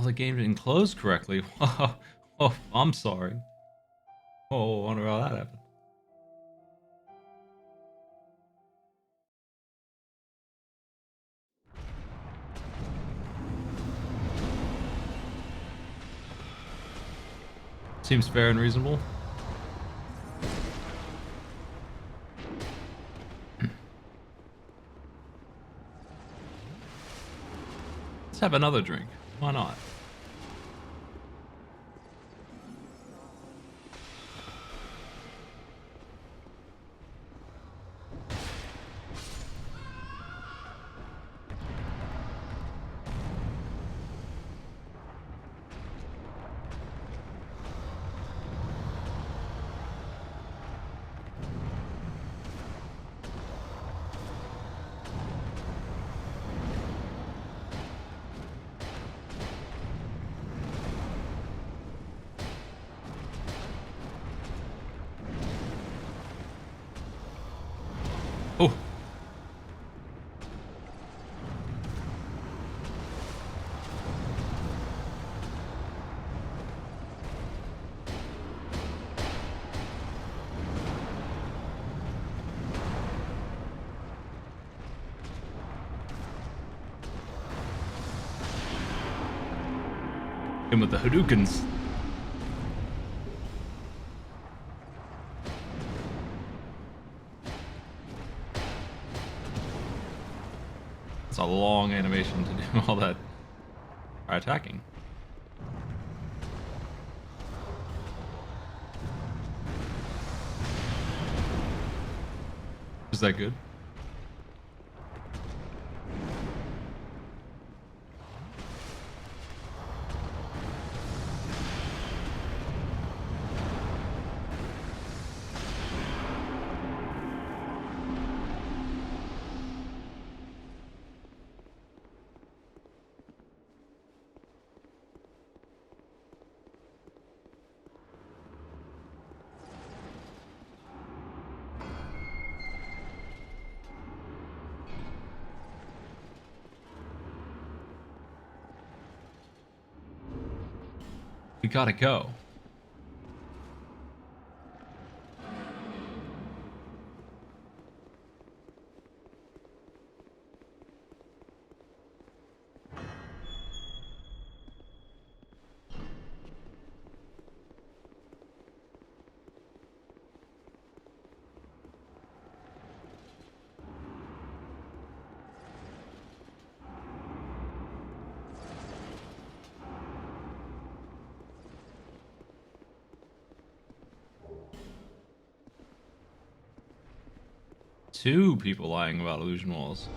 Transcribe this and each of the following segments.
Oh, the game didn't close correctly. Oh, I'm sorry. Oh, I wonder how that happened. Seems fair and reasonable. Let's have another drink. Why not? Oh. Him with the Hadoukens. It's a long animation to do all that attacking. Is that good? We gotta go. Two people lying about illusion walls.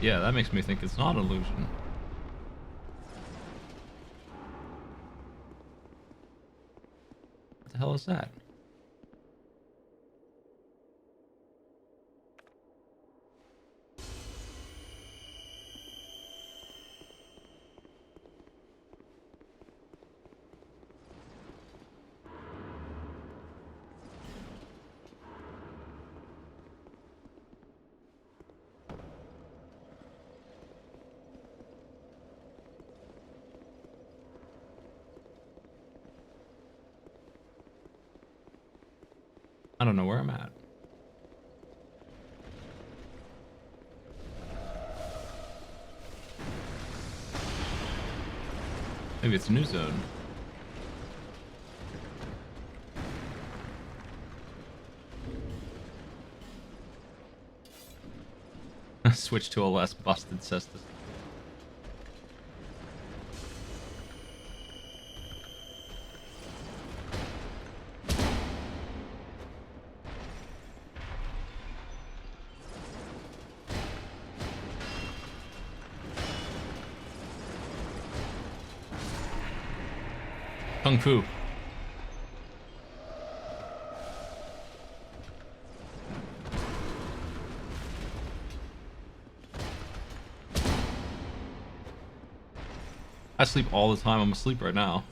Yeah, that makes me think it's not illusion. What the hell is that? I don't know where I'm at. Maybe it's a new zone. Switch to a less busted cestus. Kung Fu. I sleep all the time. I'm asleep right now.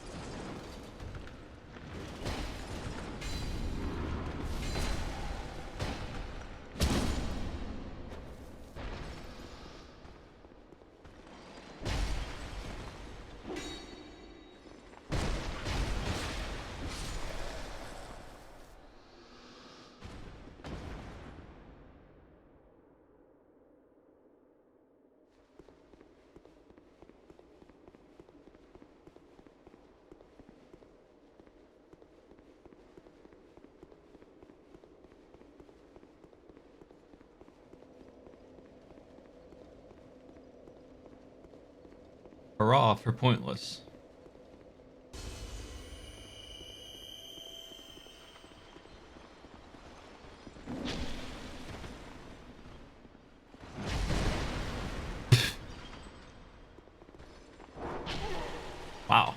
Hurrah for pointless. Wow.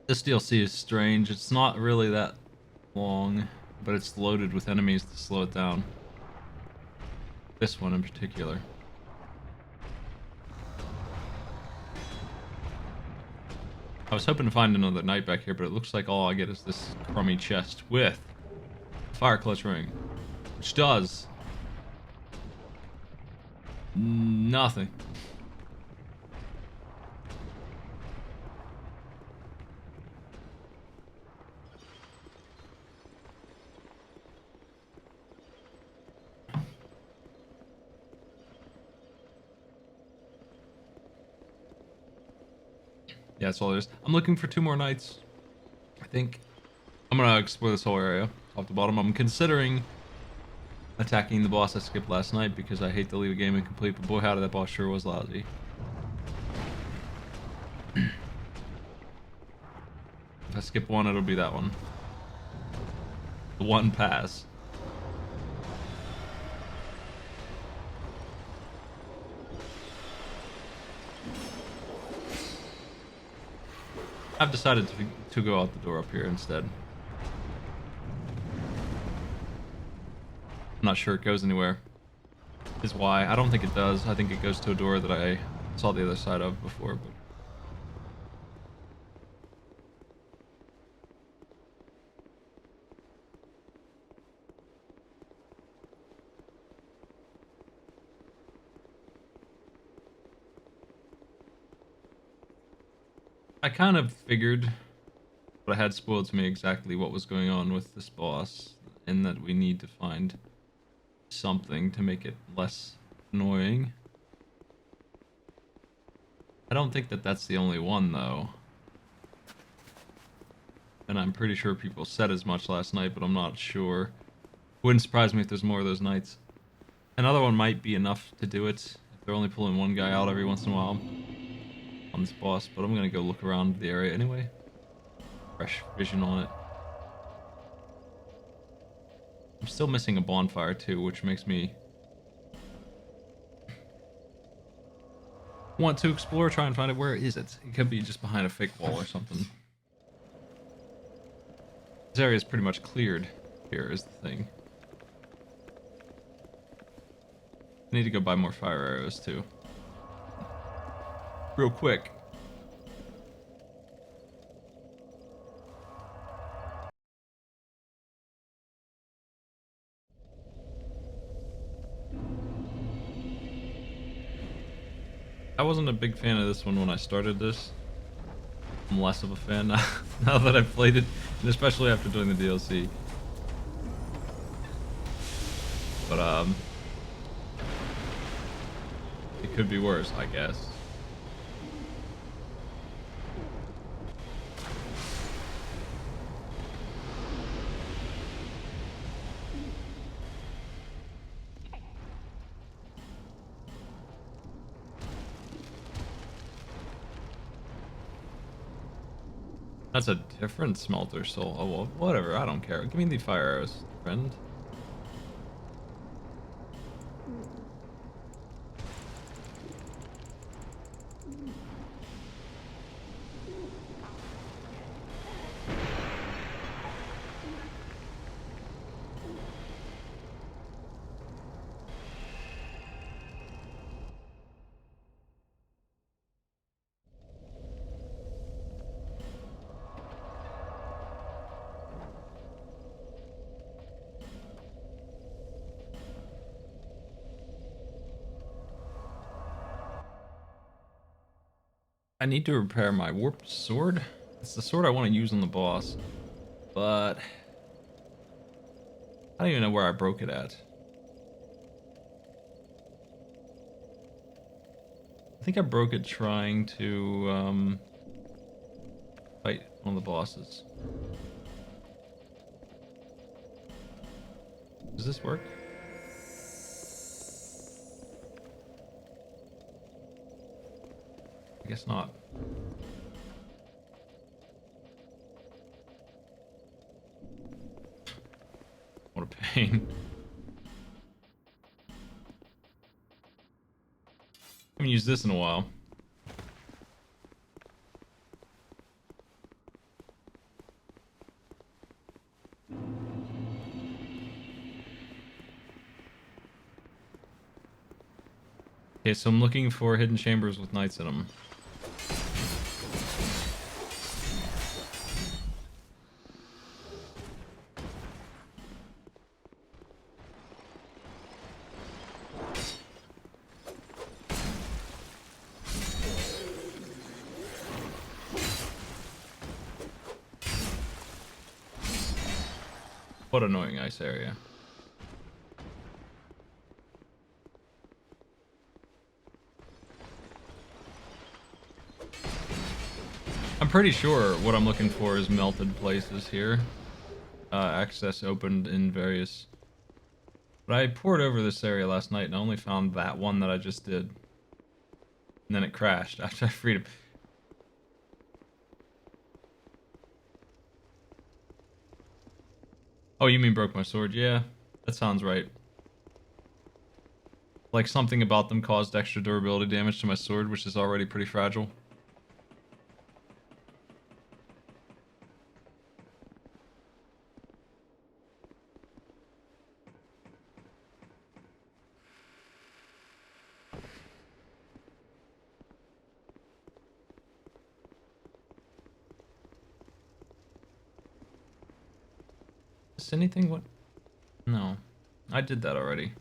This DLC is strange. It's not really that long, but it's loaded with enemies to slow it down. This one in particular. I was hoping to find another knight back here, but it looks like all I get is this crummy chest with fire clutch ring, which does nothing. Yeah, that's all there is. I'm looking for 2 more knights. I think I'm gonna explore this whole area, top to bottom. I'm considering attacking the boss I skipped last night because I hate to leave a game incomplete, but boy howdy, that boss sure was lousy. If I skip one, it'll be that one. The one pass. I've decided to go out the door up here instead. I'm not sure it goes anywhere. Is why. I don't think it does. I think it goes to a door that I saw the other side of before, but I kind of figured, but I had spoiled to me exactly what was going on with this boss, and that we need to find something to make it less annoying. I don't think that that's the only one, though. And I'm pretty sure people said as much last night, but I'm not sure. Wouldn't surprise me if there's more of those nights. Another one might be enough to do it, if they're only pulling one guy out every once in a while on this boss, but I'm gonna go look around the area anyway. Fresh vision on it. I'm still missing a bonfire too, which makes me want to explore, try and find it. Where is it? It could be just behind a fake wall or something. This area is pretty much cleared. Here is the thing. I need to go buy more fire arrows too. Real quick. I wasn't a big fan of this one when I started this. I'm less of a fan now, now that I've played it, and especially after doing the DLC. But it could be worse, I guess. That's a different smelter soul. Oh well, whatever. I don't care. Give me the fire arrows, friend. need to repair my warped sword. It's the sword I want to use on the boss, but I don't even know where I broke it at. I think I broke it trying to fight one of the bosses. Does this work? I guess not. What a pain. I haven't used this in a while. Okay, so I'm looking for hidden chambers with knights in them. What annoying ice area. I'm pretty sure what I'm looking for is melted places here. Access opened in various... But I poured over this area last night and I only found that one that I just did. And then it crashed after I freed him. Oh, you mean broke my sword? Yeah, that sounds right. Like something about them caused extra durability damage to my sword, which is already pretty fragile. Is anything what? No. I did that already.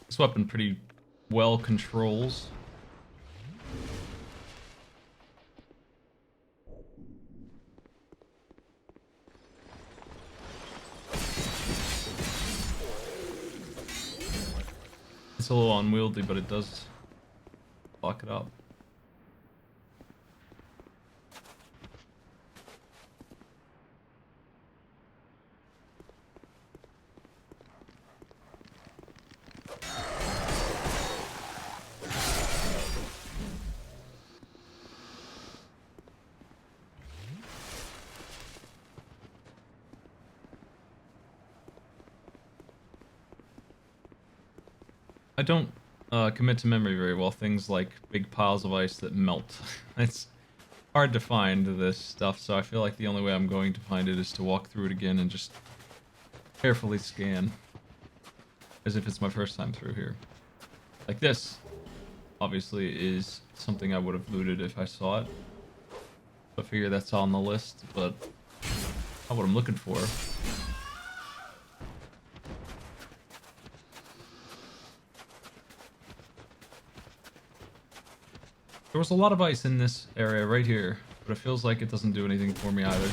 This weapon pretty well controls. It's a little unwieldy, but it does lock it up. I don't commit to memory very well, things like big piles of ice that melt. It's hard to find this stuff, so I feel like the only way I'm going to find it is to walk through it again and just carefully scan. As if it's my first time through here. Like this, obviously, is something I would have looted if I saw it. I figure that's on the list, but not what I'm looking for. There was a lot of ice in this area right here, but it feels like it doesn't do anything for me either.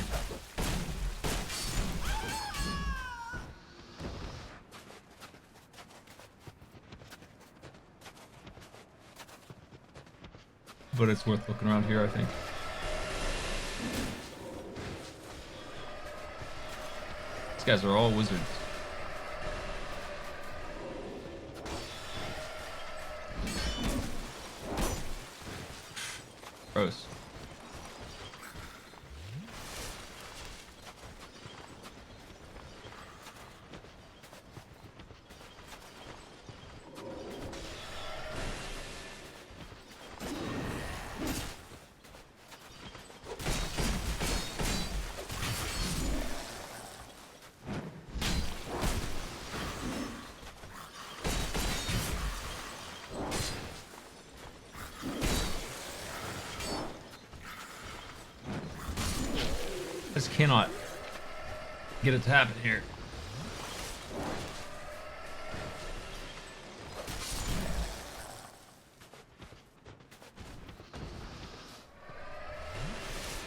But it's worth looking around here, I think. These guys are all wizards. Gross. Just cannot get it to happen here.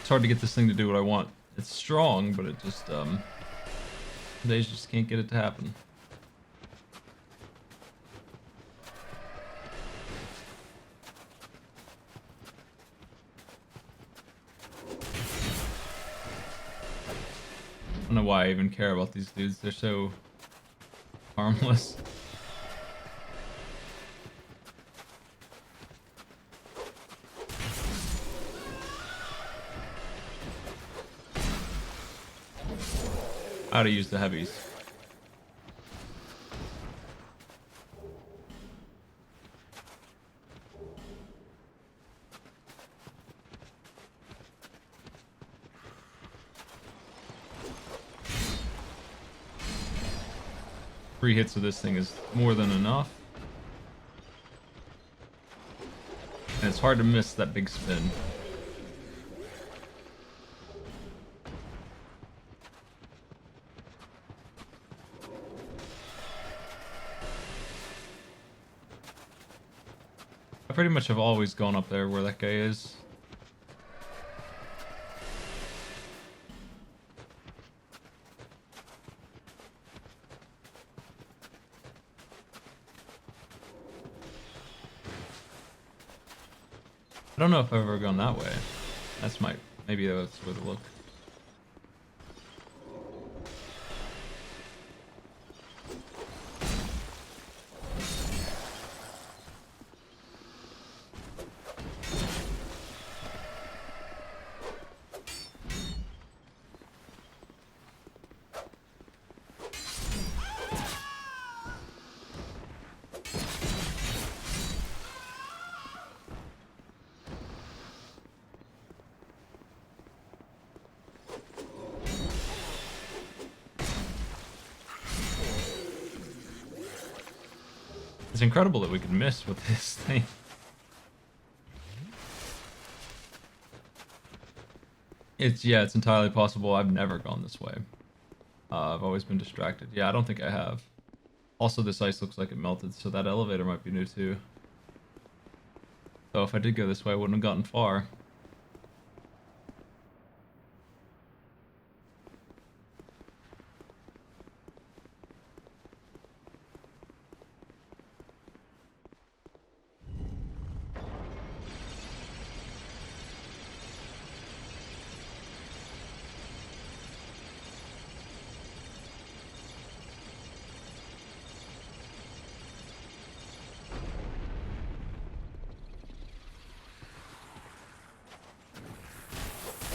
It's hard to get this thing to do what I want. It's strong, but it just, they just can't get it to happen. I don't know why I even care about these dudes. They're so harmless. How to use the heavies. Three hits of this thing is more than enough. And it's hard to miss that big spin. I pretty much have always gone up there where that guy is. I don't know if I've ever gone that way. Maybe that's where to look. It's incredible that we could miss with this thing. It's entirely possible. I've never gone this way. I've always been distracted. Yeah, I don't think I have. Also, this ice looks like it melted, so that elevator might be new too. So if I did go this way, I wouldn't have gotten far.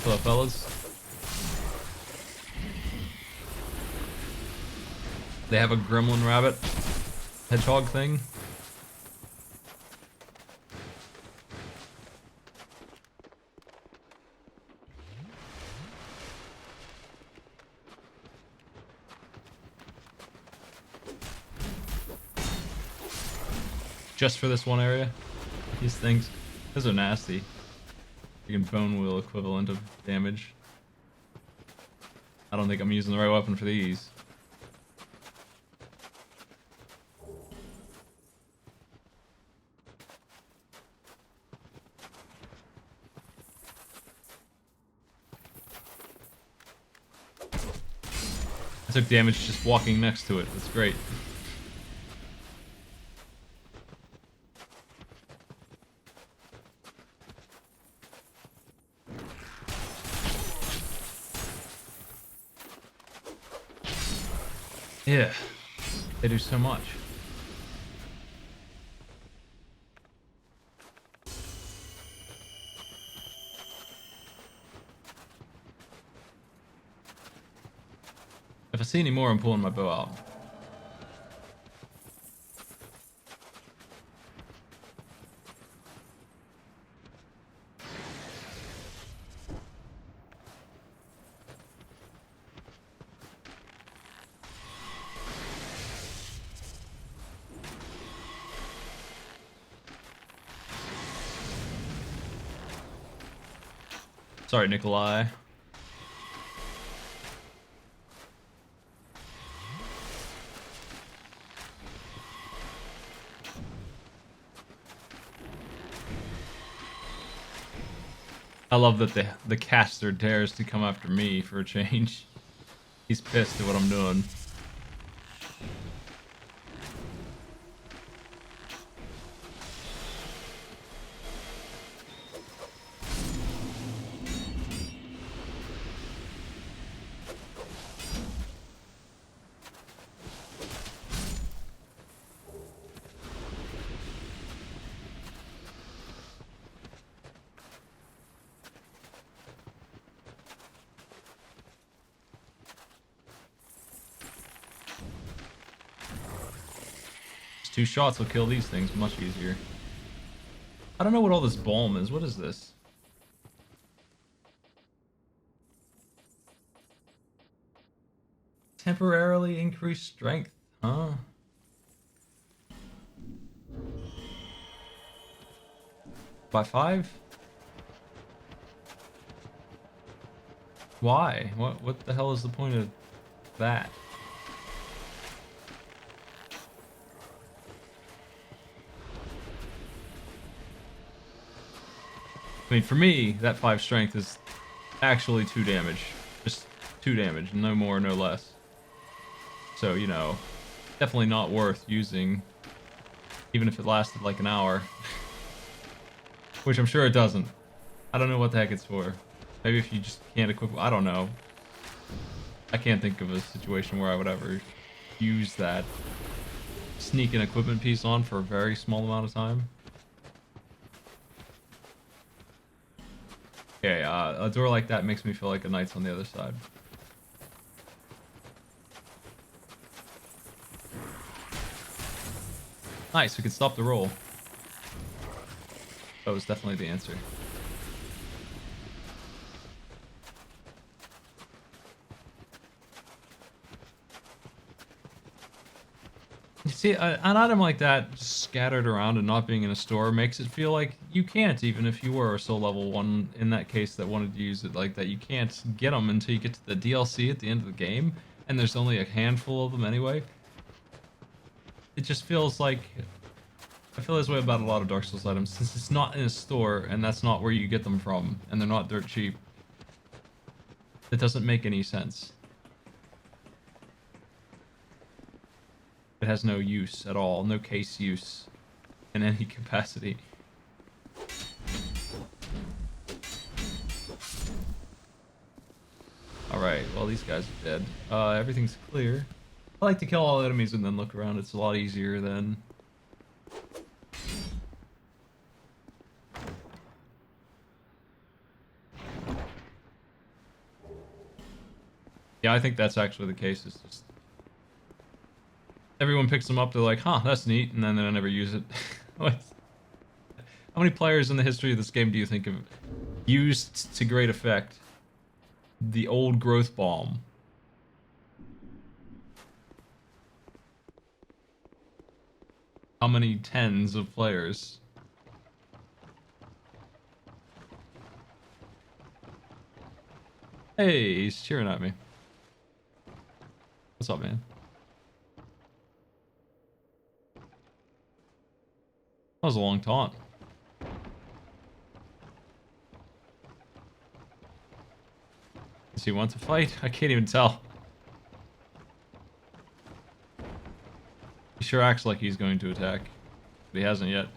Hello, fellas. They have a gremlin rabbit hedgehog thing. Just for this one area. These things. Those are nasty. Bone wheel equivalent of damage. I don't think I'm using the right weapon for these. I took damage just walking next to it. That's great. Yeah, they do so much. If I see any more, I'm pulling my bow out. Sorry, Nikolai. I love that the caster dares to come after me for a change. He's pissed at what I'm doing. Just 2 shots will kill these things much easier. I don't know what all this balm is. What is this? Temporarily increased strength, huh? By 5? Why? What the hell is the point of that? I mean, for me, that 5 strength is actually 2 damage. Just 2 damage, no more, no less. So, you know, definitely not worth using, even if it lasted like an hour. Which I'm sure it doesn't. I don't know what the heck it's for. Maybe if you just can't equip... I don't know. I can't think of a situation where I would ever use that. Sneak an equipment piece on for a very small amount of time. Okay, a door like that makes me feel like a knight's on the other side. Nice, we can stop the roll. That was definitely the answer. You see, an item like that just scattered around and not being in a store makes it feel like you can't, even if you were a soul level 1 in that case that wanted to use it like that. You can't get them until you get to the DLC at the end of the game, and there's only a handful of them anyway. It just feels like... I feel this way about a lot of Dark Souls items, since it's not in a store, and that's not where you get them from, and they're not dirt cheap. It doesn't make any sense. It has no use at all, no case use in any capacity. Alright, well these guys are dead. Everything's clear. I like to kill all enemies and then look around, it's a lot easier than... Yeah, I think that's actually the case. It's just everyone picks them up. They're like, "Huh, that's neat," and then they never use it. How many players in the history of this game do you think have used to great effect the old growth bomb? How many tens of players? Hey, he's cheering at me. What's up, man? That was a long taunt. Does he want to fight? I can't even tell. He sure acts like he's going to attack, but he hasn't yet.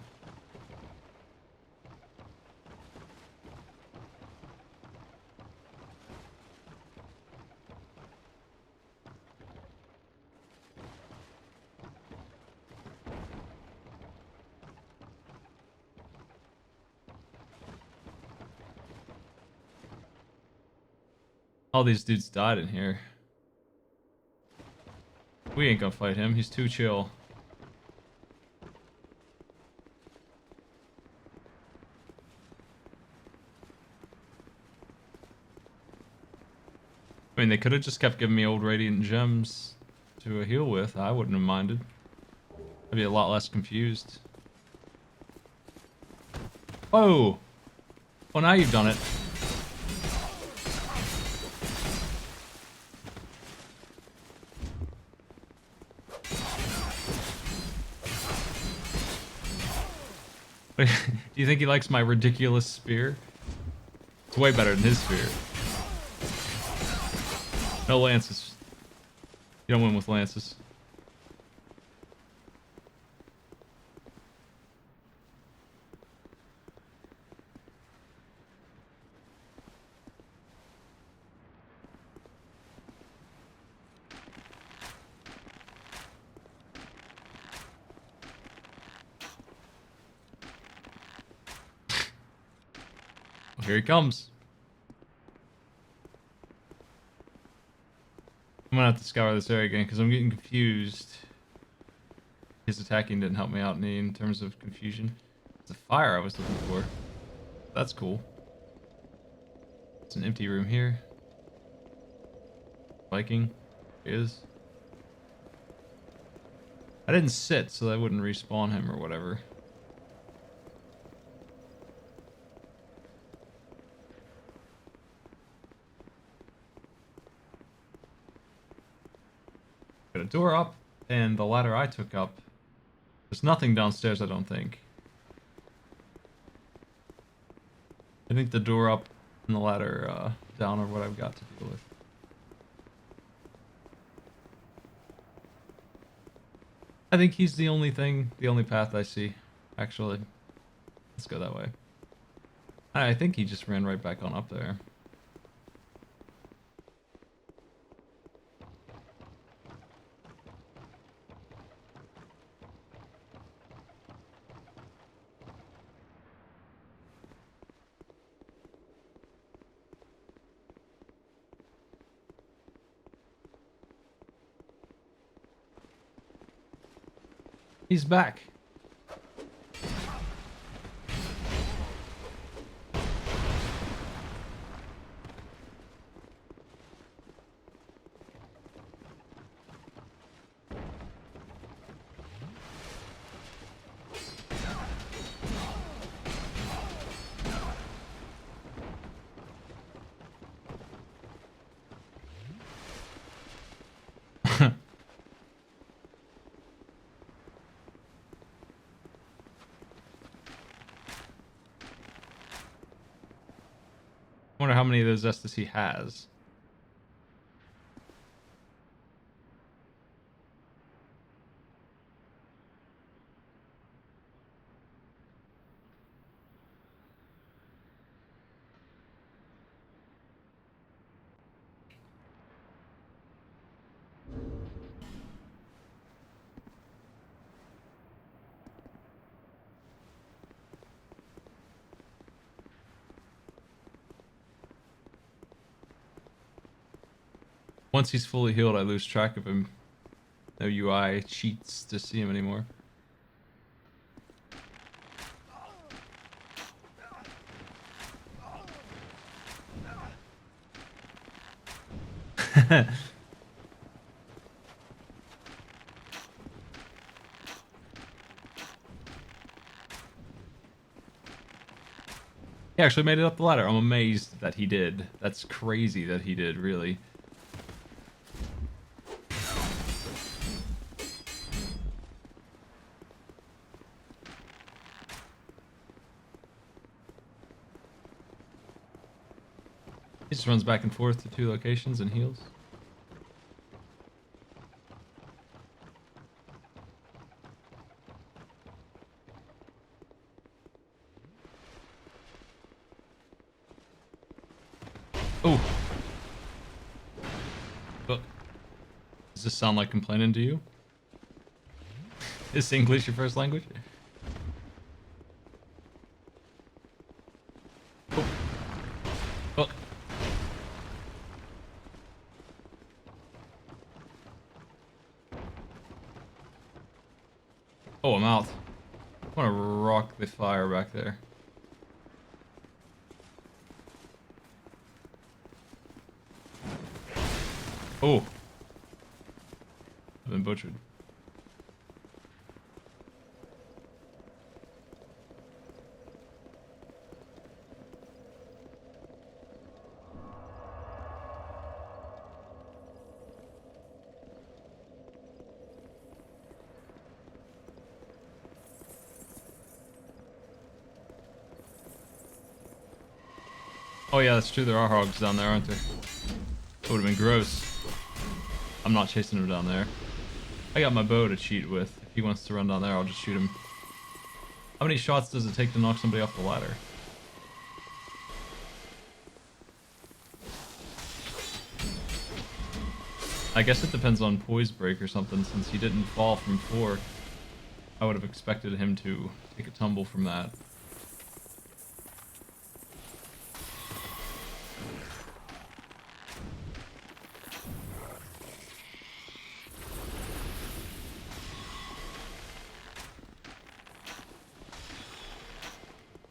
All these dudes died in here. We ain't gonna fight him, he's too chill. I mean, they could have just kept giving me old radiant gems to heal with. I wouldn't have minded. I'd be a lot less confused. Whoa! Well, now you've done it. Do you think he likes my ridiculous spear? It's way better than his spear. No lances. You don't win with lances. Well, here he comes. I'm gonna have to scour this area again because I'm getting confused. His attacking didn't help me out any in terms of confusion. It's a fire I was looking for. That's cool. It's an empty room here. Viking is. I didn't sit, so that wouldn't respawn him or whatever. Got a door up, and the ladder I took up. There's nothing downstairs, I don't think. I think the door up and the ladder down are what I've got to deal with. I think he's the only path I see, actually. Let's go that way. I think he just ran right back on up there. He's back. I wonder how many of those Estus he has. Once he's fully healed, I lose track of him. No UI cheats to see him anymore. He actually made it up the ladder. I'm amazed that he did. That's crazy that he did, really. He just runs back and forth to two locations and heals. Oh. But does this sound like complaining to you? Is English your first language? Oh. Oh. Oh, I'm out. I want to rock the fire back there. Oh. I've been butchered. Oh yeah, that's true. There are hogs down there, aren't there? It would have been gross. I'm not chasing him down there. I got my bow to cheat with. If he wants to run down there, I'll just shoot him. How many shots does it take to knock somebody off the ladder? I guess it depends on poise break or something, since he didn't fall from 4. I would have expected him to take a tumble from that.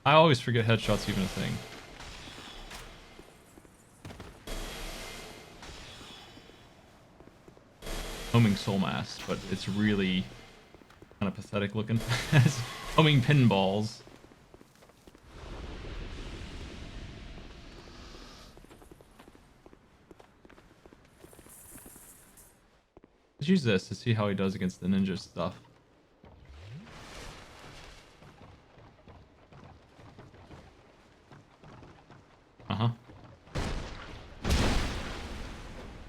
I always forget headshots even a thing. Homing soul mass, but it's really kind of pathetic looking. Homing pinballs. Let's use this to see how he does against the ninja stuff. Uh-huh.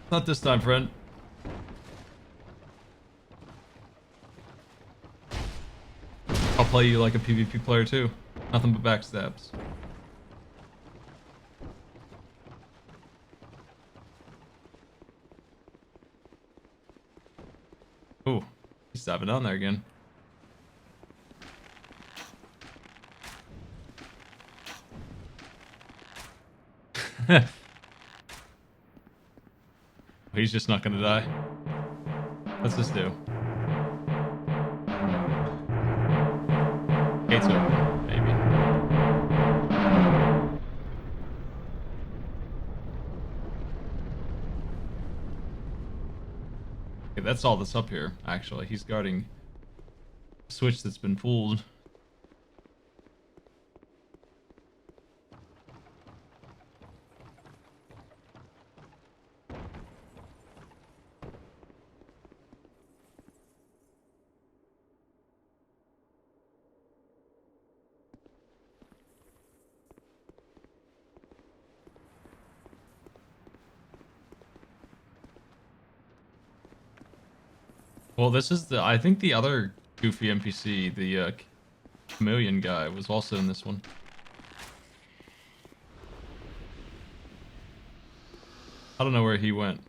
Not this time, friend. I'll play you like a PvP player too. Nothing but backstabs. Oh, he's stabbing down there again. He's just not gonna die. What's this do? Gates open, maybe. Okay, that's all that's up here, actually. He's guarding a switch that's been pulled. Well, this is the... I think the other goofy NPC, the chameleon guy, was also in this one. I don't know where he went.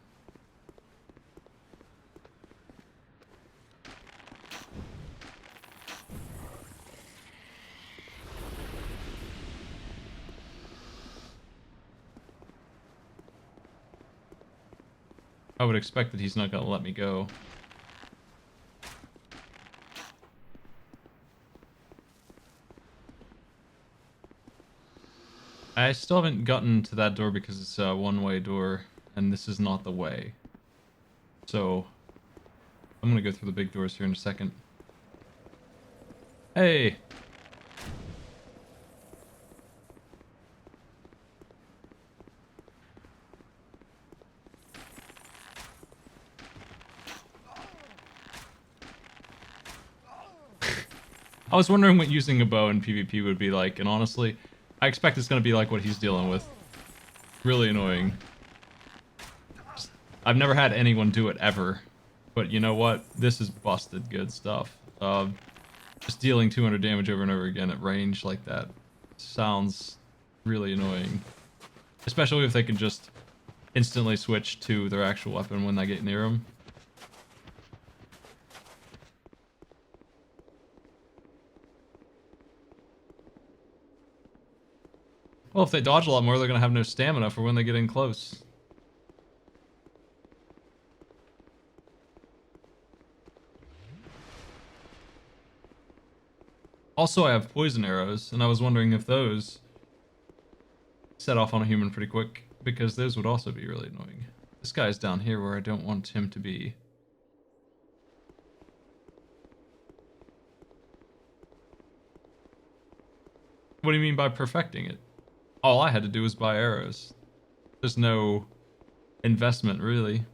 I would expect that he's not gonna let me go. I still haven't gotten to that door because it's a one-way door, and this is not the way. So, I'm gonna go through the big doors here in a second. Hey! I was wondering what using a bow in PvP would be like, and honestly, I expect it's gonna be like what he's dealing with. Really annoying. I've never had anyone do it ever, but you know what? This is busted good stuff. Just dealing 200 damage over and over again at range like that sounds really annoying. Especially if they can just instantly switch to their actual weapon when they get near them. Well, if they dodge a lot more, they're going to have no stamina for when they get in close. Also, I have poison arrows, and I was wondering if those set off on a human pretty quick, because those would also be really annoying. This guy's down here where I don't want him to be. What do you mean by perfecting it? All I had to do was buy arrows. There's no investment, really.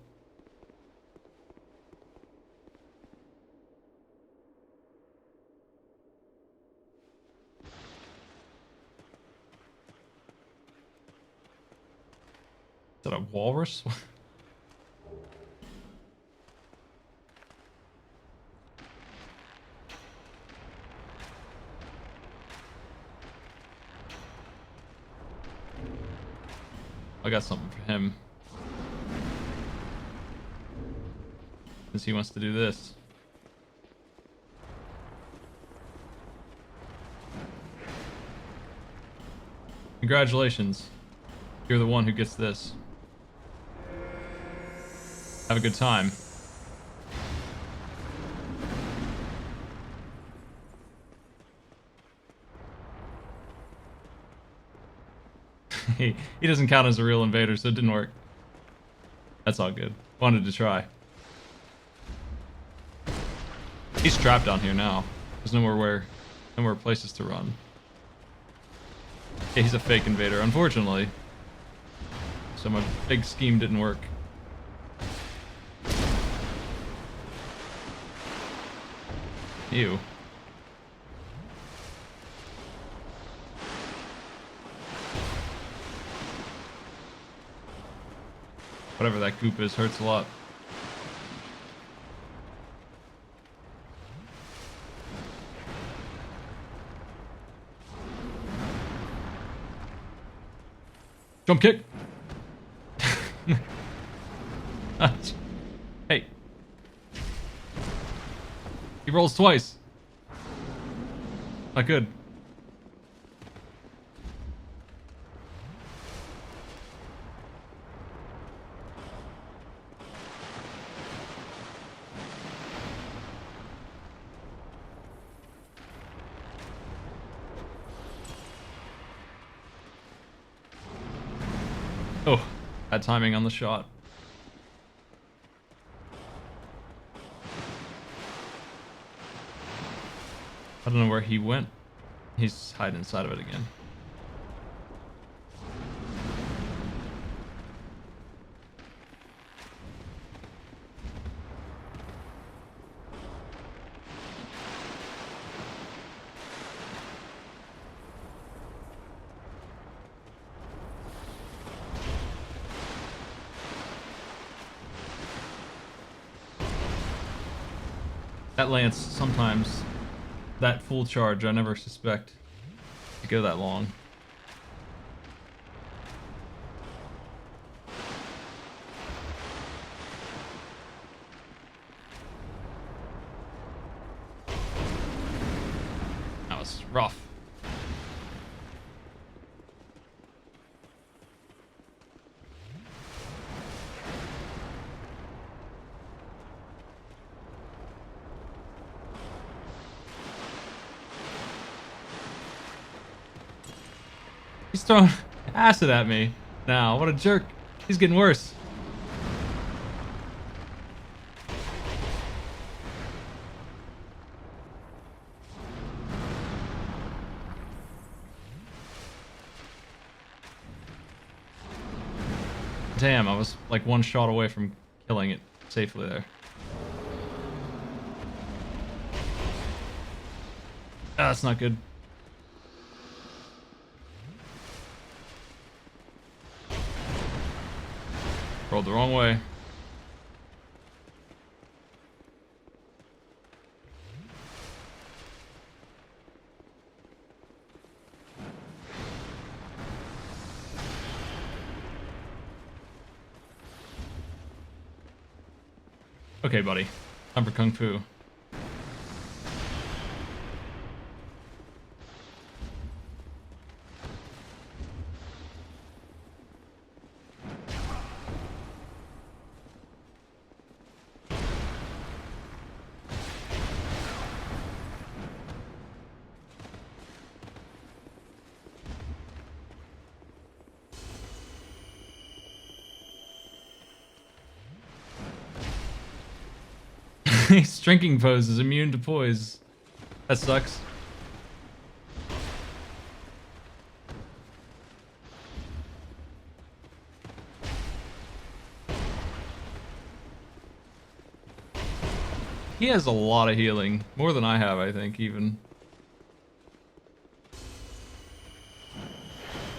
that a walrus? I got something for him. Since he wants to do this. Congratulations. You're the one who gets this. Have a good time. He doesn't count as a real invader, so it didn't work. That's all good. Wanted to try. He's trapped down here now. There's no more places to run. Yeah, he's a fake invader, unfortunately. So my big scheme didn't work. Ew. Whatever that goop is hurts a lot. Jump kick. Hey. He rolls twice. Not good. Oh, bad timing on the shot. I don't know where he went. He's hiding inside of it again. That lance, sometimes, that full charge, I never suspect to go that long. That was rough. He's throwing acid at me now. What a jerk. He's getting worse. Damn, I was like one shot away from killing it safely there. Ah, that's not good. Rolled the wrong way. Okay, buddy. Time for Kung Fu. His drinking pose is immune to poise. That sucks. He has a lot of healing. More than I have, I think, even.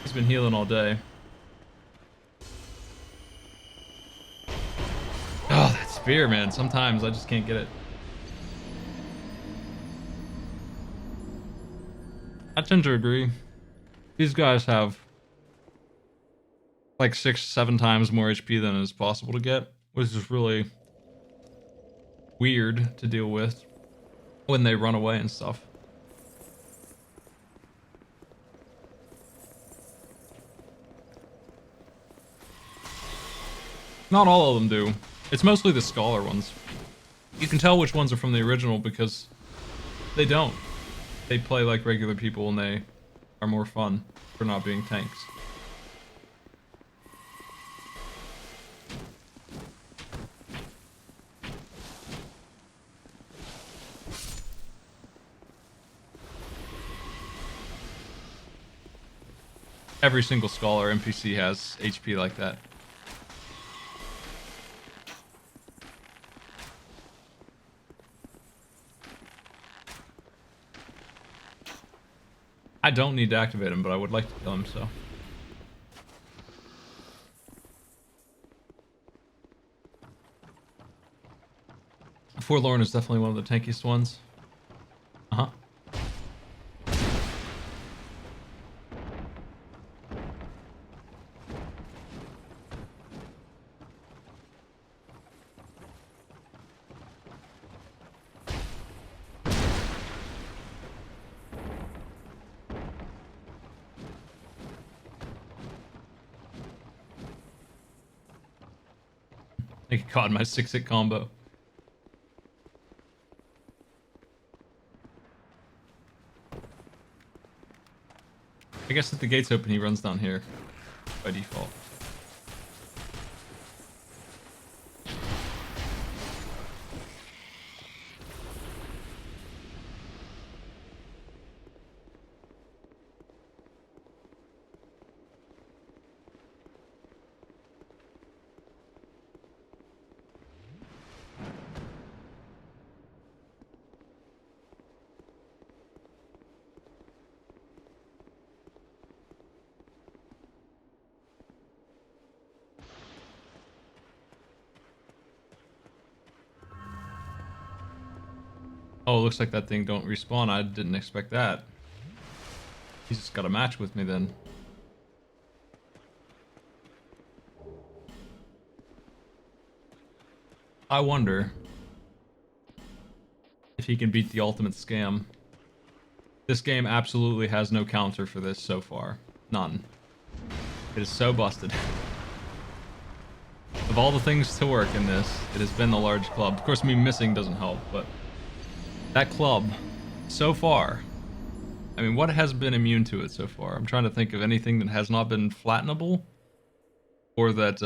He's been healing all day. Sphere, man. Sometimes I just can't get it. I tend to agree. These guys have like 6-7 times more HP than is possible to get, which is really weird to deal with when they run away and stuff. Not all of them do. It's mostly the Scholar ones. You can tell which ones are from the original because they don't. They play like regular people and they are more fun for not being tanks. Every single Scholar NPC has HP like that. I don't need to activate him, but I would like to kill him, so. Forlorn is definitely one of the tankiest ones. Uh-huh. I get caught in my 6-hit combo. I guess if the gate's open, he runs down here by default. Oh, it looks like that thing don't respawn. I didn't expect that. He's just got a match with me then. I wonder if he can beat the ultimate scam. This game absolutely has no counter for this so far. None. It is so busted. Of all the things to work in this, it has been the large club. Of course, me missing doesn't help, but that club, so far, I mean, what has been immune to it so far? I'm trying to think of anything that has not been flattenable, or that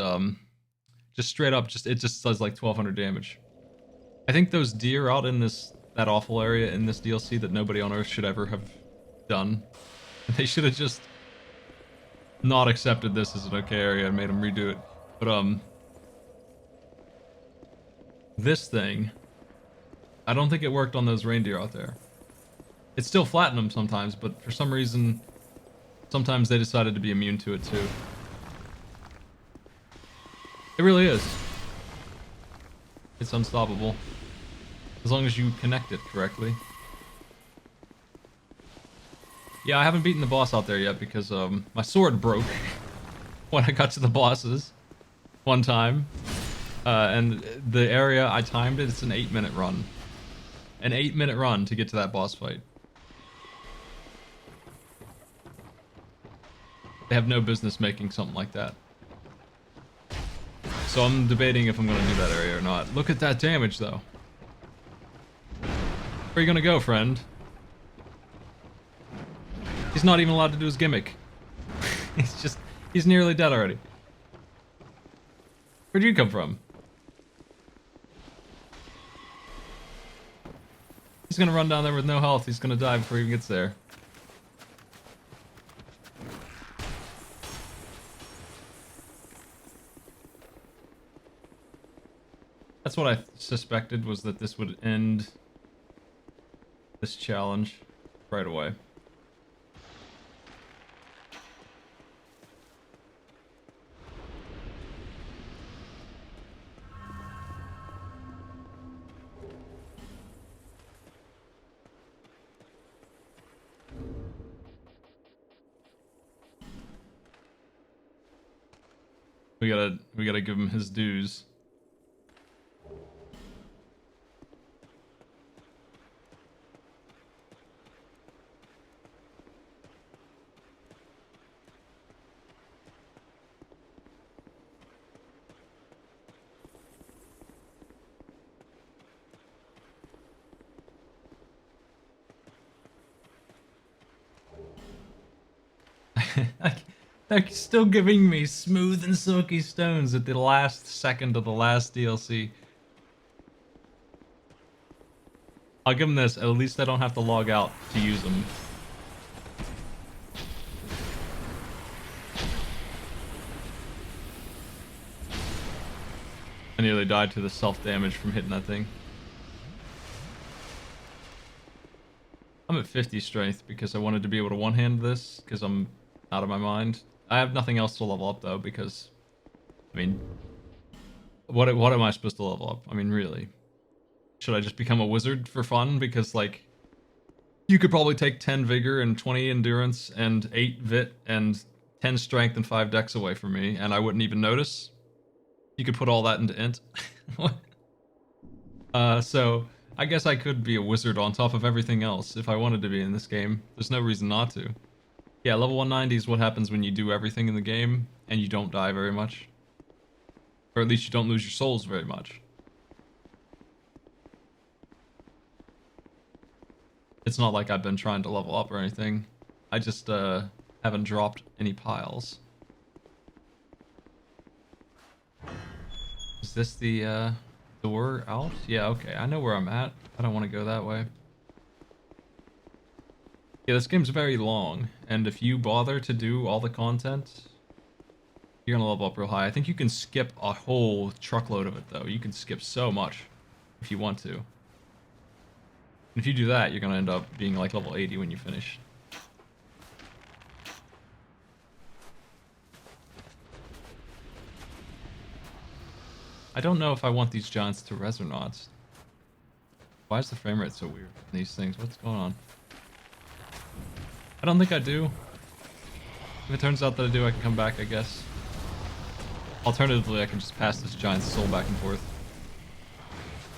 just straight up, it just does like 1200 damage. I think those deer out in that awful area in this DLC that nobody on Earth should ever have done. They should have just not accepted this as an okay area and made them redo it. But this thing, I don't think it worked on those reindeer out there. It still flattened them sometimes, but for some reason, sometimes they decided to be immune to it too. It really is. It's unstoppable. As long as you connect it correctly. Yeah, I haven't beaten the boss out there yet because my sword broke when I got to the bosses one time. And the area I timed it's an 8-minute run. An 8-minute run to get to that boss fight. They have no business making something like that. So I'm debating if I'm going to do that area or not. Look at that damage, though. Where are you going to go, friend? He's not even allowed to do his gimmick. He's nearly dead already. Where'd you come from? He's going to run down there with no health. He's going to die before he gets there. That's what I suspected, was that this would end this challenge right away. We gotta give him his dues. They're still giving me smooth and silky stones at the last second of the last DLC. I'll give them this. At least I don't have to log out to use them. I nearly died to the self-damage from hitting that thing. I'm at 50 strength because I wanted to be able to one-hand this because I'm out of my mind. I have nothing else to level up though because, I mean, what am I supposed to level up? I mean, really? Should I just become a wizard for fun? Because, like, you could probably take 10 vigor and 20 endurance and 8 vit and 10 strength and 5 dex away from me and I wouldn't even notice. You could put all that into int. So I guess I could be a wizard on top of everything else if I wanted to be in this game. There's no reason not to. Yeah, level 190 is what happens when you do everything in the game and you don't die very much. Or at least you don't lose your souls very much. It's not like I've been trying to level up or anything. I just haven't dropped any piles. Is this the door out? Yeah, okay. I know where I'm at. I don't want to go that way. Yeah, this game's very long, and if you bother to do all the content, you're gonna level up real high. I think you can skip a whole truckload of it, though. You can skip so much if you want to. If you do that, you're gonna end up being like level 80 when you finish. I don't know if I want these giants to res or not. Why is the frame rate so weird in these things? What's going on? I don't think I do. If it turns out that I do, I can come back, I guess. Alternatively, I can just pass this giant's soul back and forth.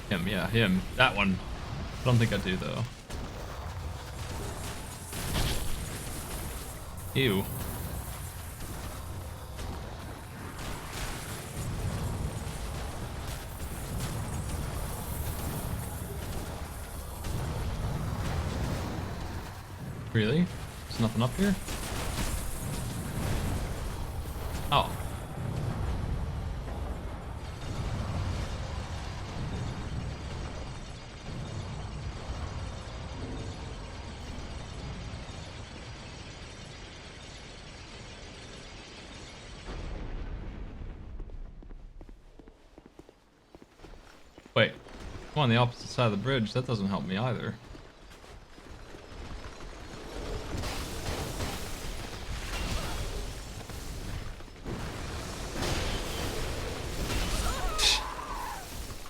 Him, yeah, him. That one. I don't think I do, though. Ew. Really? There's nothing up here? Oh. Wait. I'm on the opposite side of the bridge. That doesn't help me either.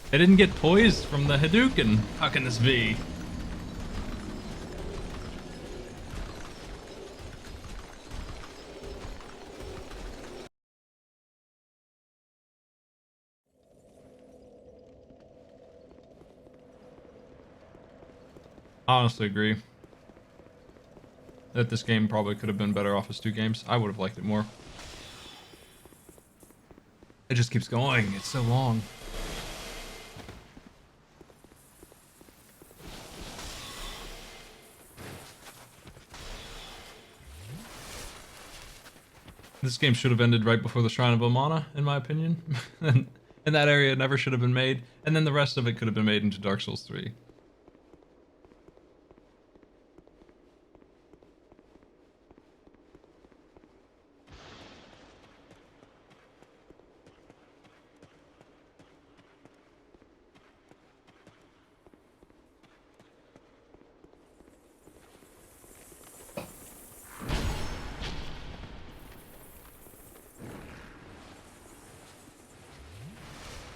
I didn't get poised from the Hadouken. How can this be? I honestly agree that this game probably could have been better off as 2 games. I would have liked it more. It just keeps going. It's so long. This game should have ended right before the Shrine of Omana, in my opinion. And that area never should have been made, and then the rest of it could have been made into Dark Souls 3.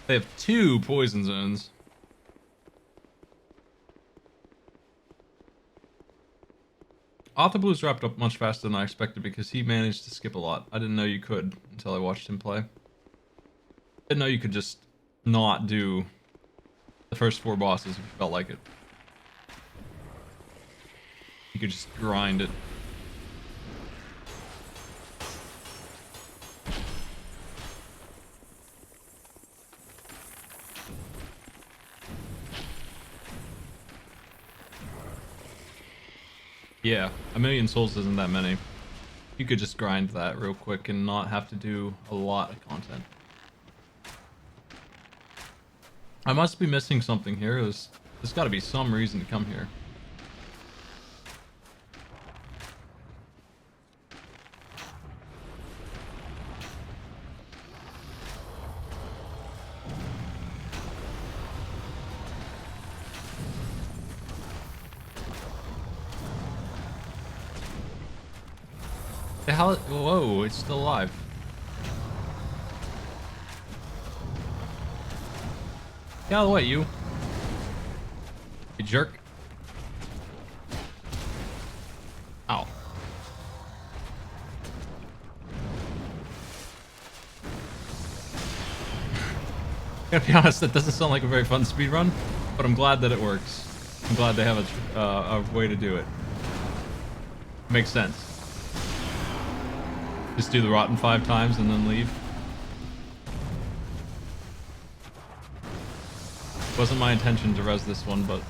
They have 2 poison zones. Author Blues wrapped up much faster than I expected because he managed to skip a lot. I didn't know you could until I watched him play. didn't know you could just not do the first 4 bosses if you felt like it. You could just grind it. Yeah, 1,000,000 souls isn't that many. You could just grind that real quick and not have to do a lot of content. I must be missing something here. There's got to be some reason to come here. The hell? Whoa, it's still alive. Get out of the way, you. You jerk. Ow. Gotta be honest, that doesn't sound like a very fun speedrun, but I'm glad that it works. I'm glad they have a way to do it. Makes sense. Just do the rotten 5 times and then leave. Wasn't my intention to res this one, but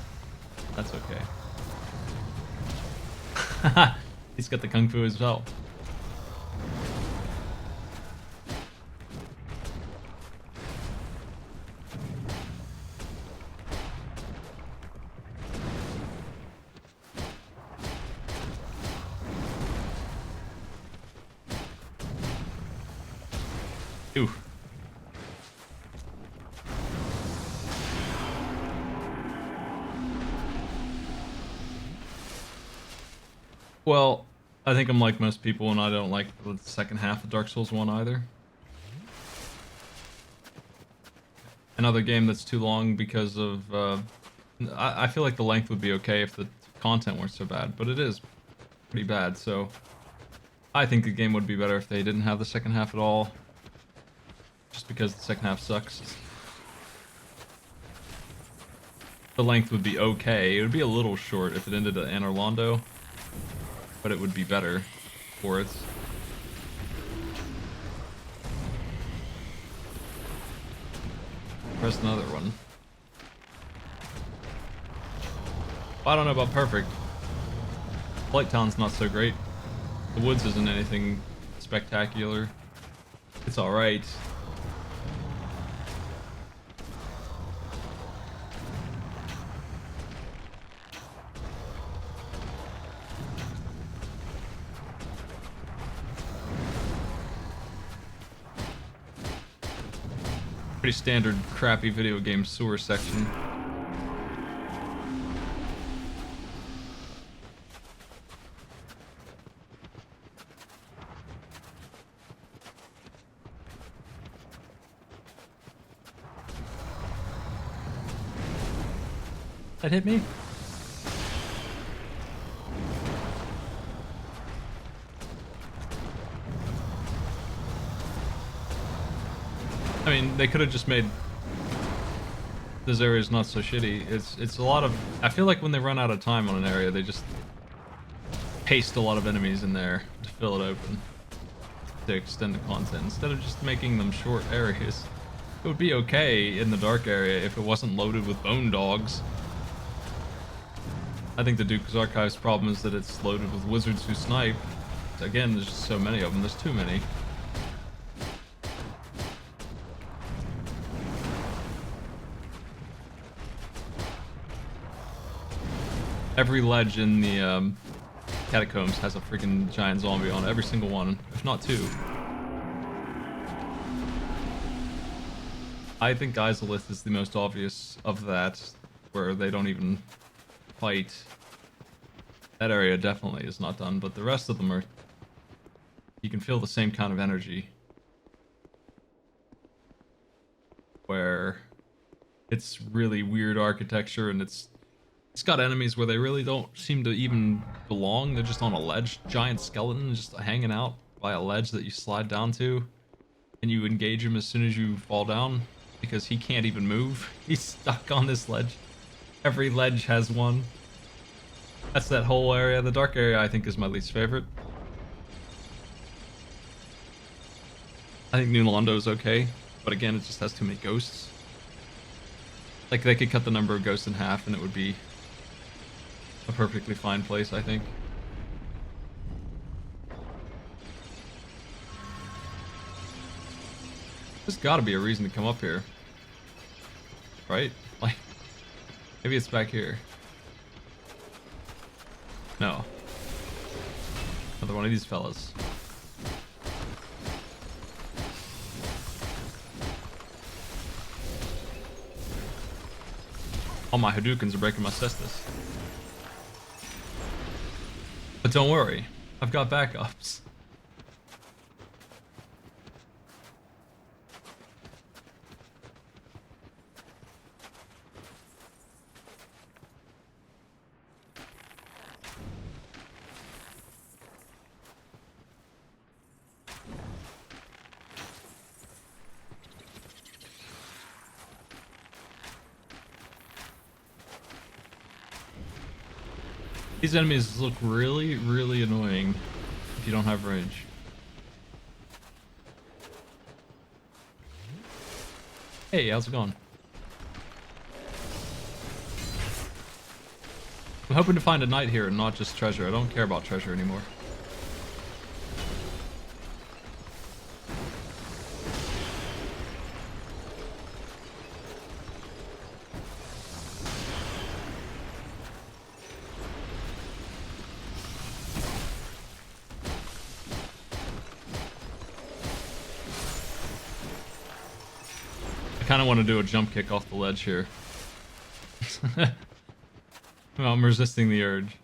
that's okay. He's got the kung fu as well. Ooh. Well, I think I'm like most people, and I don't like the second half of Dark Souls 1 either. Another game that's too long because of... I feel like the length would be okay if the content weren't so bad, but it is pretty bad, so... I think the game would be better if they didn't have the second half at all. Just because the second half sucks. The length would be okay. It would be a little short if it ended at Anor Londo, but it would be better for it. Press another one. Well, I don't know about perfect. Blight Town's not so great. The woods isn't anything spectacular. It's alright. Pretty standard crappy video game sewer section. That hit me? I mean, they could have just made this area's not so shitty. It's a lot of... I feel like when they run out of time on an area, they just paste a lot of enemies in there to fill it open, to extend the content, instead of just making them short areas. It would be okay in the dark area if it wasn't loaded with bone dogs. I think the Duke's Archive's problem is that it's loaded with wizards who snipe. Again, there's just so many of them. There's too many. Every ledge in the catacombs has a freaking giant zombie on it. Every single one, if not 2. I think Izalith is the most obvious of that, where they don't even fight. That area definitely is not done, but the rest of them are... You can feel the same kind of energy. Where it's really weird architecture, and it's got enemies where they really don't seem to even belong. They're just on a ledge. Giant skeleton just hanging out by a ledge that you slide down to. and you engage him as soon as you fall down because he can't even move. He's stuck on this ledge. Every ledge has one. That's that whole area. The dark area I think is my least favorite. I think New Londo's okay, but again, it just has too many ghosts. Like, they could cut the number of ghosts in half and it would be a perfectly fine place, I think. There's gotta be a reason to come up here. Right? Like, maybe it's back here. No. Another one of these fellas. All my Hadoukens are breaking my cestus. But don't worry, I've got backups. These enemies look really, really annoying if you don't have range. Hey, how's it going? I'm hoping to find a knight here and not just treasure. I don't care about treasure anymore. I kind of want to do a jump kick off the ledge here. Well, I'm resisting the urge.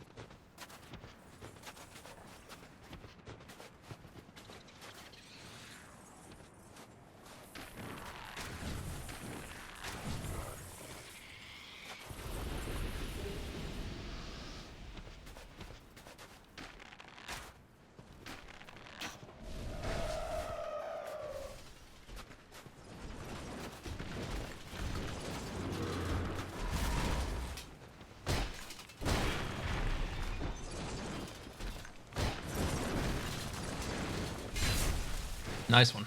Nice one.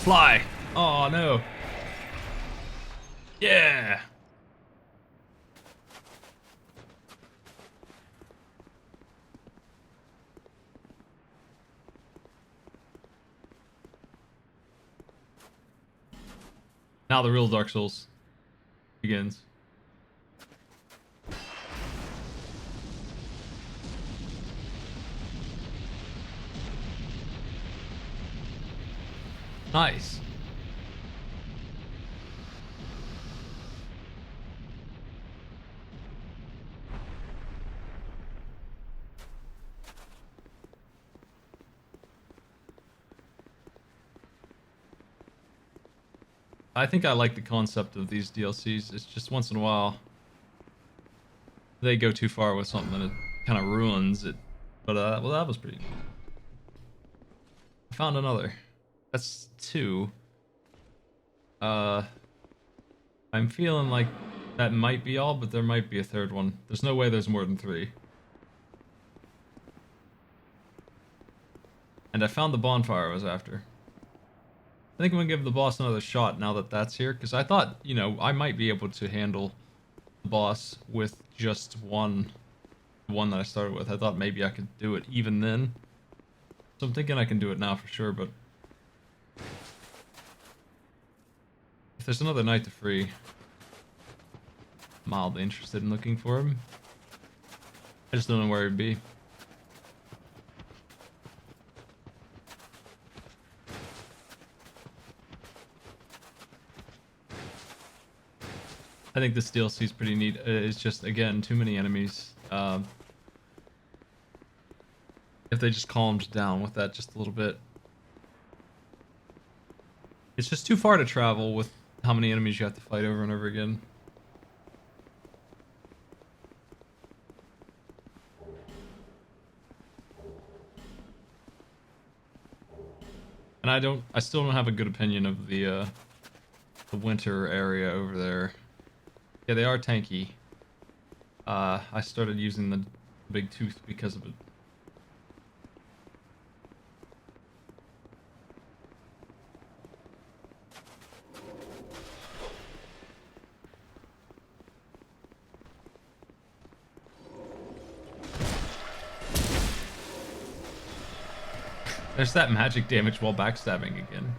Fly! Oh no. Yeah! Now the real Dark Souls begins. Nice. I think I like the concept of these DLCs. It's just once in a while they go too far with something and it kind of ruins it. But well, that was pretty neat. I found another. That's 2. I'm feeling like that might be all, but there might be a 3rd one. There's no way there's more than 3. And I found the bonfire I was after. I think I'm gonna give the boss another shot now that that's here, because I thought, you know, I might be able to handle the boss with just one that I started with. I thought maybe I could do it even then. So I'm thinking I can do it now for sure, but if there's another knight to free, I'm mildly interested in looking for him. I just don't know where he'd be. I think this DLC is pretty neat. It's just, again, too many enemies. If they just calmed down with that just a little bit, It's just too far to travel with how many enemies you have to fight over and over again. And I still don't have a good opinion of the winter area over there. Yeah, they are tanky. I started using the big tooth because of it. There's that magic damage while backstabbing again.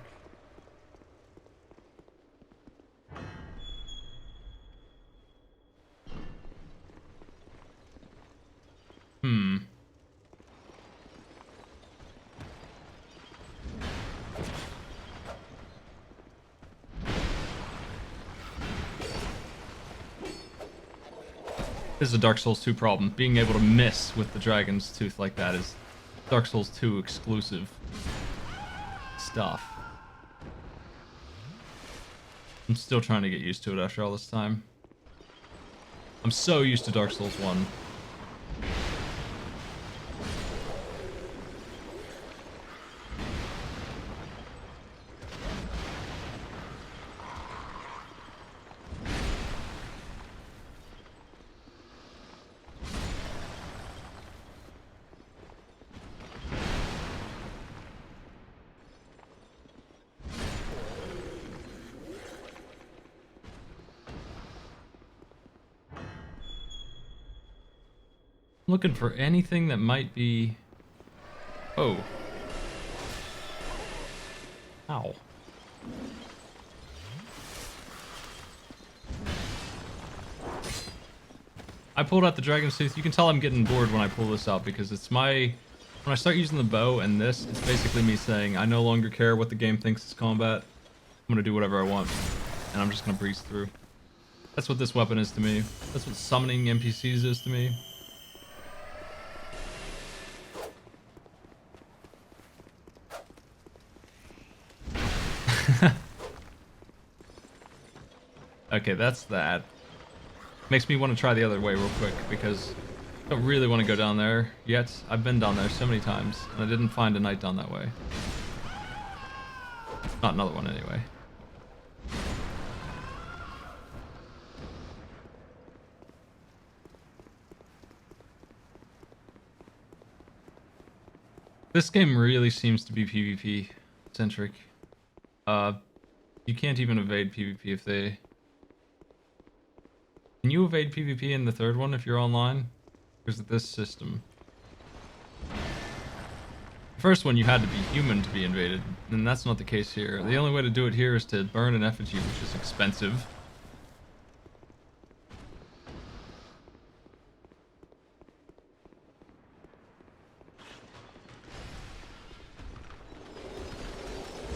This is a Dark Souls 2 problem. Being able to miss with the Dragon's Tooth like that is Dark Souls 2 exclusive stuff. I'm still trying to get used to it after all this time. I'm so used to Dark Souls 1. Looking for anything that might be... Oh. Ow. I pulled out the Dragon's Tooth. You can tell I'm getting bored when I pull this out because it's my... When I start using the bow and this, it's basically me saying, I no longer care what the game thinks is combat. I'm gonna do whatever I want. And I'm just gonna breeze through. That's what this weapon is to me. That's what summoning NPCs is to me. Okay, that's that. Makes me want to try the other way real quick because I don't really want to go down there yet. I've been down there so many times and I didn't find a knight down that way. Not another one anyway. This game really seems to be PvP centric. You can't even evade PvP if they... Can you evade PvP in the third one if you're online? Or is it this system? The first one you had to be human to be invaded, and that's not the case here. The only way to do it here is to burn an effigy, which is expensive.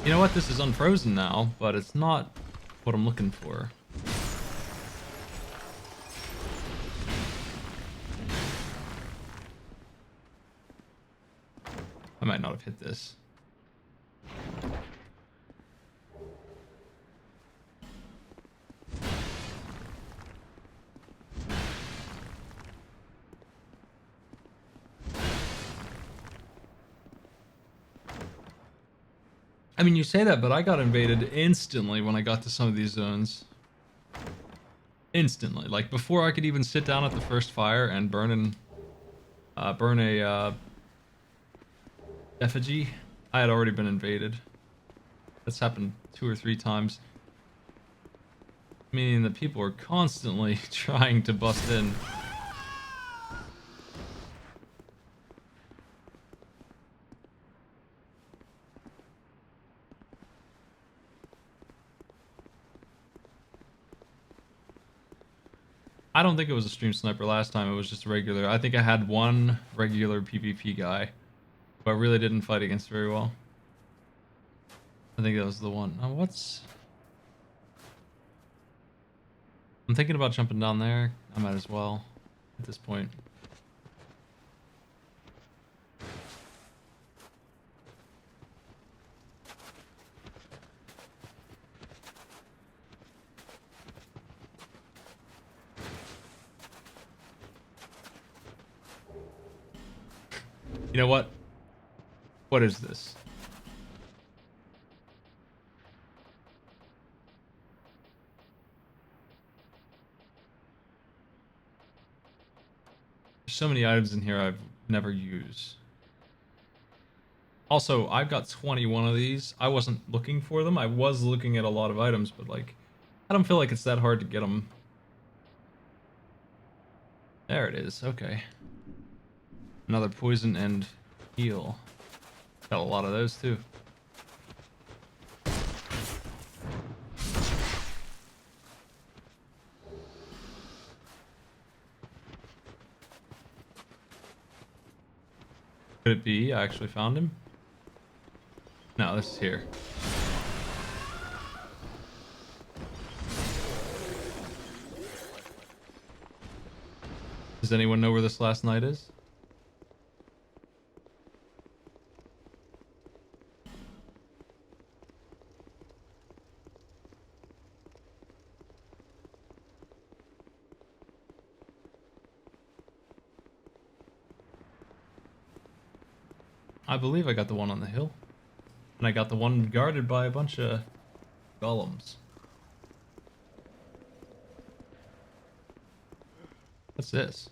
You know what? This is unfrozen now, but it's not what I'm looking for. I might not have hit this. I mean, you say that, but I got invaded instantly when I got to some of these zones. Instantly. Like, before I could even sit down at the first fire and burn a effigy, I had already been invaded. That's happened 2 or 3 times. Meaning that people are constantly trying to bust in. I don't think it was a stream sniper last time, it was just a regular. I think I had one regular PvP guy who I really didn't fight against very well. I think that was the one. Oh, what's... I'm thinking about jumping down there. I might as well at this point. You know what? What is this? There's so many items in here I've never used. Also, I've got 21 of these. I wasn't looking for them. I was looking at a lot of items, but like, I don't feel like it's that hard to get them. There it is. Okay. Another poison and heal. Got a lot of those too. Could it be I actually found him? No, this is here. Does anyone know where this last night is? I believe I got the one on the hill. And I got the one guarded by a bunch of golems. What's this?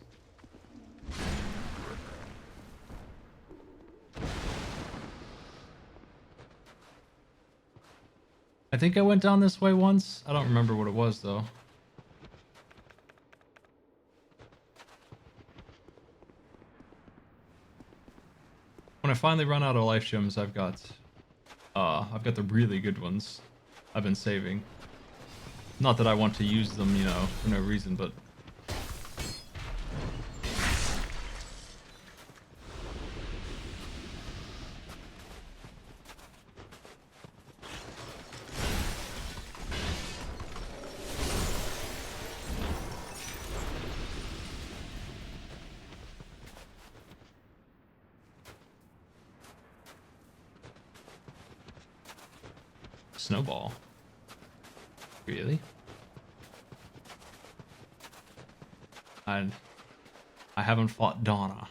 I think I went down this way once. I don't remember what it was though. When I finally run out of life gems, I've got the really good ones I've been saving. Not that I want to use them, you know, for no reason, but snowball. Really? I haven't fought Donna.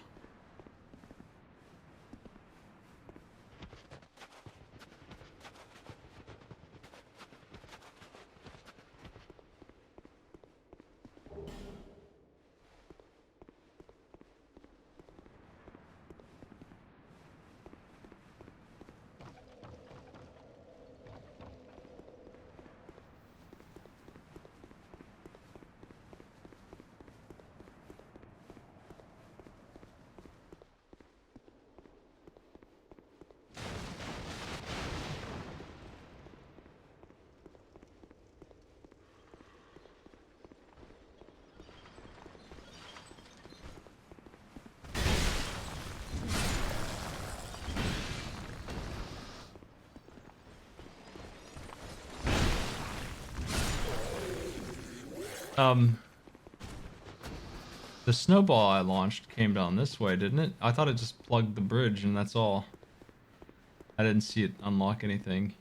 The snowball I launched came down this way, didn't it? I thought it just plugged the bridge and that's all. I didn't see it unlock anything.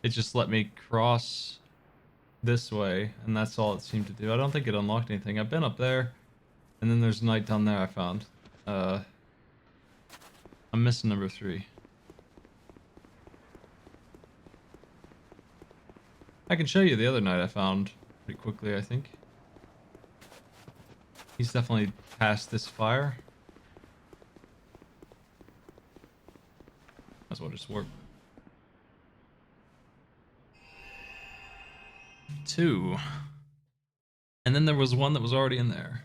It just let me cross this way, and that's all it seemed to do. I don't think it unlocked anything. I've been up there, and then there's night down there I found. I'm missing number 3. I can show you the other night I found pretty quickly, I think. He's definitely past this fire. Might as well just warp. 2. And then there was one that was already in there.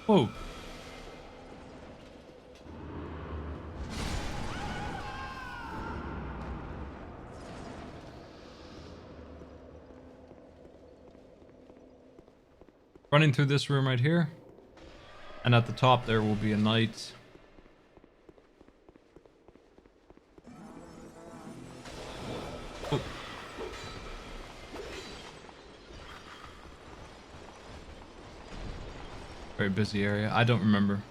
Whoa. Running through this room right here. And at the top there will be a knight. Oh. Very busy area. I don't remember.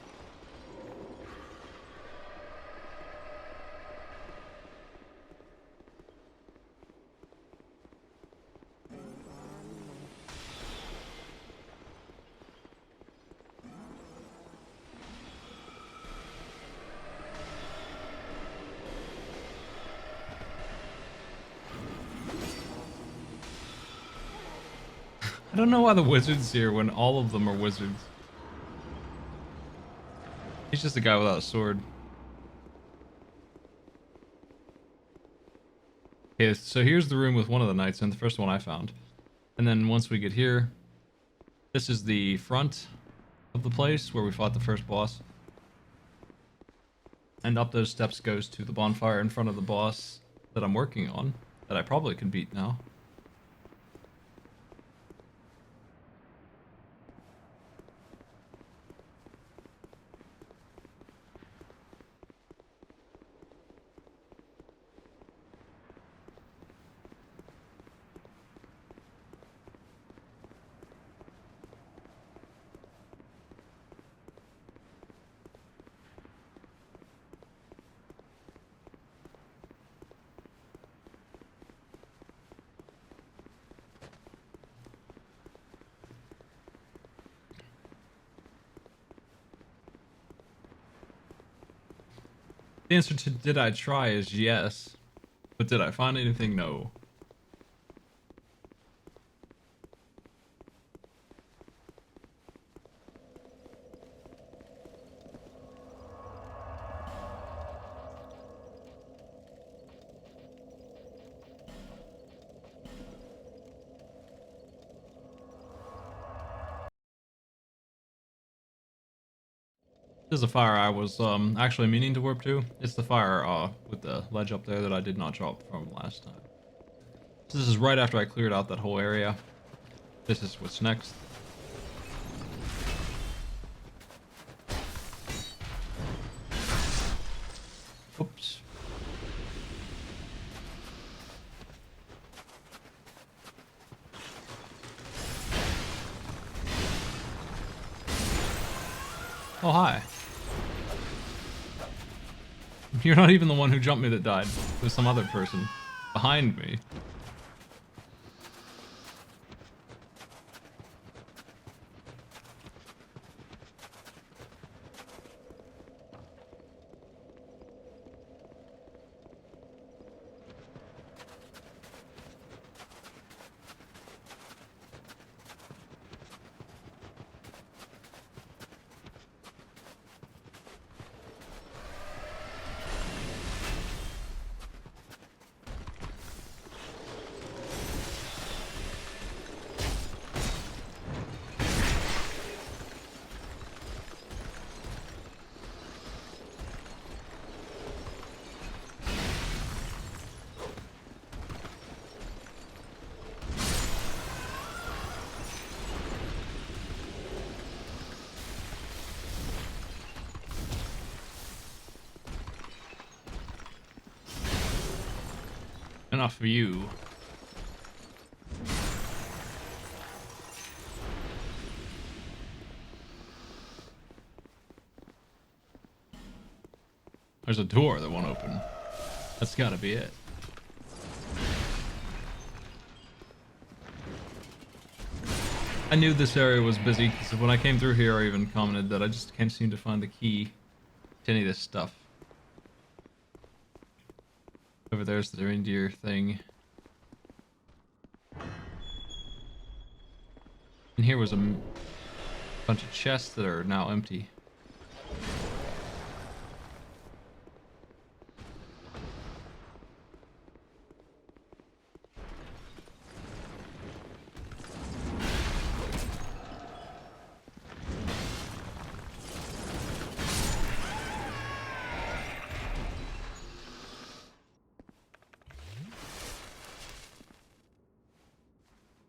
I don't know why the wizard's here when all of them are wizards. He's just a guy without a sword. Okay, so here's the room with one of the knights in, the first one I found. And then once we get here, this is the front of the place where we fought the first boss. And up those steps goes to the bonfire in front of the boss that I'm working on, that I probably can beat now. The answer to did I try is yes, but did I find anything? No. This is a fire I was actually meaning to warp to. It's the fire with the ledge up there that I did not drop from last time. So this is right after I cleared out that whole area. This is what's next. Oops. Oh, hi. You're not even the one who jumped me that died. There's some other person behind me. Enough of you. There's a door that won't open. That's gotta be it. I knew this area was busy because when I came through here I even commented that I just can't seem to find the key to any of this stuff. Over there's the reindeer thing. And here was a bunch of chests that are now empty.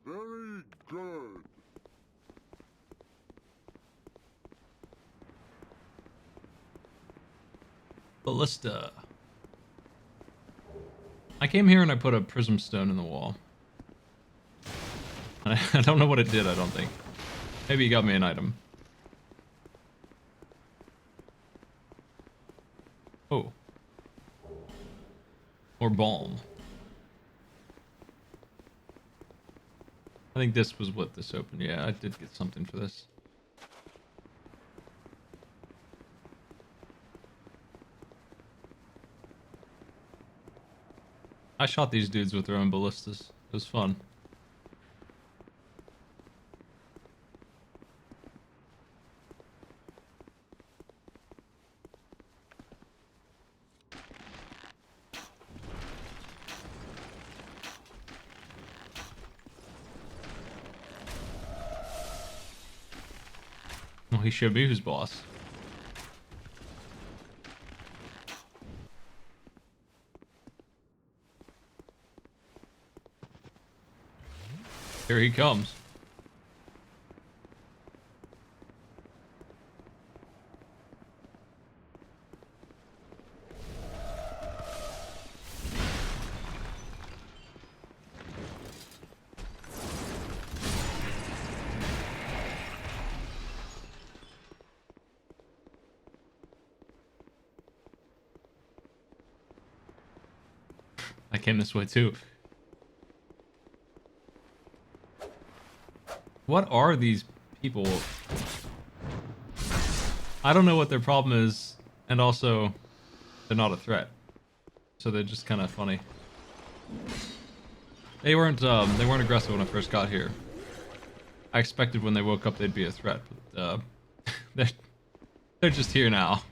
Very good. Ballista. I came here and I put a prism stone in the wall. I don't know what it did, I don't think. Maybe he got me an item. Oh. Or balm. I think this was what this opened. Yeah, I did get something for this. I shot these dudes with their own ballistas. It was fun. Well, he showed me who's boss. Here he comes. I came this way too. What are these people? I don't know what their problem is, and also, they're not a threat. So they're just kind of funny. They weren't aggressive when I first got here. I expected when they woke up they'd be a threat, but they're just here now.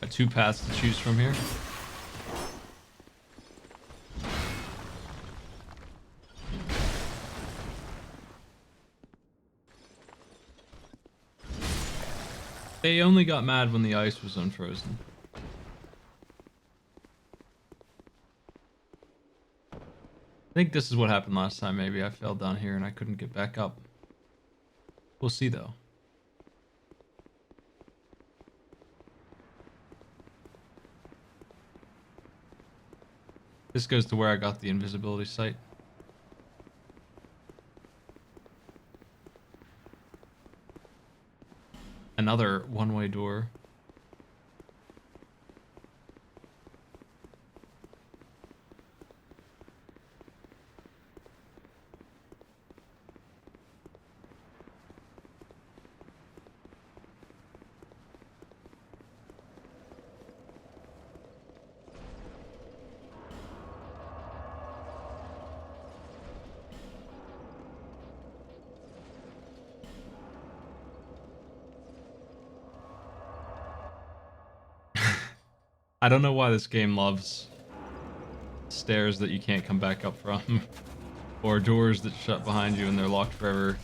Got 2 paths to choose from here. They only got mad when the ice was unfrozen. I think this is what happened last time. Maybe I fell down here and I couldn't get back up. We'll see though. This goes to where I got the invisibility sight. Another one-way door. I don't know why this game loves stairs that you can't come back up from, or doors that shut behind you and they're locked forever.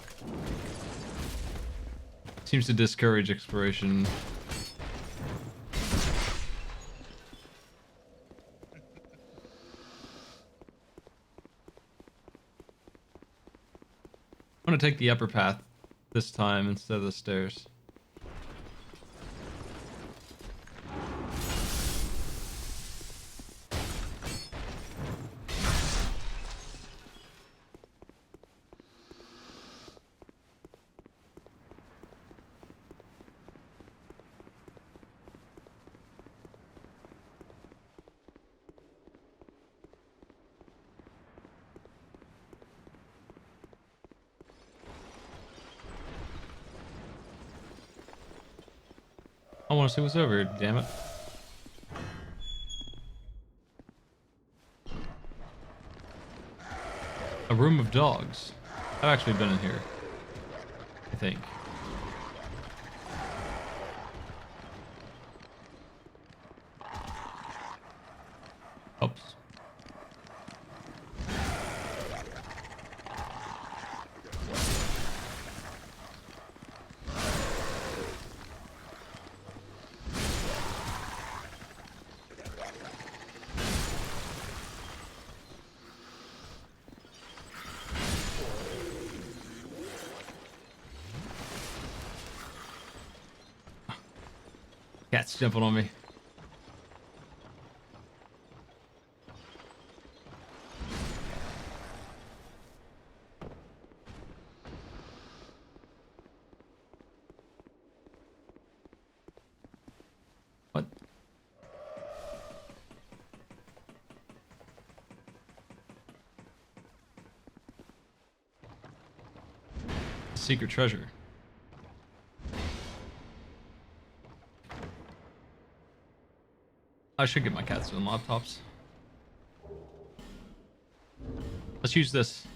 Seems to discourage exploration. I'm gonna take the upper path this time instead of the stairs. I want to see what's over here, damn it. A room of dogs. I've actually been in here, I think. Oops. Cat's jumping on me. What? Secret treasure. I should get my cats doing laptops. Let's use this.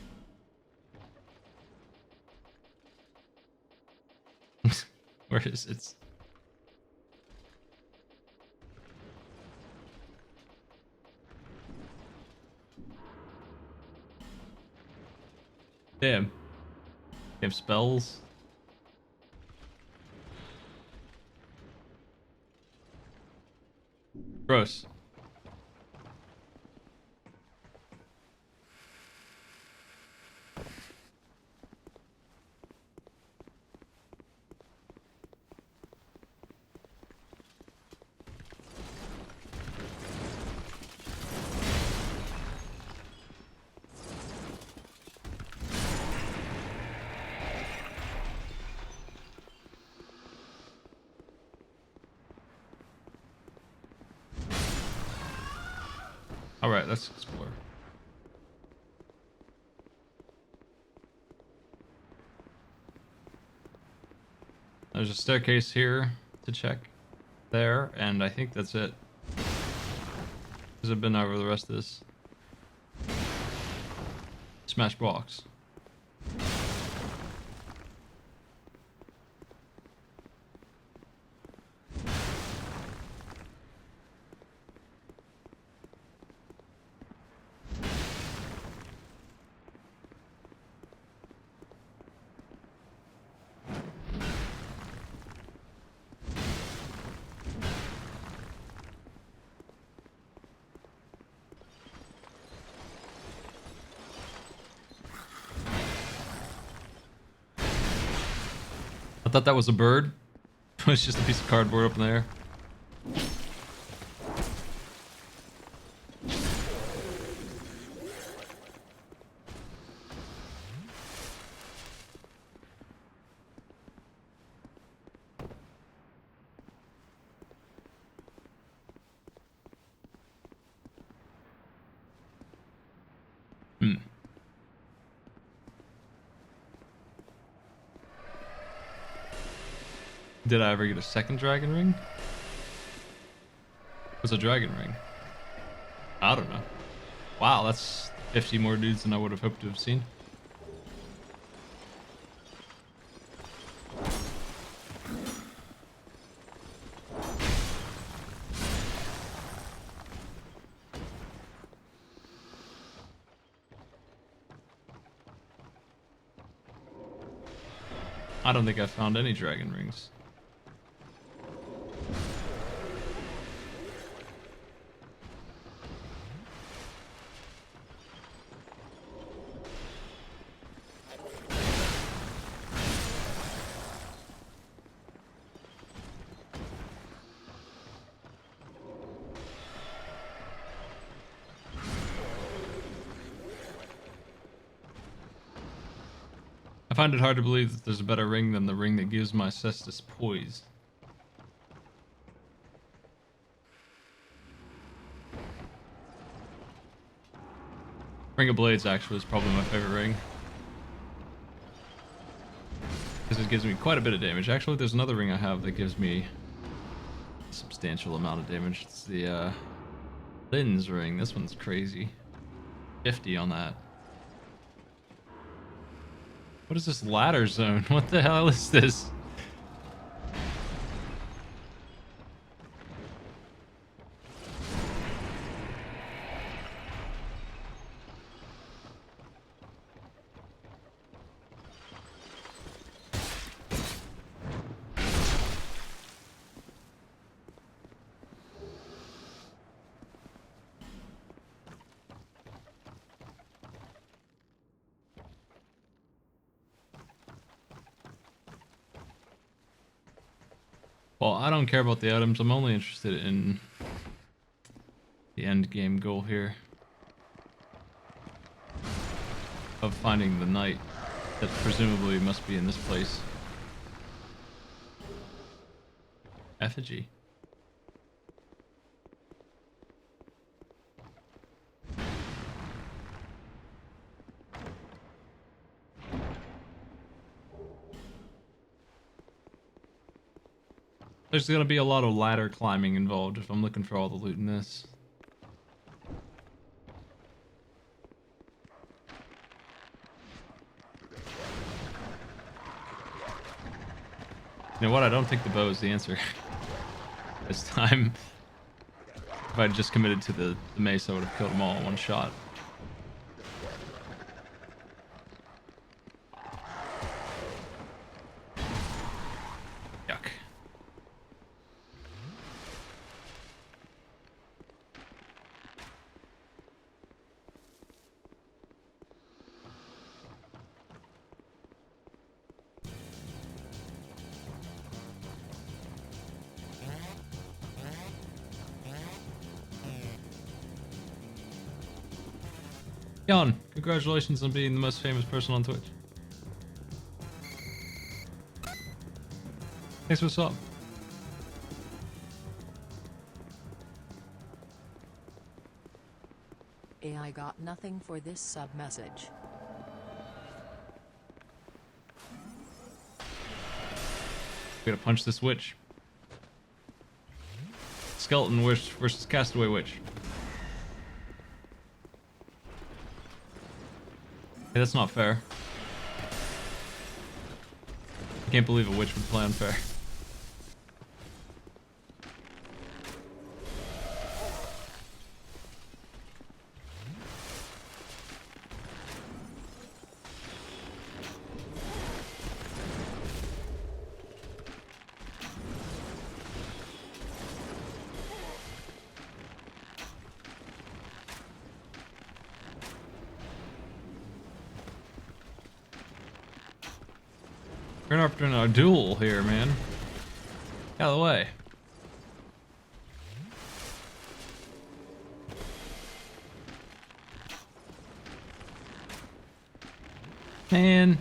Where is it? Damn. Damn spells. Gross. Alright, let's explore. There's a staircase here to check there, and I think that's it. Because I've been over the rest of this. Smash box. I thought that was a bird. It's just a piece of cardboard up in the air. Did I ever get a second dragon ring? What's a dragon ring? I don't know. Wow, that's 50 more dudes than I would have hoped to have seen. I don't think I found any dragon rings. I find it hard to believe that there's a better ring than the ring that gives my cestus poise. Ring of Blades actually is probably my favorite ring. Because it gives me quite a bit of damage. Actually, there's another ring I have that gives me a substantial amount of damage. It's the Lynn's ring. This one's crazy. 50 on that. What is this ladder zone? What the hell is this? Well, I don't care about the items. I'm only interested in the end game goal here of finding the knight that presumably must be in this place. Effigy. There's gonna be a lot of ladder climbing involved if I'm looking for all the loot in this. You know what? I don't think the bow is the answer this time. If I'd just committed to the mace, I would have killed them all in one shot. Yuck. Jan, congratulations on being the most famous person on Twitch. Thanks for the sub. AI got nothing for this sub message. We gotta punch this witch. Skeleton witch versus castaway witch. Hey, that's not fair. I can't believe a witch would play unfair. We're up in a duel here, man. Get out of the way. Man,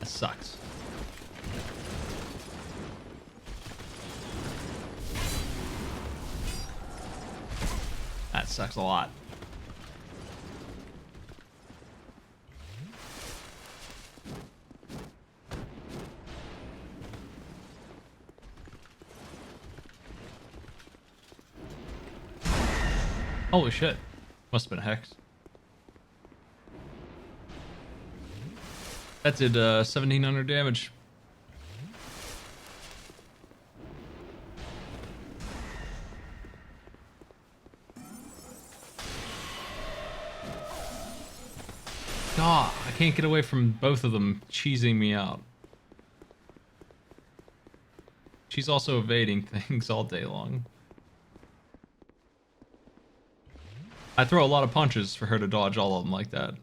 that sucks. That sucks a lot. Holy shit. Must have been a hex. That did 1700 damage. God, I can't get away from both of them cheesing me out. She's also evading things all day long. I throw a lot of punches for her to dodge all of them like that.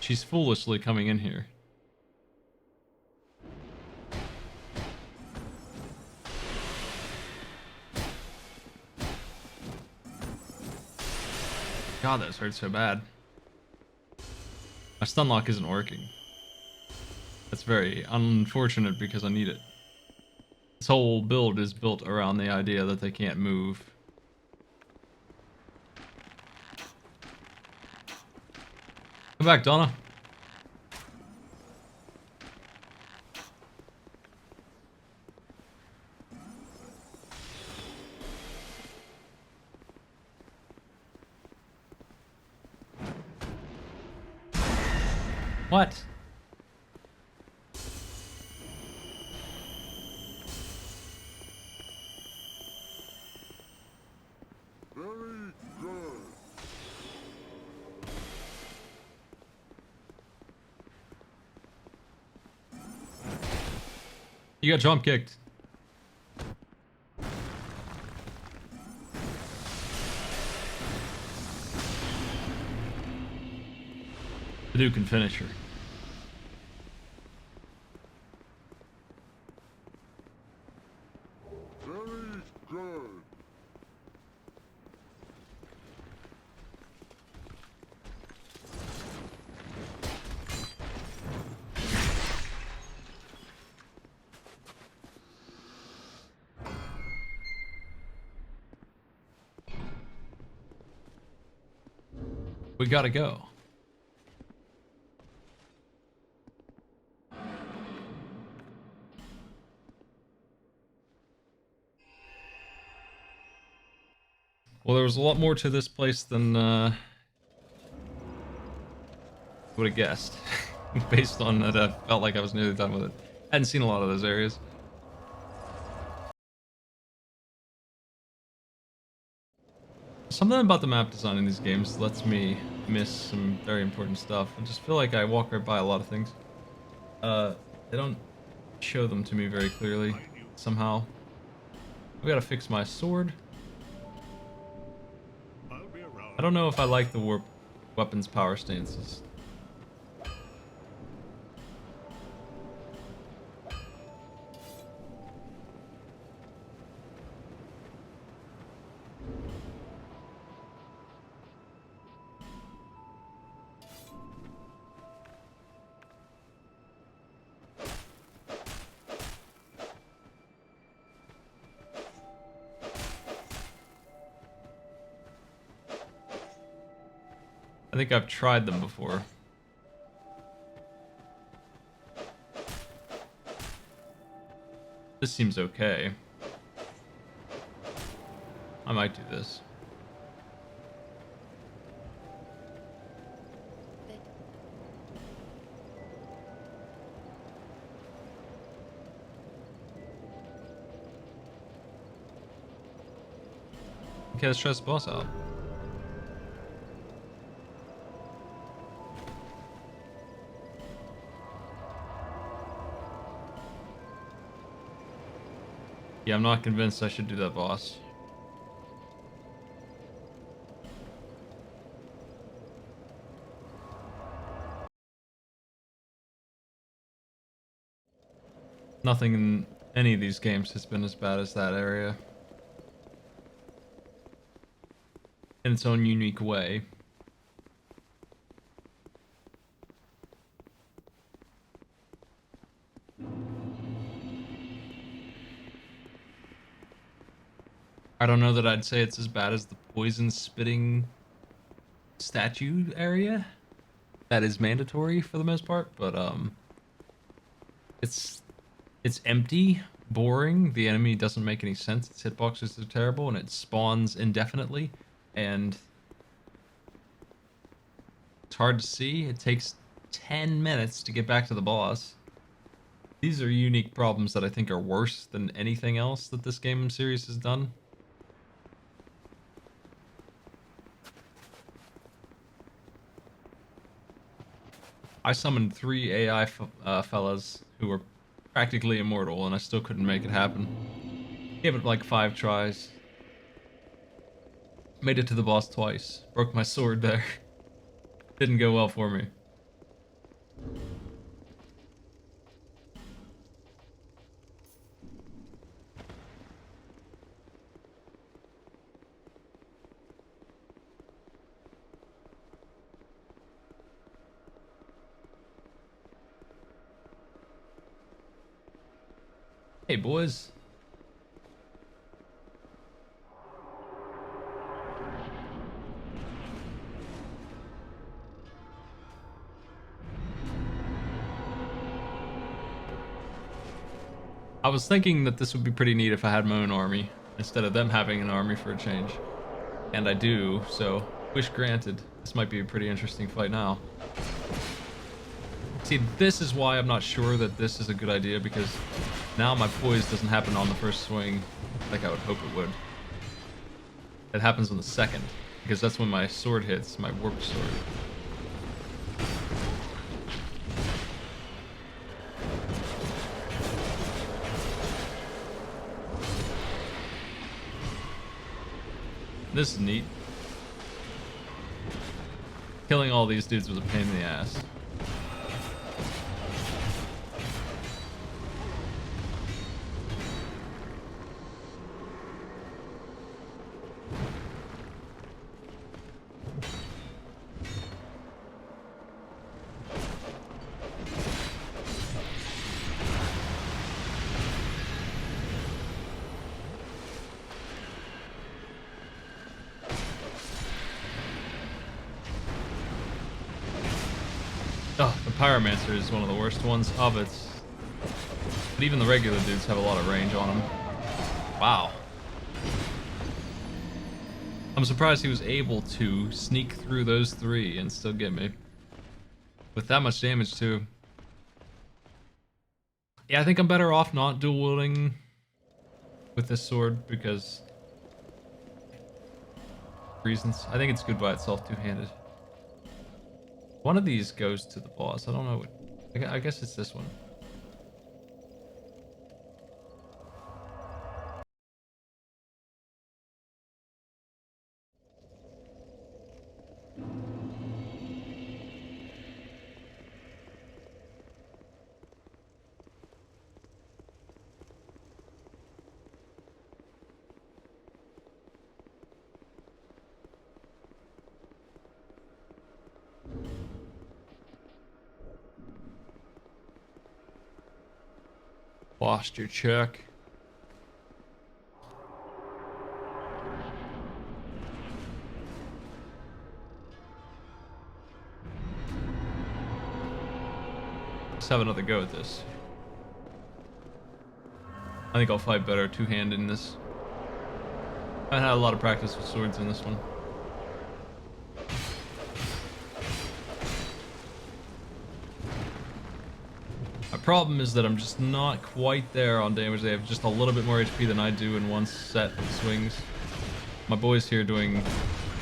She's foolishly coming in here. God, that hurts so bad. My stun lock isn't working. That's very unfortunate because I need it. This whole build is built around the idea that they can't move. Come back, Donna. What? You got jump kicked. The dude can finish her. We gotta go. Well, there was a lot more to this place than I would have guessed. Based on that, I felt like I was nearly done with it. I hadn't seen a lot of those areas. Something about the map design in these games lets me miss some very important stuff. I just feel like I walk right by a lot of things. They don't show them to me very clearly somehow. We gotta fix my sword. I don't know if I like the warp weapons power stances. I think I've tried them before. This seems okay. I might do this. Okay, let's try this boss out. Yeah, I'm not convinced I should do that boss. Nothing in any of these games has been as bad as that area. In its own unique way. I don't know that I'd say it's as bad as the poison spitting statue area. That is mandatory for the most part, but it's empty, boring. The enemy doesn't make any sense. Its hitboxes are terrible, and it spawns indefinitely, and it's hard to see. It takes 10 minutes to get back to the boss. These are unique problems that I think are worse than anything else that this game series has done. I summoned 3 AI fellas who were practically immortal, and I still couldn't make it happen. Gave it like 5 tries. Made it to the boss twice. Broke my sword there. Didn't go well for me. Hey, boys. I was thinking that this would be pretty neat if I had my own army, instead of them having an army for a change. And I do, so wish granted. This might be a pretty interesting fight now. See, this is why I'm not sure that this is a good idea, because now my poise doesn't happen on the first swing like I would hope it would. It happens on the second, because that's when my sword hits, my warped sword. This is neat. Killing all these dudes was a pain in the ass. Oh, the Pyromancer is one of the worst ones of it. But even the regular dudes have a lot of range on them. Wow. I'm surprised he was able to sneak through those three and still get me. With that much damage too. Yeah, I think I'm better off not dual wielding with this sword because reasons. I think it's good by itself two-handed. One of these goes to the boss. I don't know. I guess it's this one. Posture check. Let's have another go at this. I think I'll fight better two-handed in this. I haven't had a lot of practice with swords in this one. My problem is that I'm just not quite there on damage. They have just a little bit more HP than I do in one set of swings. My boys here doing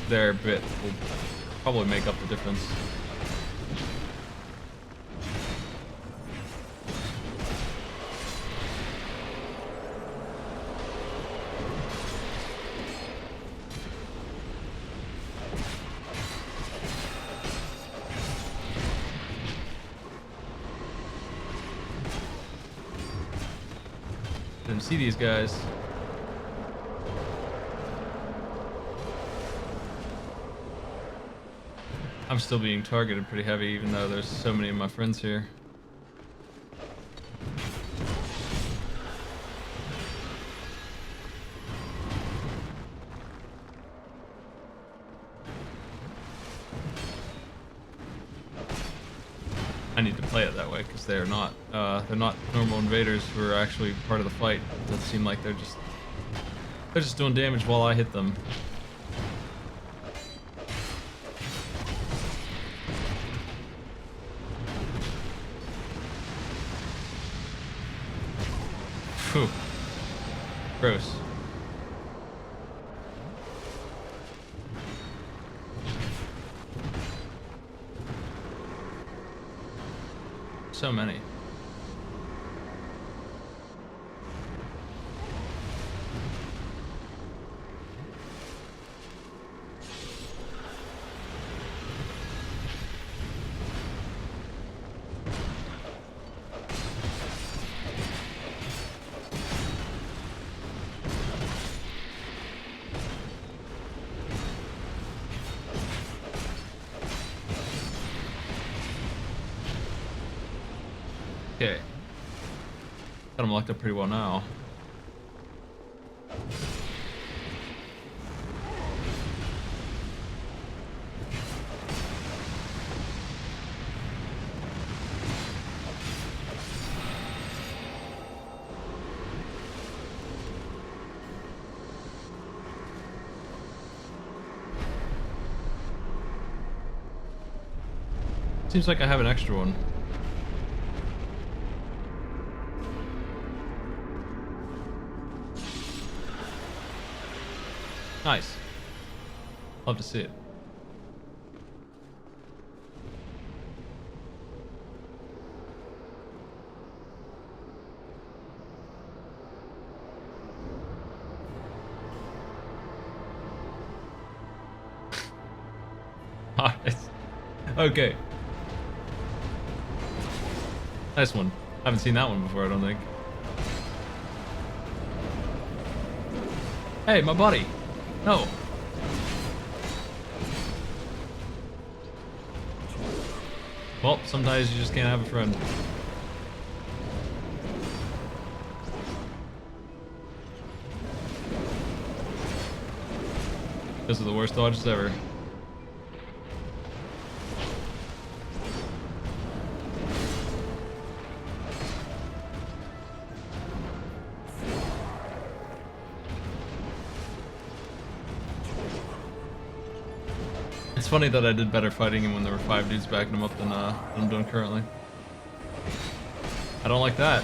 their bit will probably make up the difference. Didn't see these guys. I'm still being targeted pretty heavy even though there's so many of my friends here. I need to play it that way because they're not normal invaders who are actually part of the fight. It doesn't seem like they're just doing damage while I hit them. Phew. Gross. So many. Okay. Got him locked up pretty well now. Seems like I have an extra one. Nice. Love to see it. Alright. Okay. Nice one. I haven't seen that one before, I don't think. Hey, my buddy. No. Well, sometimes you just can't have a friend. Those are the worst dodges ever. It's funny that I did better fighting him when there were 5 dudes backing him up than I'm doing currently. I don't like that.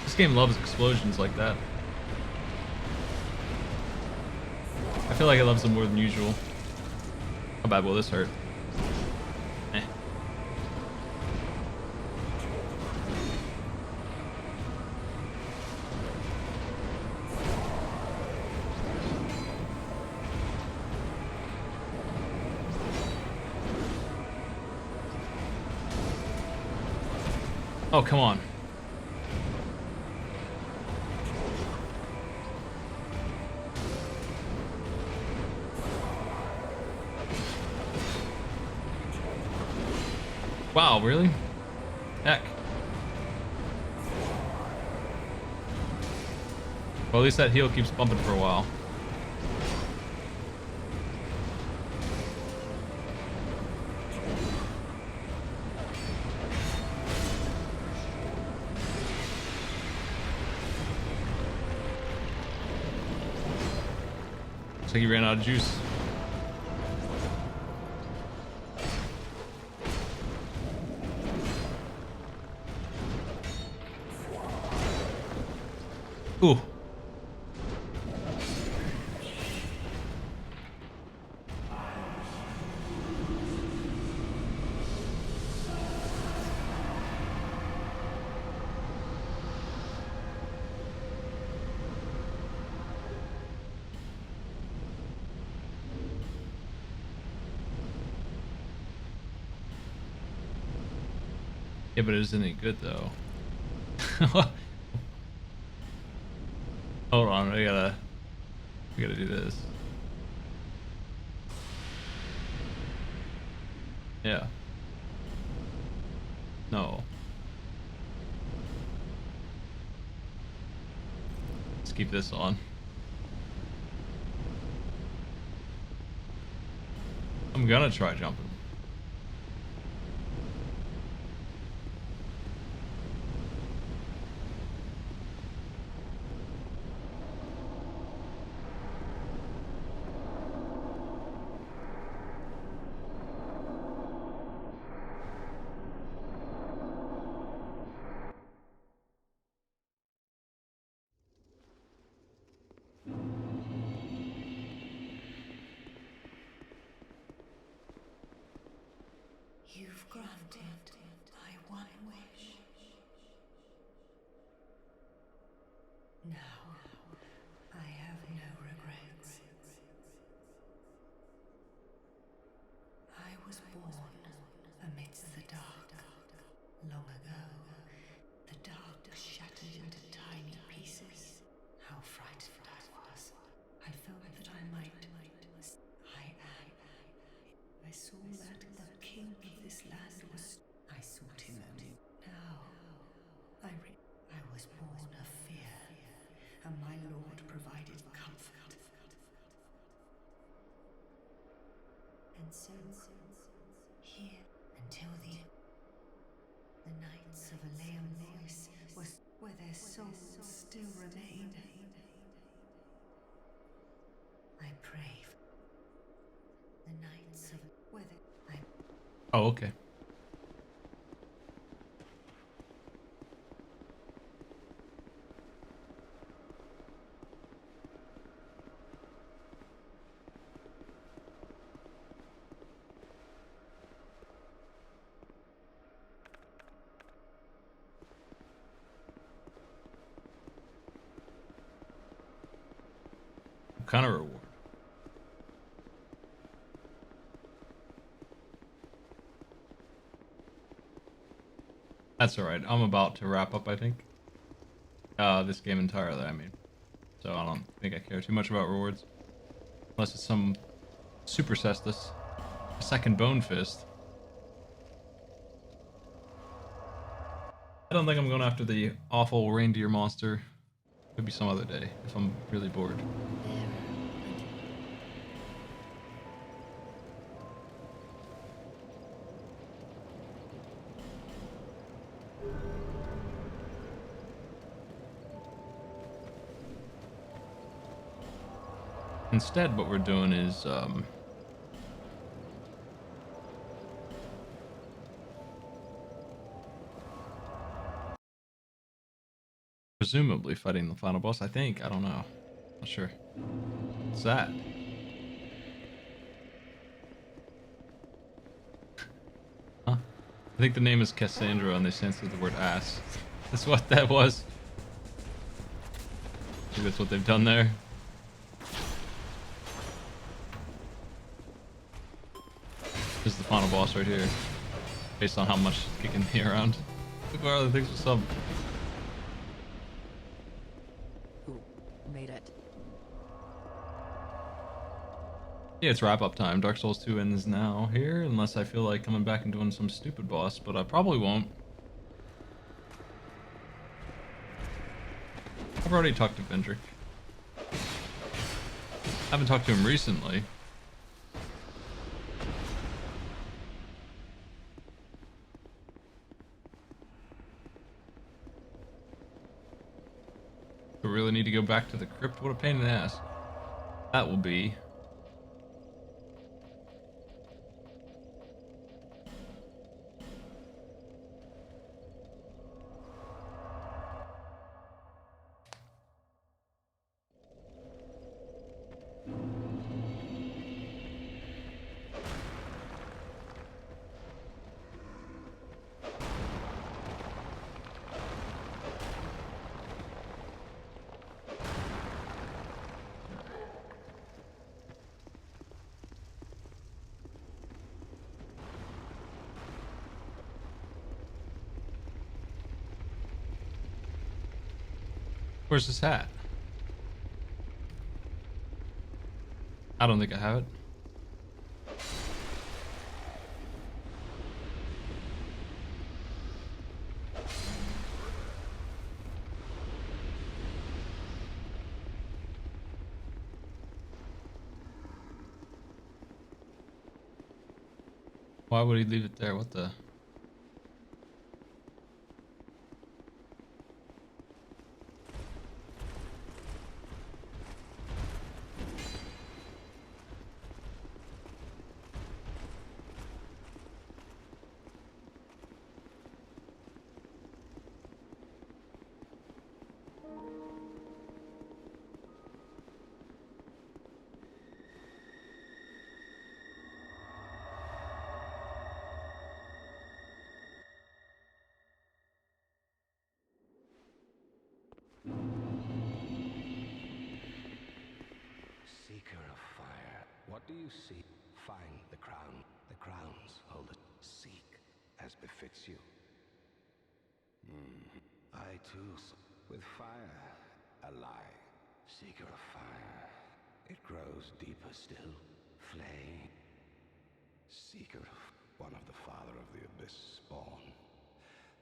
This game loves explosions like that. I feel like it loves them more than usual. How bad will this hurt? Eh. Oh, come on. Wow, really? Heck. Well, at least that heal keeps bumping for a while. Looks like he ran out of juice. Ooh. Yeah, but it isn't any good though. Hold on, we gotta do this. Yeah. No. Let's keep this on. I'm gonna try jumping. You've granted my one wish. Now, I have no regrets. I was born amidst the dark. Long ago, the dark shattered into tiny pieces. How frightened I was. I felt that I might. I saw that the king of this land was. I sought him only. Now, I was born of fear, and my lord provided comfort. And so, here until the knights of Aleum voice was where their souls still remain. I pray for the knights of where I. Oh, okay. What kind of reward? That's alright. I'm about to wrap up, I think. This game entirely, I mean. So I don't think I care too much about rewards. Unless it's some super cestus. Second Bone Fist. I don't think I'm going after the awful reindeer monster. Could be some other day if I'm really bored. Instead, what we're doing is presumably fighting the final boss. I think. I don't know. Not sure. What's that? Huh? I think the name is Cassandra, and they censored the word ass. That's what that was. I think that's what they've done there. This is the final boss right here. Based on how much it's kicking me around. Look what other things with some. Ooh, made it. Yeah, it's wrap up time. Dark Souls 2 ends now here, unless I feel like coming back and doing some stupid boss, but I probably won't. I've already talked to Vendrick. I haven't talked to him recently. I really need to go back to the crypt. What a pain in the ass. That will be. Where's this hat? I don't think I have it. Why would he leave it there? What the? Seeker of fire, what do you seek? Find the crown. The crowns hold it. Seek as befits you. I too, with fire, a lie. Seeker of fire, it grows deeper still. Flame. Seeker of one of the father of the abyss spawn.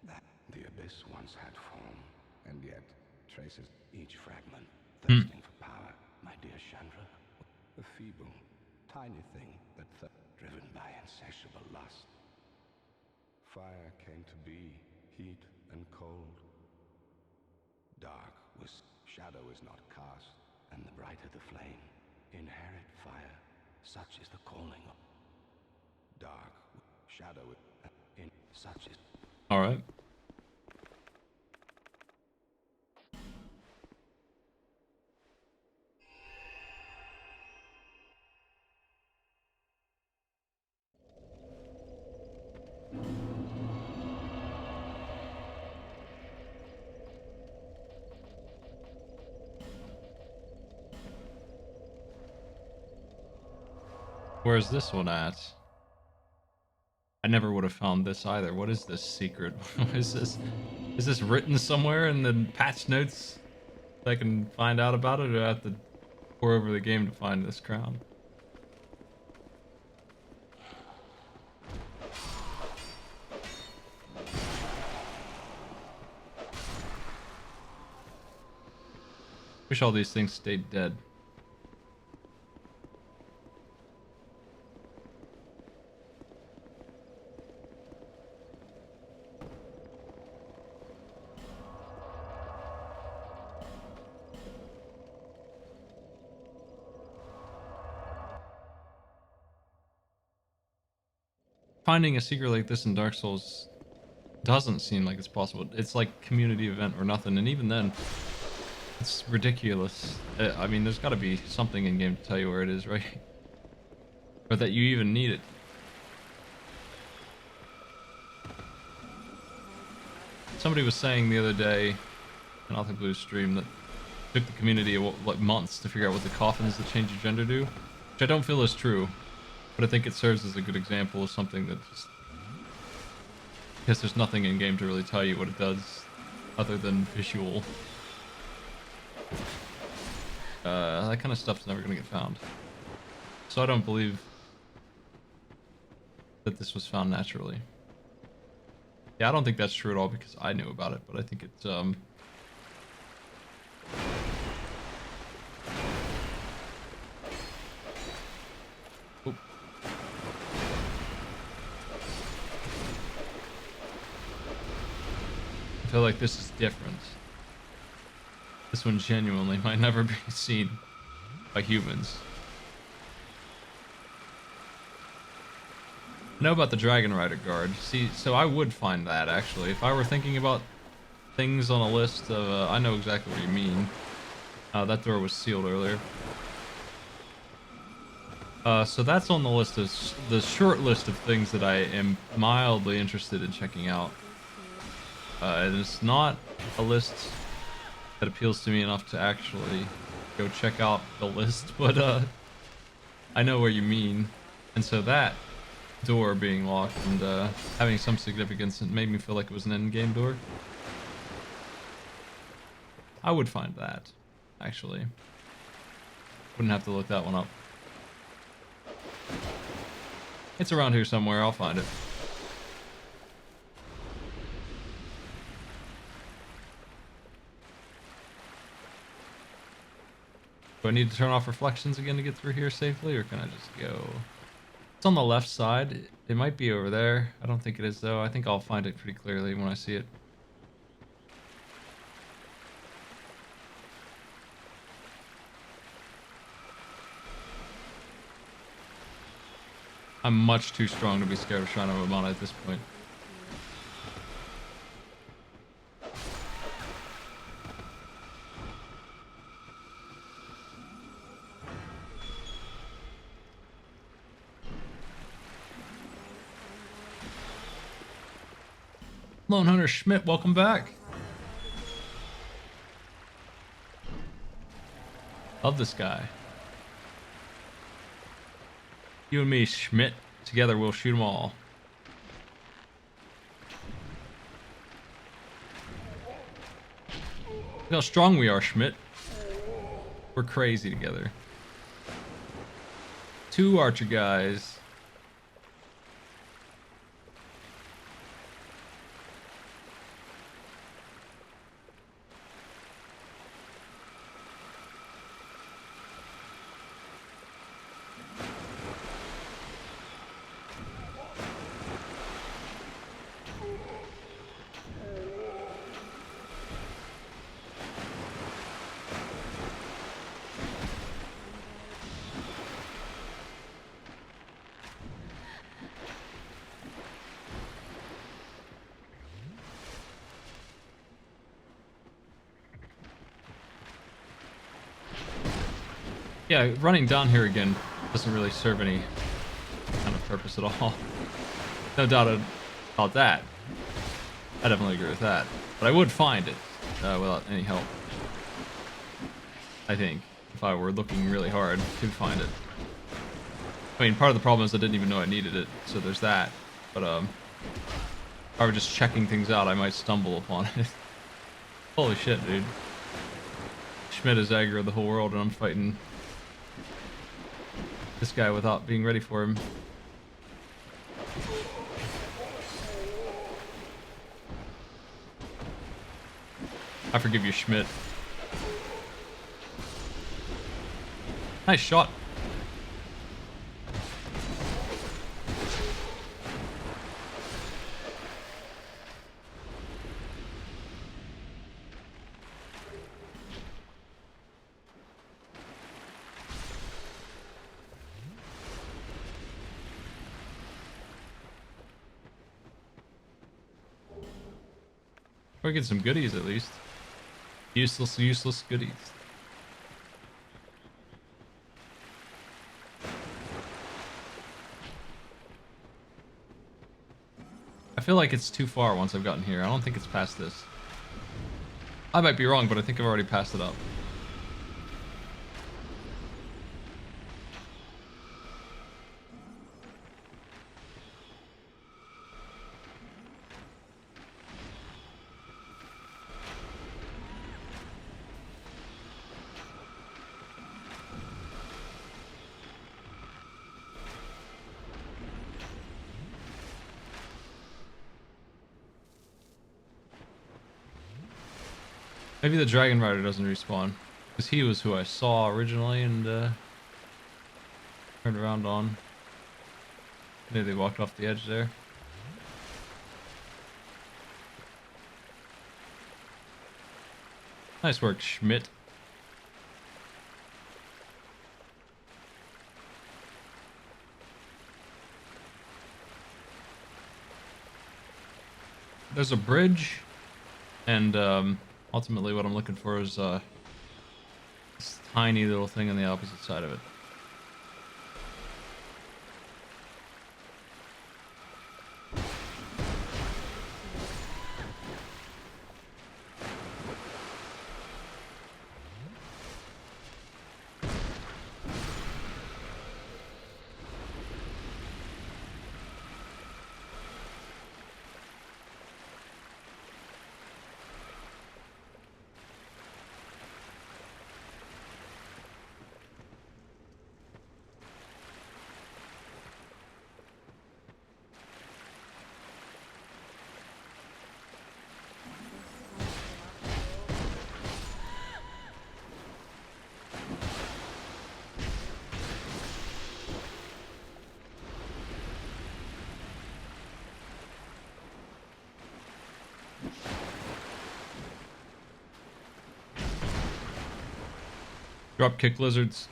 That the abyss once had form, and yet traces each fragment, thirsting for power. My dear Chandra, a feeble, tiny thing that driven by insatiable lust. Fire came to be, heat and cold. Dark was, shadow is not cast, and the brighter the flame. Inherit fire, such is the calling of dark, shadow, in such is. All right. Where's this one at? I never would have found this either. What is this secret? What is this? Is this written somewhere in the patch notes that I can find out about it, or do I have to pour over the game to find this crown? Wish all these things stayed dead. Finding a secret like this in Dark Souls doesn't seem like it's possible. It's like community event or nothing, and even then, it's ridiculous. I mean, there's got to be something in game to tell you where it is, right? Or that you even need it. Somebody was saying the other day, in Author Blue's stream, that it took the community like months to figure out what the coffins that change your gender do, which I don't feel is true. But I think it serves as a good example of something that just... because there's nothing in game to really tell you what it does other than visual. That kind of stuff's never gonna get found. So I don't believe that this was found naturally. Yeah, I don't think that's true at all because I knew about it, but I think it's Oop. I feel like this is different. This one genuinely might never be seen by humans. I know about the Dragon Rider guard. See, so I would find that actually. If I were thinking about things on a list of, I know exactly what you mean. That door was sealed earlier. So that's on the list of the short list of things that I am mildly interested in checking out. And it's not a list that appeals to me enough to actually go check out the list, but I know what you mean. And so that door being locked and having some significance, it made me feel like it was an end-game door. I would find that, actually. Wouldn't have to look that one up. It's around here somewhere, I'll find it. Do I need to turn off reflections again to get through here safely, or can I just go? It's on the left side. It might be over there. I don't think it is, though. I think I'll find it pretty clearly when I see it. I'm much too strong to be scared of Shrine of Amana at this point. Lone Hunter Schmidt, welcome back. Love this guy. You and me, Schmidt, together we'll shoot them all. Look how strong we are, Schmidt. We're crazy together. 2 archer guys. Yeah, running down here again doesn't really serve any kind of purpose at all. No doubt about that. I definitely agree with that. But I would find it without any help. I think, if I were looking really hard to find it. I mean, part of the problem is I didn't even know I needed it, so there's that. But if I were just checking things out, I might stumble upon it. Holy shit, dude. Schmidt is aggro of the whole world, and I'm fighting this guy without being ready for him. I forgive you, Schmidt. Nice shot. Or get some goodies at least. Useless goodies. I feel like it's too far once I've gotten here. I don't think it's past this. I might be wrong, but I think I've already passed it up. Maybe the Dragon Rider doesn't respawn. Because he was who I saw originally and turned around on. Maybe they walked off the edge there. Nice work, Schmidt. There's a bridge, and ultimately what I'm looking for is this tiny little thing on the opposite side of it. Drop kick lizards.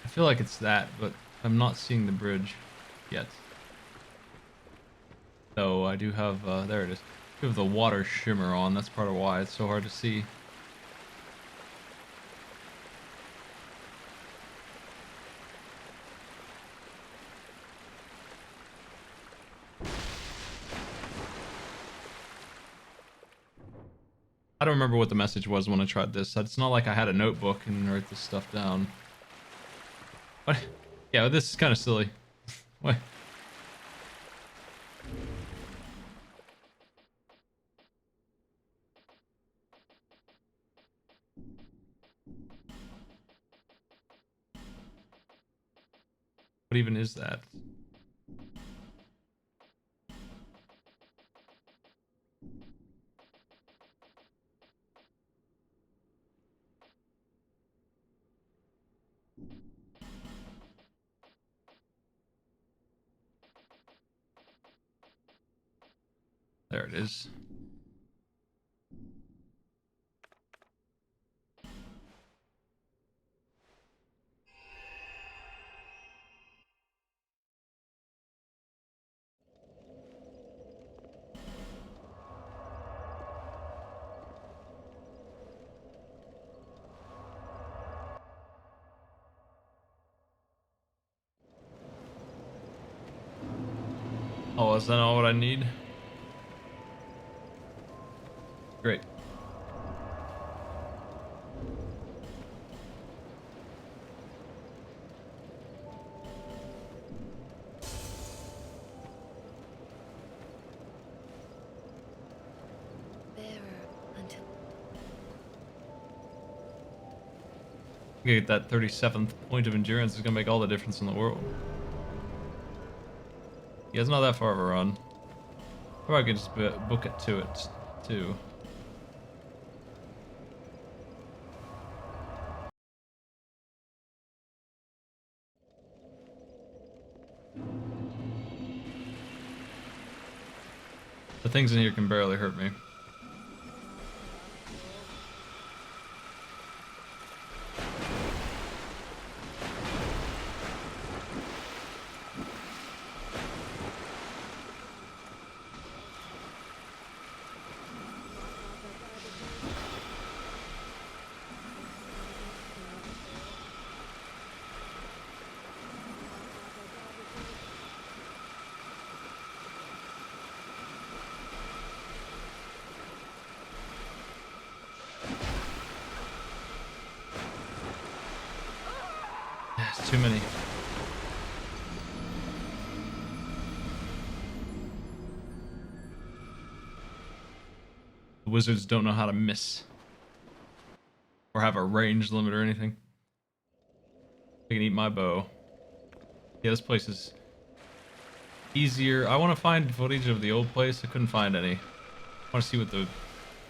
I feel like it's that, but I'm not seeing the bridge yet. So I do have, there it is. I do have the water shimmer on. That's part of why it's so hard to see. I don't remember what the message was when I tried this. It's not like I had a notebook and write this stuff down. What? Yeah, this is kind of silly. What? What even is that? There it is. Oh, is that all what I need? Great. Bearer until Get that 37th point of endurance is gonna make all the difference in the world. Yeah, it's not that far of a run. Or I could just book it to it too. The things in here can barely hurt me. It's too many. The wizards don't know how to miss. Or have a range limit or anything. They can eat my bow. Yeah, this place is easier. I want to find footage of the old place. I couldn't find any. I want to see what the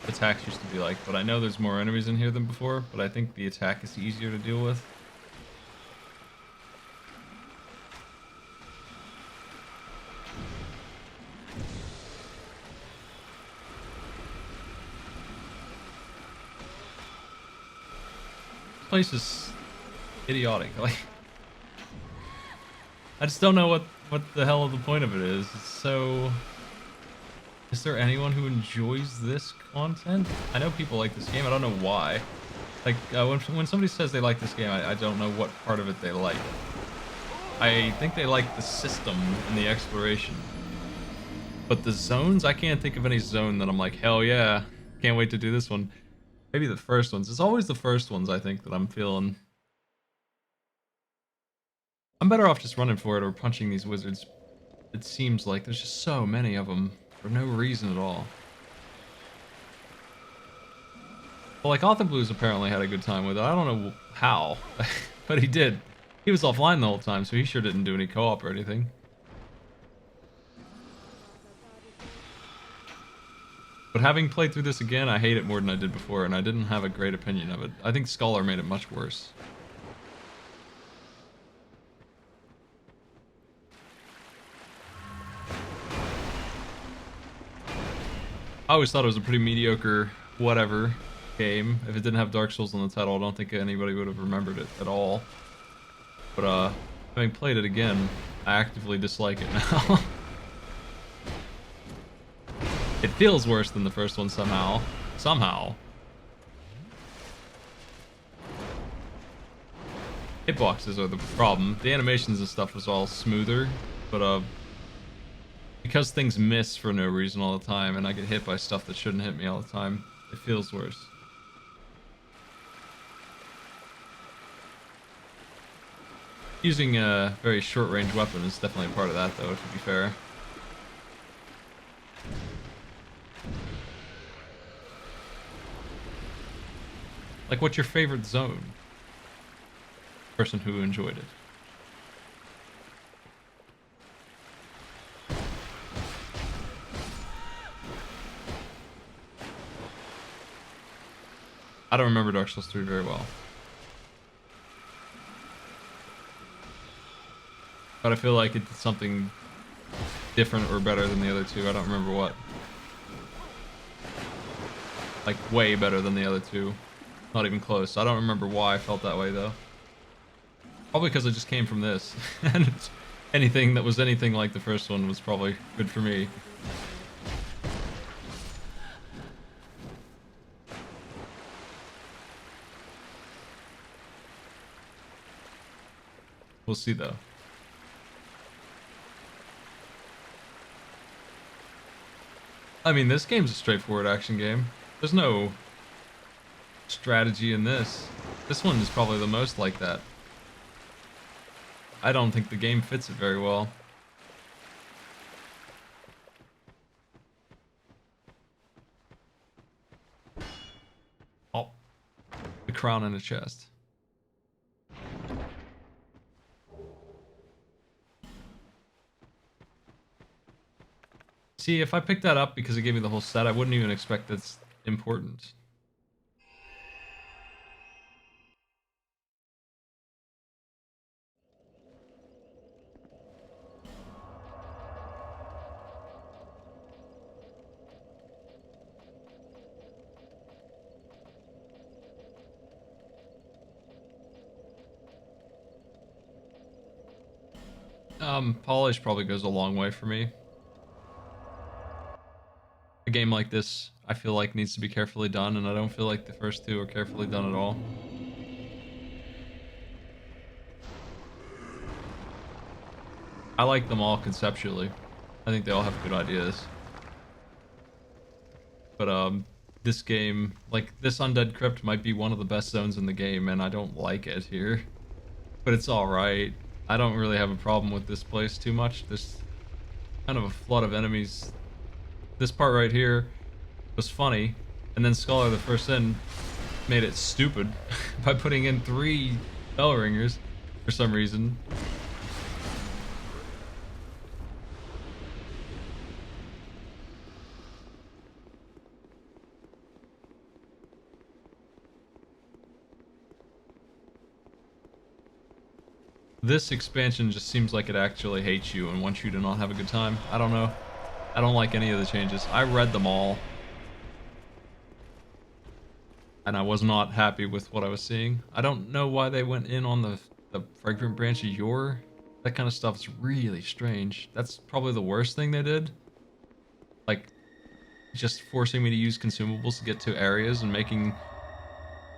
attacks used to be like. But I know there's more enemies in here than before. But I think the attack is easier to deal with. This place is idiotic. Like, I just don't know what the hell the point of it is. It's so... Is there anyone who enjoys this content? I know people like this game. I don't know why. Like, when somebody says they like this game, I don't know what part of it they like. I think they like the system and the exploration. But the zones, I can't think of any zone that I'm like, hell yeah, can't wait to do this one. Maybe the first ones. It's always the first ones, I think, that I'm feeling. I'm better off just running for it or punching these wizards. It seems like there's just so many of them for no reason at all. Well, like, Author Blues apparently had a good time with it. I don't know how, but he did. He was offline the whole time, so he sure didn't do any co-op or anything. But having played through this again, I hate it more than I did before, and I didn't have a great opinion of it. I think Scholar made it much worse. I always thought it was a pretty mediocre whatever game. If it didn't have Dark Souls in the title, I don't think anybody would have remembered it at all. But having played it again, I actively dislike it now. It feels worse than the first one somehow. Somehow. Hitboxes are the problem. The animations and stuff was all smoother, but because things miss for no reason all the time, and I get hit by stuff that shouldn't hit me all the time, it feels worse. Using a very short-range weapon is definitely a part of that, though, to be fair. Like, what's your favorite zone? Person who enjoyed it. I don't remember Dark Souls 3 very well. But I feel like it did something different or better than the other two. I don't remember what. Like, way better than the other two. Not even close. I don't remember why I felt that way, though. Probably because I just came from this. And anything that was anything like the first one was probably good for me. We'll see, though. I mean, this game's a straightforward action game. There's no strategy in this. This one is probably the most like that. I don't think the game fits it very well. Oh. The crown in a chest. See, if I picked that up because it gave me the whole set, I wouldn't even expect that's important. Polish probably goes a long way for me. A game like this, I feel like needs to be carefully done, and I don't feel like the first two are carefully done at all. I like them all conceptually. I think they all have good ideas. But this game, like this Undead Crypt might be one of the best zones in the game, and I don't like it here. But it's alright. I don't really have a problem with this place too much. There's kind of a flood of enemies. This part right here was funny, and then Scholar the first sin made it stupid by putting in 3 bell ringers for some reason. This expansion just seems like it actually hates you and wants you to not have a good time. I don't know. I don't like any of the changes. I read them all, and I was not happy with what I was seeing. I don't know why they went in on the fragrant branch of yore. That kind of stuff is really strange. That's probably the worst thing they did. Like, just forcing me to use consumables to get to areas and making...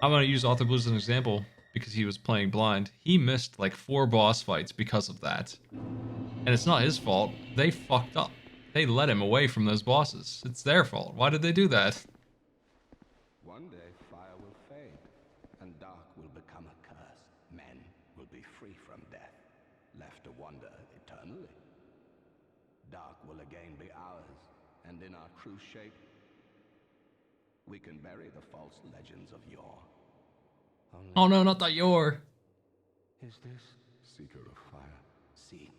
I'm going to use Author Blue as an example because he was playing blind. He missed like 4 boss fights because of that. And it's not his fault. They fucked up. They led him away from those bosses. It's their fault. Why did they do that? One day fire will fade, and dark will become a curse. Men will be free from death, left to wander eternally. Dark will again be ours, and in our true shape, we can bury the false legends of yore. Only Oh no, not that yore. is this seeker of fire. Seek.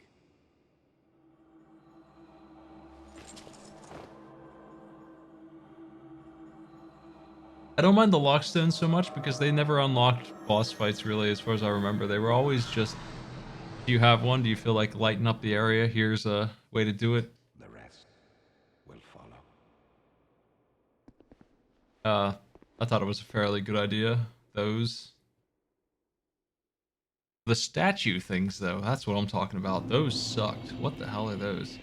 I don't mind the lockstones so much because they never unlocked boss fights really, as far as I remember. They were always just, do you have one? Do you feel like lighting up the area? Here's a way to do it. The rest will follow. I thought it was a fairly good idea. Those. The statue things, though, that's what I'm talking about. Those sucked. What the hell are those?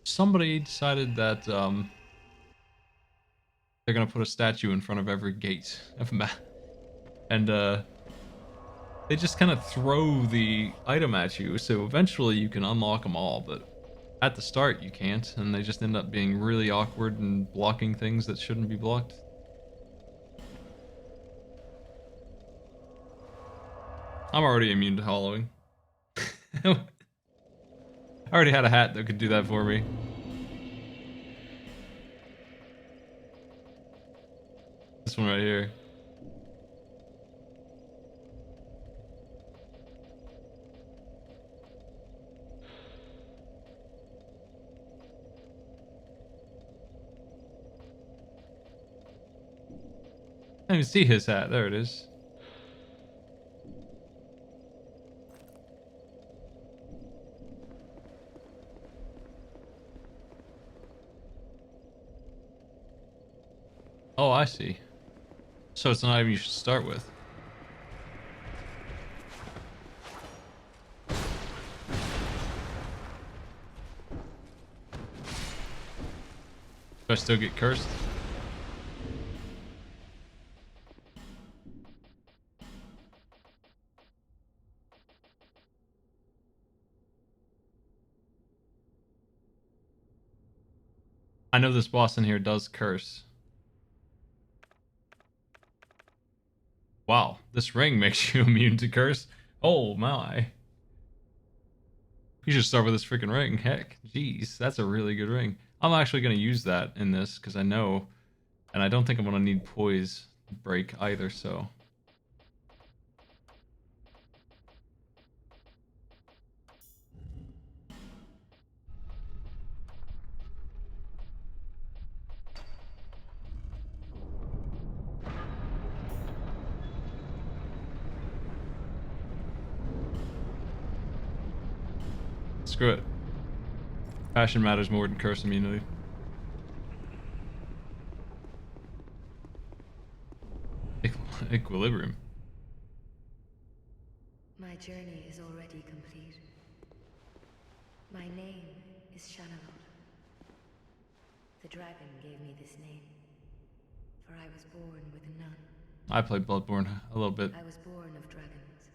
Somebody decided that they're gonna put a statue in front of every gate of map, and they just kind of throw the item at you, so eventually you can unlock them all, but at the start you can't, and they just end up being really awkward and blocking things that shouldn't be blocked. I'm already immune to hollowing. I already had a hat that could do that for me. This one right here. I didn't even see his hat. There it is. Oh, I see. So it's an item you should start with. Do I still get cursed? I know this boss in here does curse. Wow, this ring makes you immune to curse. Oh my. You should start with this freaking ring. Heck, jeez, that's a really good ring. I'm actually going to use that in this because I know And I don't think I'm gonna need poise break either, so. Screw it. Passion matters more than curse immunity. Equilibrium. My journey is already complete. My name is Shanalot. The dragon gave me this name, for I was born with none. I played Bloodborne a little bit. I was born of dragons,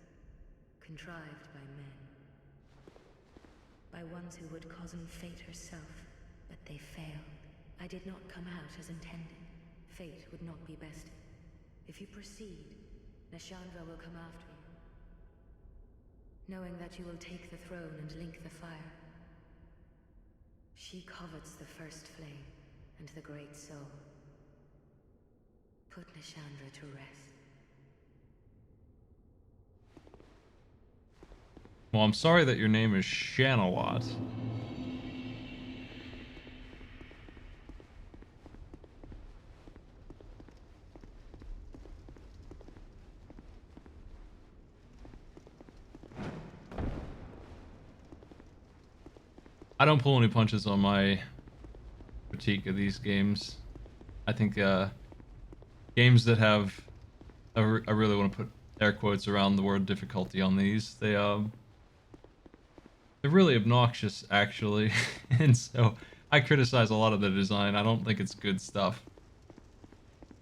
contrived by men. By ones who would cozen fate herself, but they failed. I did not come out as intended. Fate would not be bested. If you proceed, Nashandra will come after you, knowing that you will take the throne and link the fire. She covets the first flame and the great soul. Put Nashandra to rest. Well, I'm sorry that your name is Shanalot. I don't pull any punches on my critique of these games. I think games that have, I really want to put air quotes around the word difficulty on these. They're really obnoxious, actually, and so I criticize a lot of the design. I don't think it's good stuff.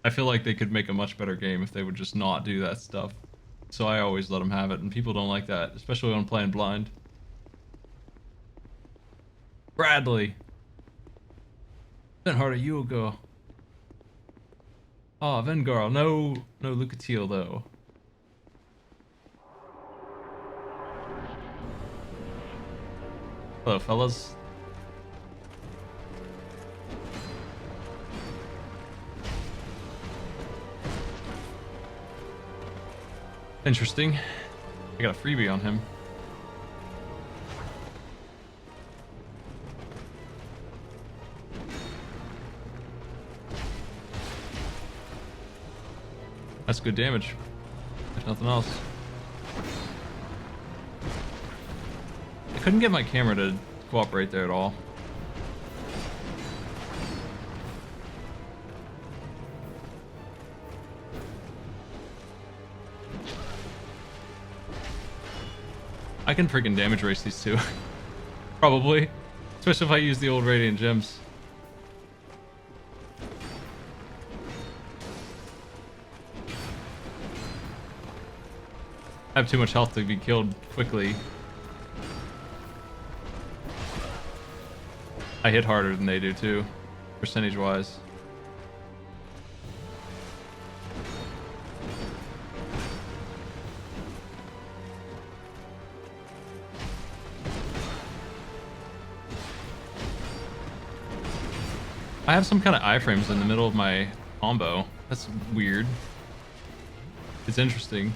I feel like they could make a much better game if they would just not do that stuff. So I always let them have it, and people don't like that, especially when I'm playing blind. Bradley. Then harder you go. Oh, Vengarl. No Lucatiel though. Hello, fellas. Interesting. I got a freebie on him. That's good damage. There's nothing else. I couldn't get my camera to cooperate there at all. I can freaking damage race these two. Probably. Especially if I use the old Radiant Gems. I have too much health to be killed quickly. I hit harder than they do too, percentage wise. I have some kind of iframes in the middle of my combo. That's weird. It's interesting.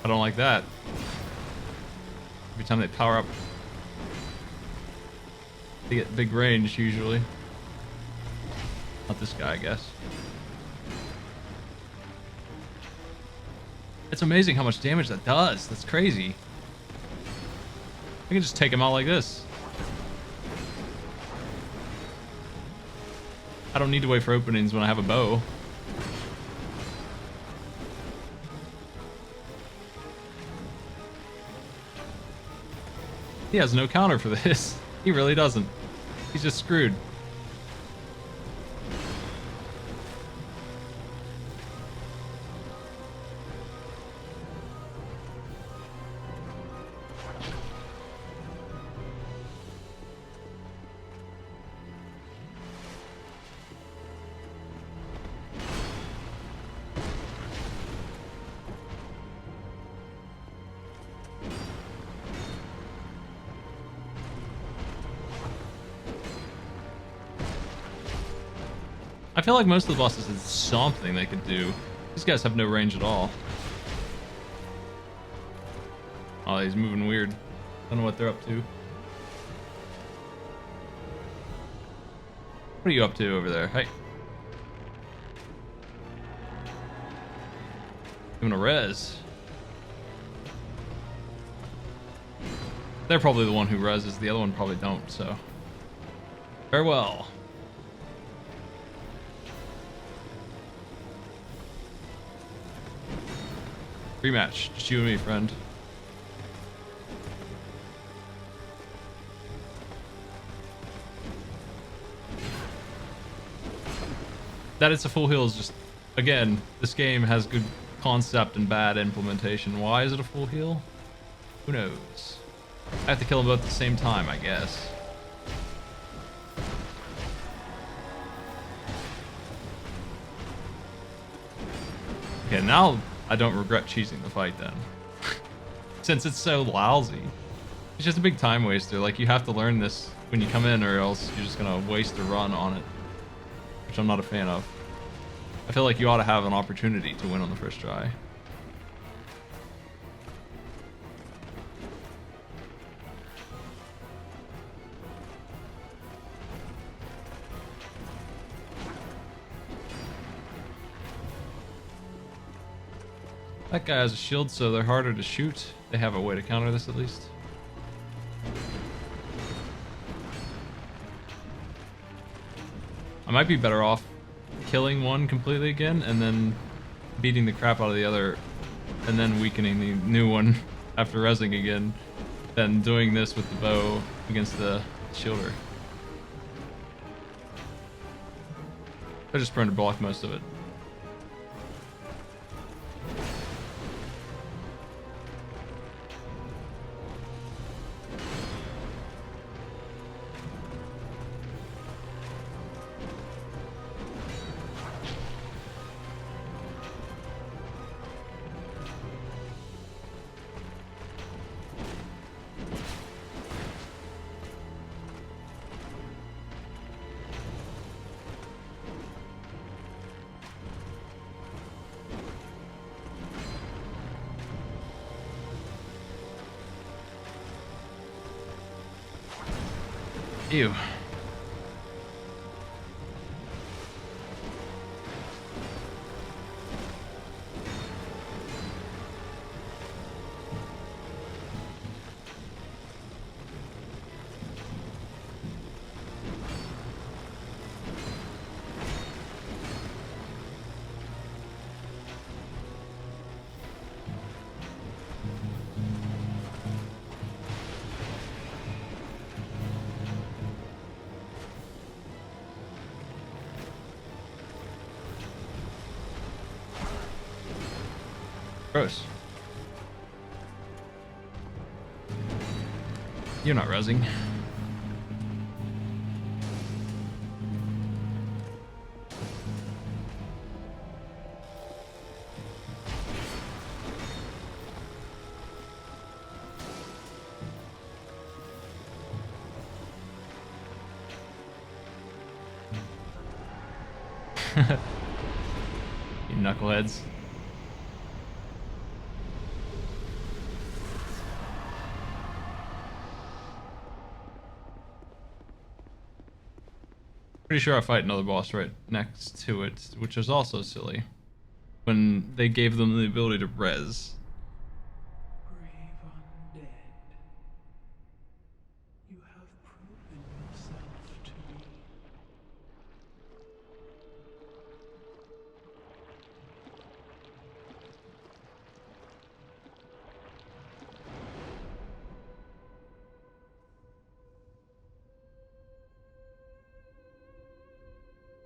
I don't like that. Every time they power up, they get big range usually. Not this guy, I guess. It's amazing how much damage that does. That's crazy. I can just take him out like this. I don't need to wait for openings when I have a bow. He has no counter for this. He really doesn't. He's just screwed. I feel like most of the bosses had something they could do. These guys have no range at all. Oh, he's moving weird. Don't know what they're up to. What are you up to over there? Hey. Giving a res. They're probably the one who reses, the other one probably don't, so. Farewell. Rematch. Just you and me, friend. That it's a full heal is just, again, this game has good concept and bad implementation. Why is it a full heal? Who knows? I have to kill them both at the same time, I guess. Okay, now I don't regret cheesing the fight then. Since it's so lousy. It's just a big time waster. Like, you have to learn this when you come in or else you're just gonna waste a run on it. Which I'm not a fan of. I feel like you ought to have an opportunity to win on the first try. That guy has a shield, so they're harder to shoot. They have a way to counter this at least. I might be better off killing one completely again and then beating the crap out of the other and then weakening the new one after resing again than doing this with the bow against the shielder. I just prone to block most of it. Ew. Gross. You're not resing. You knuckleheads. Pretty sure I fight another boss right next to it, which is also silly. When they gave them the ability to res. Brave undead, you have proven yourself to me.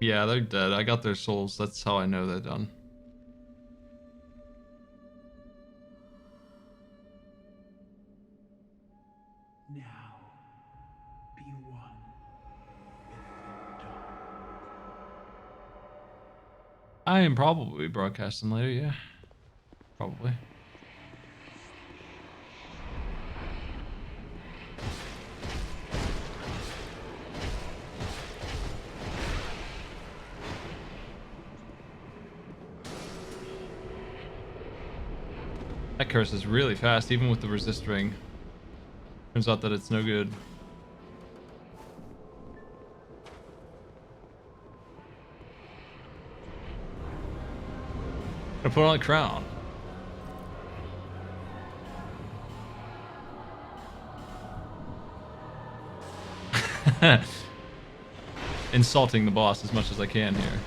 Yeah, they're dead. I got their souls. That's how I know they're done. Now, be one with the dark. I am probably broadcasting later, yeah. Probably. curses really fast, even with the resist ring. Turns out that it's no good. Gonna put on a crown. Insulting the boss as much as I can here.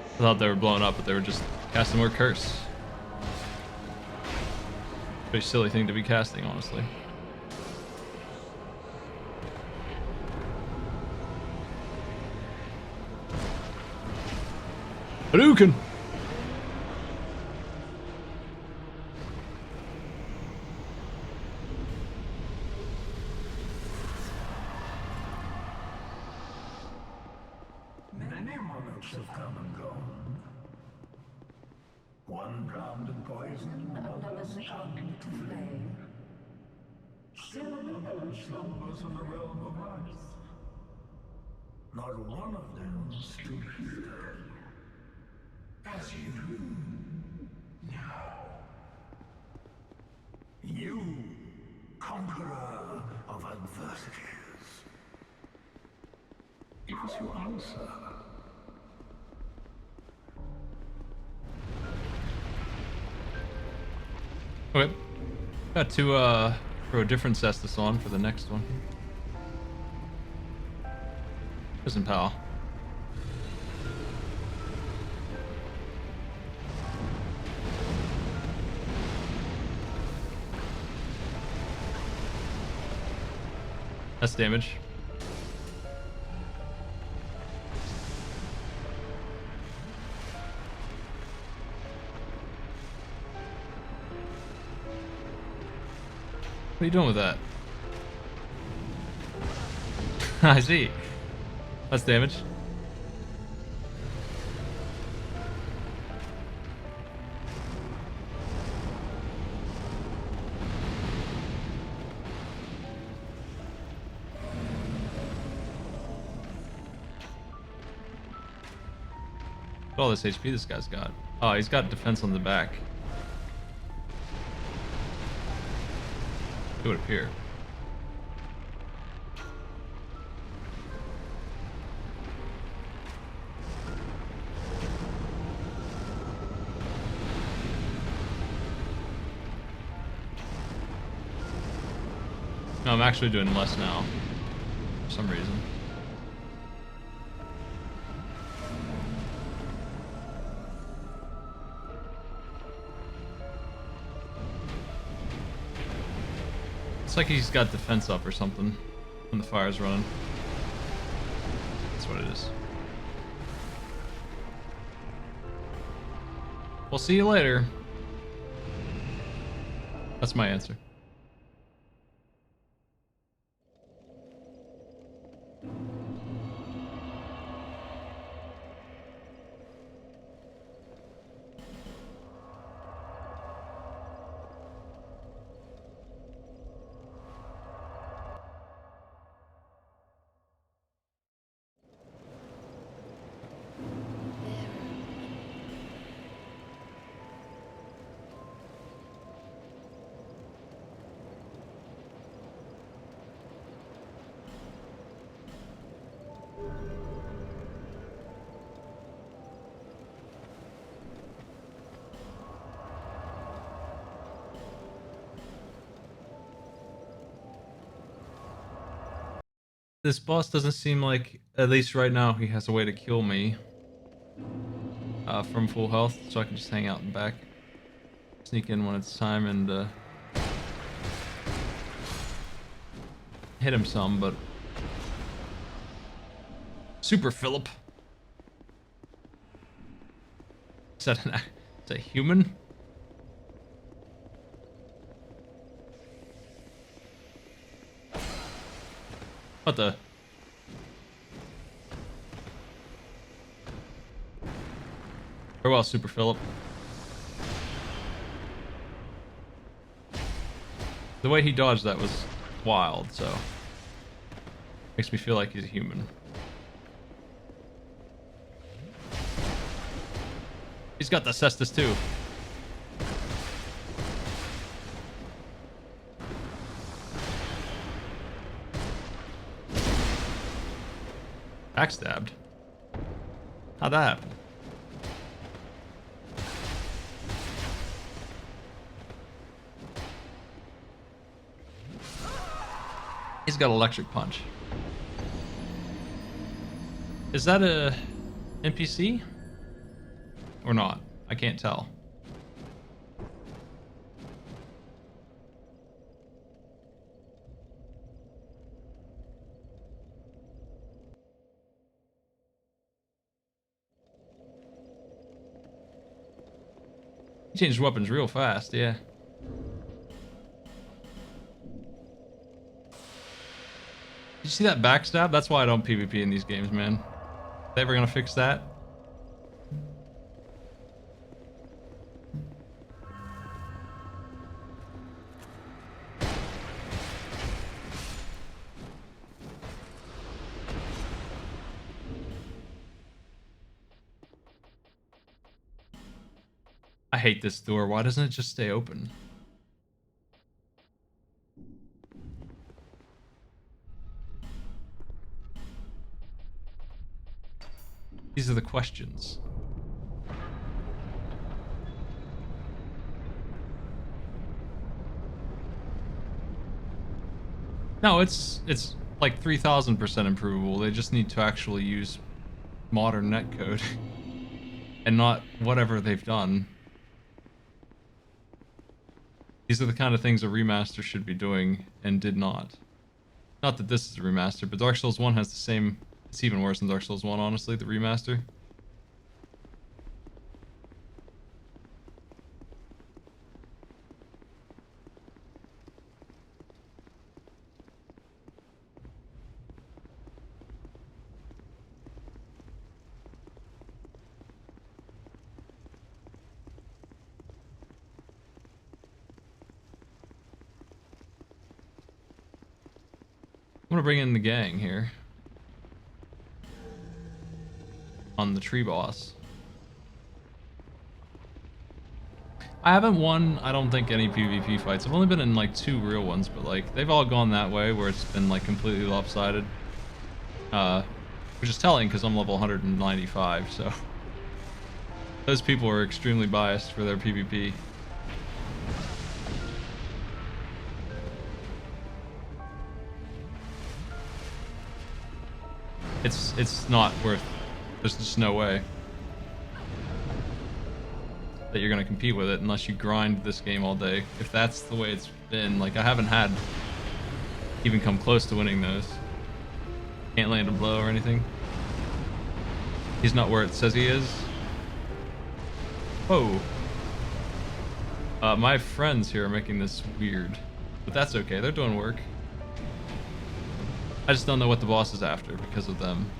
I thought they were blown up, but they were just casting more curse. Pretty silly thing to be casting, honestly. Hadouken! Many monarchs have come and gone. One drowned in poison, another succumbed to flame. Still another slumbers in the realm of ice. Not one of them stood here as you do now. You, conqueror of adversities. Give us your answer. Okay. Got to throw a different cestus on for the next one. Listen, pal. That's damage. What are you doing with that? I see. That's damage. Look at all this HP this guy's got. Oh, he's got defense on the back. It would appear. No, I'm actually doing less now. For some reason. It's like he's got defense up or something when the fire's running. That's what it is. We'll see you later. That's my answer. This boss doesn't seem like, at least right now, he has a way to kill me from full health, so I can just hang out in back. Sneak in when it's time and hit him some, but... Super Philip. Is that a human? What the? Farewell, Super Philip. The way he dodged that was wild, so makes me feel like he's a human. He's got the cestus too. Backstabbed. How'd that happen? He's got electric punch. Is that a NPC? Or not? I can't tell. He changed weapons real fast, yeah. Did you see that backstab? That's why I don't PvP in these games, man. They ever gonna fix that? I hate this door. Why doesn't it just stay open? These are the questions. No, it's like 3000% improvable. They just need to actually use modern netcode and not whatever they've done. These are the kind of things a remaster should be doing and did not. Not that this is a remaster, but Dark Souls 1 has the same... It's even worse than Dark Souls 1, honestly, the remaster. I'm gonna bring in the gang here. On the tree boss. I haven't won, I don't think, any PvP fights. I've only been in like 2 real ones, but like they've all gone that way where it's been like completely lopsided. Which is telling because I'm level 195, so those people are extremely biased for their PvP. It's not worth. There's just no way that you're gonna compete with it unless you grind this game all day. If that's the way it's been, like I haven't had even come close to winning those. Can't land a blow or anything. He's not where it says he is. Whoa. My friends here are making this weird, but that's okay. They're doing work. I just don't know what the boss is after because of them.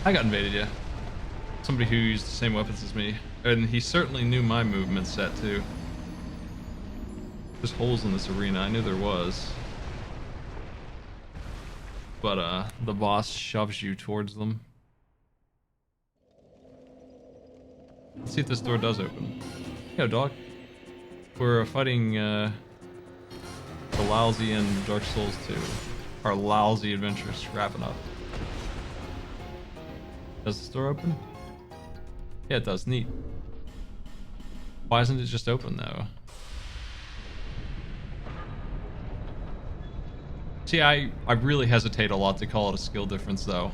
I got invaded, yeah. Somebody who used the same weapons as me. And he certainly knew my movement set too. There's holes in this arena, I knew there was. But the boss shoves you towards them. Let's see if this door does open. Yo, dog. We're fighting the lousy in Dark Souls 2. Our lousy adventures wrapping up. Does this door open? Yeah, it does. Neat. Why isn't it just open though? See, I really hesitate a lot to call it a skill difference though.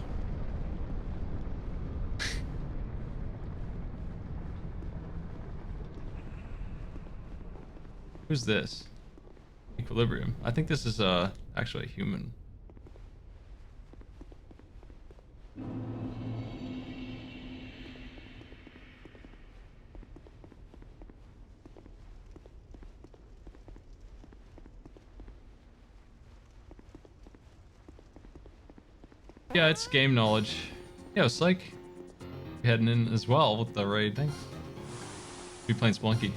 Who's this? Equilibrium. I think this is actually a human. Yeah, it's game knowledge. Yo, Psych. Heading in as well with the raid. Thanks. We playing Splunky.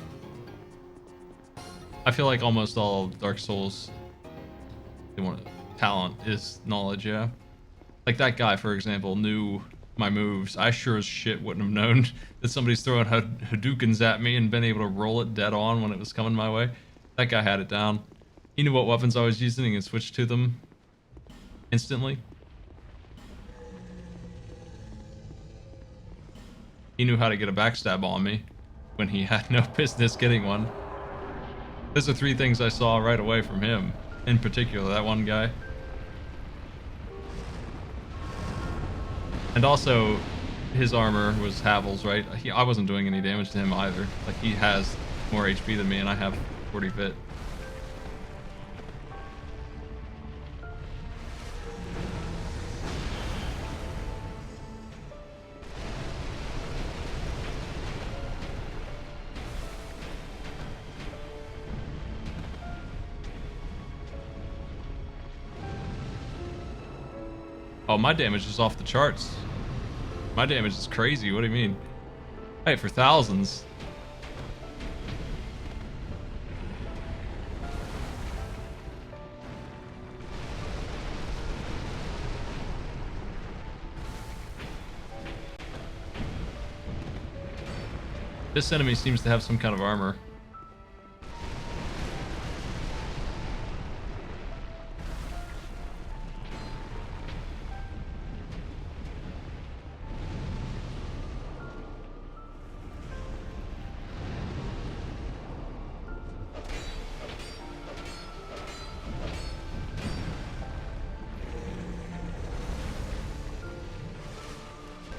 I feel like almost all Dark Souls talent is knowledge, yeah. Like that guy, for example, knew my moves. I sure as shit wouldn't have known that somebody's throwing Hadoukens at me and been able to roll it dead on when it was coming my way. That guy had it down. He knew what weapons I was using and switched to them instantly. He knew how to get a backstab on me when he had no business getting one. Those are 3 things I saw right away from him. In particular, that one guy. And also, his armor was Havel's, right? I wasn't doing any damage to him either. Like, he has more HP than me, and I have 40 bit. Oh, my damage is off the charts. My damage is crazy. What do you mean? I hit for thousands. This enemy seems to have some kind of armor.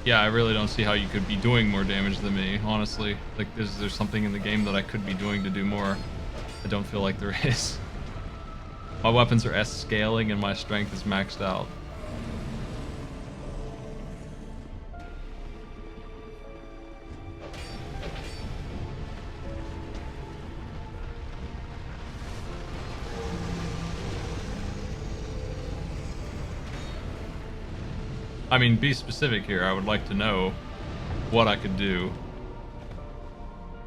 Yeah, I really don't see how you could be doing more damage than me, honestly. Like, is there something in the game that I could be doing to do more? I don't feel like there is. My weapons are S scaling and my strength is maxed out. I mean, be specific here. I would like to know what I could do.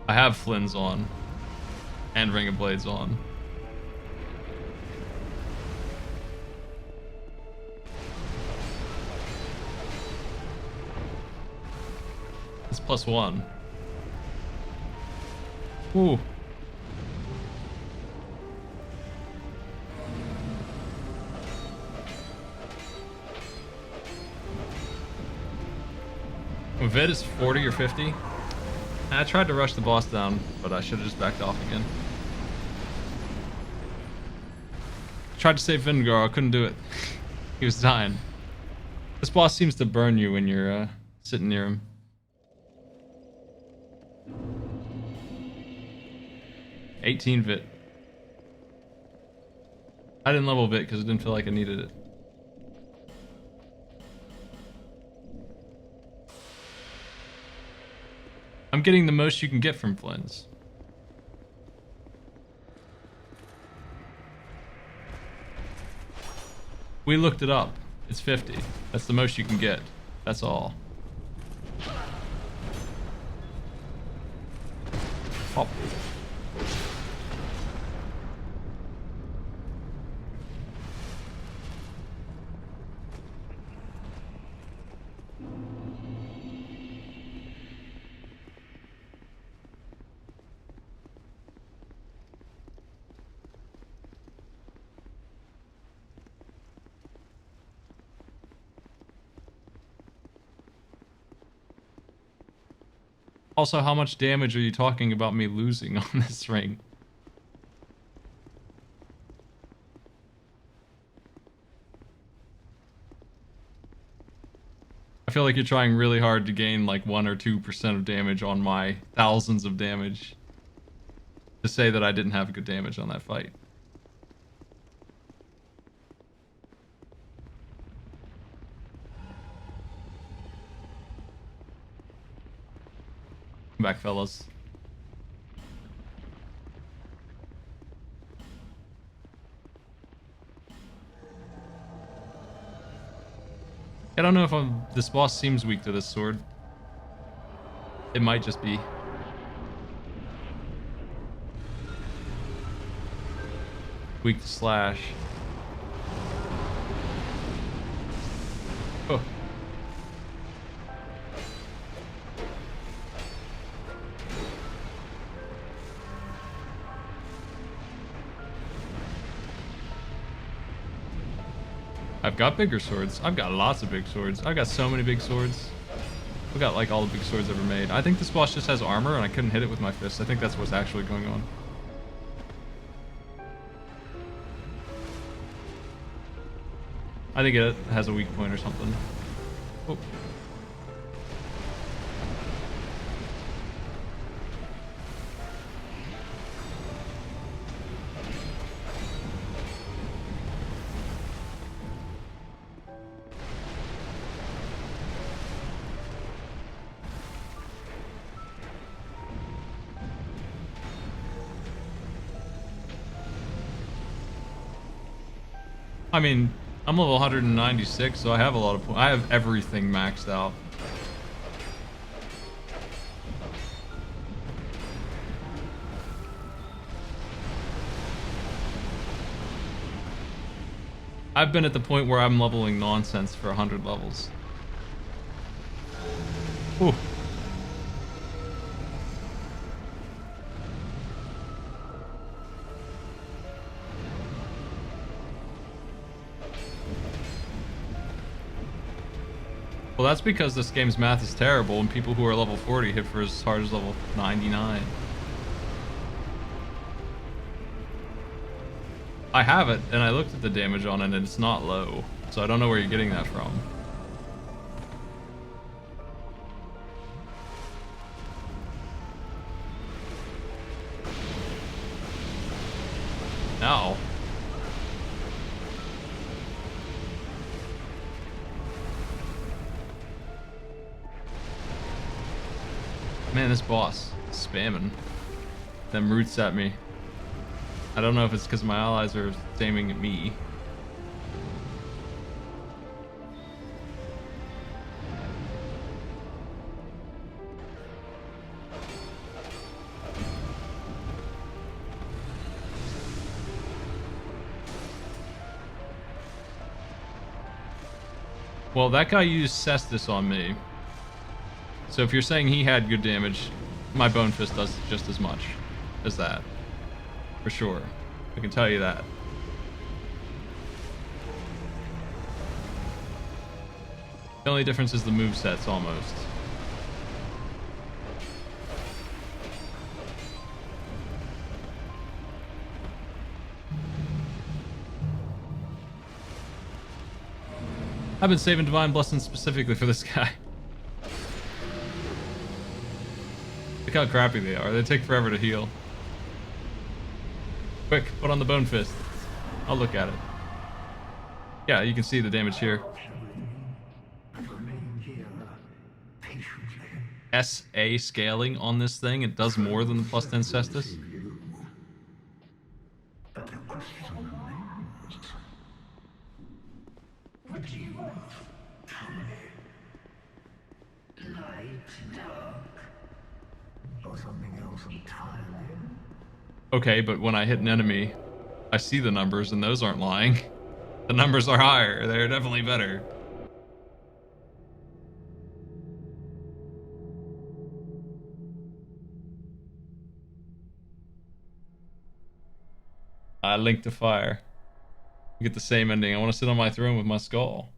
I have Flynn's on. And Ring of Blades on. It's +1. Ooh. Vid is 40 or 50. I tried to rush the boss down, but I should have just backed off again. Tried to save Vingar, I couldn't do it. He was dying. This boss seems to burn you when you're sitting near him. $18 Vit. I didn't level Vit because I didn't feel like I needed it. I'm getting the most you can get from Flynn's. We looked it up. It's 50. That's the most you can get. That's all. Hop. Also, how much damage are you talking about me losing on this ring? I feel like you're trying really hard to gain like 1 or 2% of damage on my thousands of damage. To say that I didn't have good damage on that fight. Come back, fellas. I don't know if this boss seems weak to this sword. It might just be. Weak to slash. Oh. I've got bigger swords. I've got lots of big swords. I've got so many big swords. I've got like all the big swords ever made. I think this boss just has armor and I couldn't hit it with my fist. I think that's what's actually going on. I think it has a weak point or something. Oh. I mean, I'm level 196, so I have a lot of points. I have everything maxed out. I've been at the point where I'm leveling nonsense for 100 levels. Ooh. Well, that's because this game's math is terrible and people who are level 40 hit for as hard as level 99. I have it, and I looked at the damage on it, and it's not low. So I don't know where you're getting that from. Ow. Man, this boss is spamming them roots at me. I don't know if it's because my allies are aiming at me. Well, that guy used Cestus on me. So if you're saying he had good damage, my Bone Fist does just as much as that. For sure. I can tell you that. The only difference is the movesets, almost. I've been saving Divine Blessings specifically for this guy. Look how crappy they are. They take forever to heal. Quick, put on the Bone Fist. I'll look at it. Yeah, you can see the damage here. SA scaling on this thing, it does more than the plus 10 Cestus. But the question remains. What do you want? Tell me. Light, dark, or something else entirely? Okay, but when I hit an enemy, I see the numbers, and those aren't lying. The numbers are higher. They're definitely better. I Link to Fire. You get the same ending. I want to sit on my throne with my skull.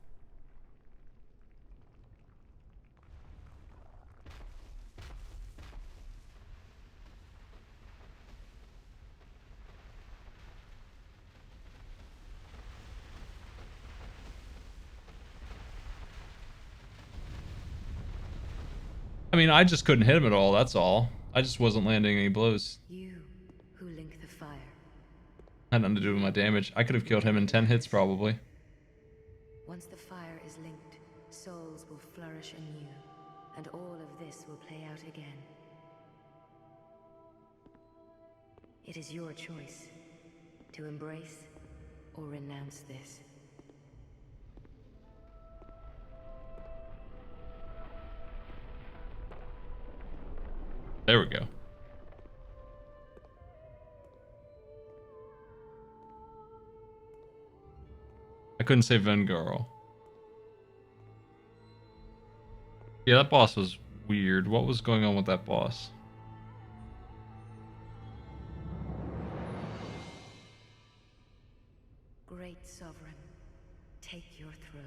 I mean, I just couldn't hit him at all, that's all. I just wasn't landing any blows. You who link the fire. Had nothing to do with my damage. I could have killed him in 10 hits, probably. Once the fire is linked, souls will flourish anew, and all of this will play out again. It is your choice to embrace or renounce this. There we go. I couldn't say Vengaro. Yeah, that boss was weird. What was going on with that boss? Great Sovereign, take your throne.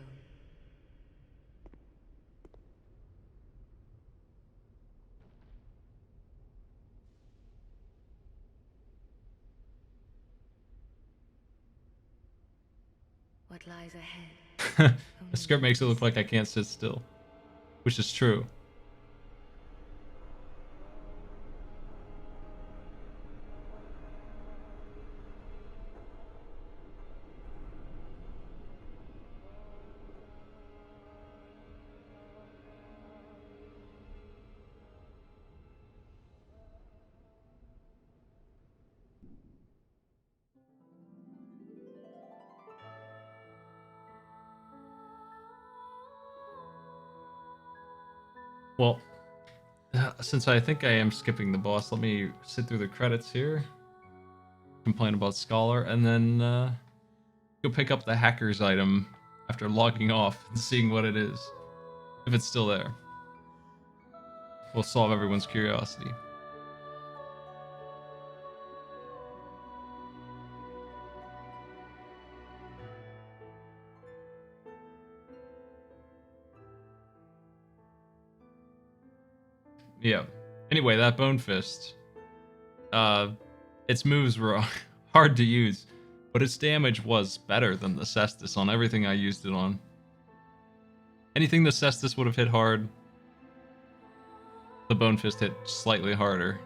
What lies ahead? The script makes it look like I can't sit still, which is true. Well, since I think I am skipping the boss, let me sit through the credits here, complain about Scholar, and then go pick up the hacker's item after logging off and seeing what it is. If it's still there. We'll solve everyone's curiosity. Yeah. Anyway, that Bone Fist. Its moves were hard to use, but its damage was better than the Cestus on everything I used it on. Anything the Cestus would have hit hard, the Bone Fist hit slightly harder.